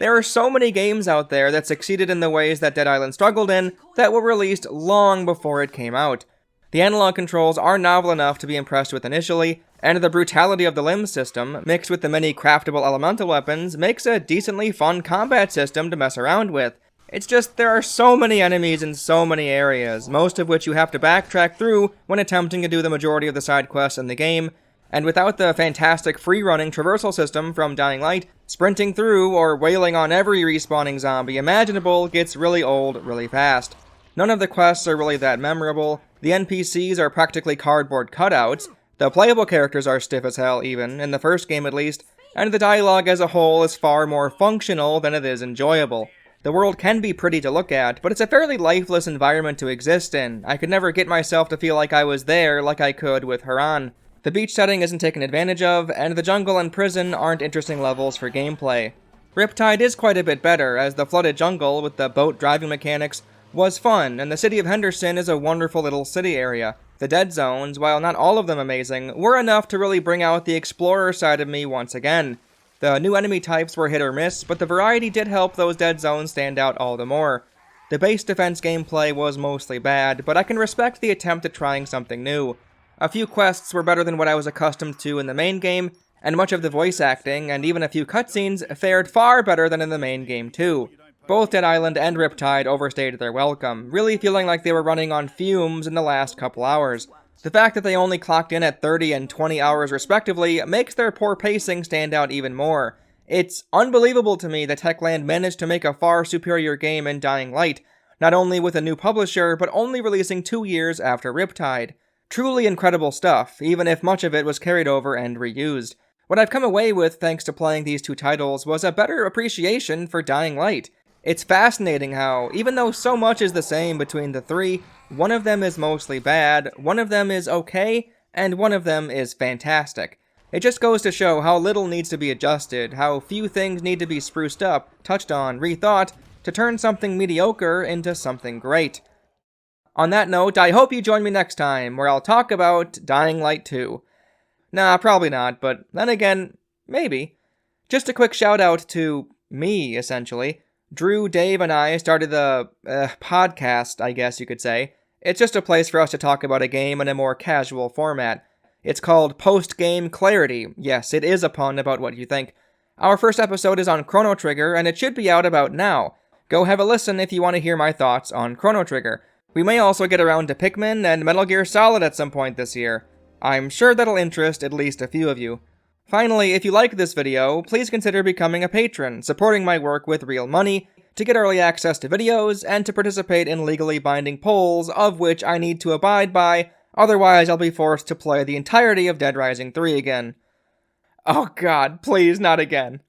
S1: there are so many games out there that succeeded in the ways that Dead Island struggled in that were released long before it came out. The analog controls are novel enough to be impressed with initially, and the brutality of the limb system, mixed with the many craftable elemental weapons, makes a decently fun combat system to mess around with. It's just there are so many enemies in so many areas, most of which you have to backtrack through when attempting to do the majority of the side quests in the game, and without the fantastic free-running traversal system from Dying Light, sprinting through or wailing on every respawning zombie imaginable gets really old really fast. None of the quests are really that memorable, the NPCs are practically cardboard cutouts, the playable characters are stiff as hell even, in the first game at least, and the dialogue as a whole is far more functional than it is enjoyable. The world can be pretty to look at, but it's a fairly lifeless environment to exist in. I could never get myself to feel like I was there like I could with Haran. The beach setting isn't taken advantage of, and the jungle and prison aren't interesting levels for gameplay. Riptide is quite a bit better, as the flooded jungle with the boat driving mechanics was fun, and the city of Henderson is a wonderful little city area. The dead zones, while not all of them amazing, were enough to really bring out the explorer side of me once again. The new enemy types were hit or miss, but the variety did help those dead zones stand out all the more. The base defense gameplay was mostly bad, but I can respect the attempt at trying something new. A few quests were better than what I was accustomed to in the main game, and much of the voice acting, and even a few cutscenes, fared far better than in the main game too. Both Dead Island and Riptide overstayed their welcome, really feeling like they were running on fumes in the last couple hours. The fact that they only clocked in at 30 and 20 hours respectively makes their poor pacing stand out even more. It's unbelievable to me that Techland managed to make a far superior game in Dying Light, not only with a new publisher, but only releasing 2 years after Riptide. Truly incredible stuff, even if much of it was carried over and reused. What I've come away with thanks to playing these two titles was a better appreciation for Dying Light. It's fascinating how, even though so much is the same between the three, one of them is mostly bad, one of them is okay, and one of them is fantastic. It just goes to show how little needs to be adjusted, how few things need to be spruced up, touched on, rethought, to turn something mediocre into something great. On that note, I hope you join me next time, where I'll talk about Dying Light 2. Nah, probably not, but then again, maybe. Just a quick shout out to me, essentially. Drew, Dave, and I started the podcast, I guess you could say. It's just a place for us to talk about a game in a more casual format. It's called Post-Game Clarity. Yes, it is a pun about what you think. Our first episode is on Chrono Trigger, and it should be out about now. Go have a listen if you want to hear my thoughts on Chrono Trigger. We may also get around to Pikmin and Metal Gear Solid at some point this year. I'm sure that'll interest at least a few of you. Finally, if you like this video, please consider becoming a patron, supporting my work with real money, to get early access to videos, and to participate in legally binding polls, of which I need to abide by, otherwise I'll be forced to play the entirety of Dead Rising 3 again. Oh god, please not again.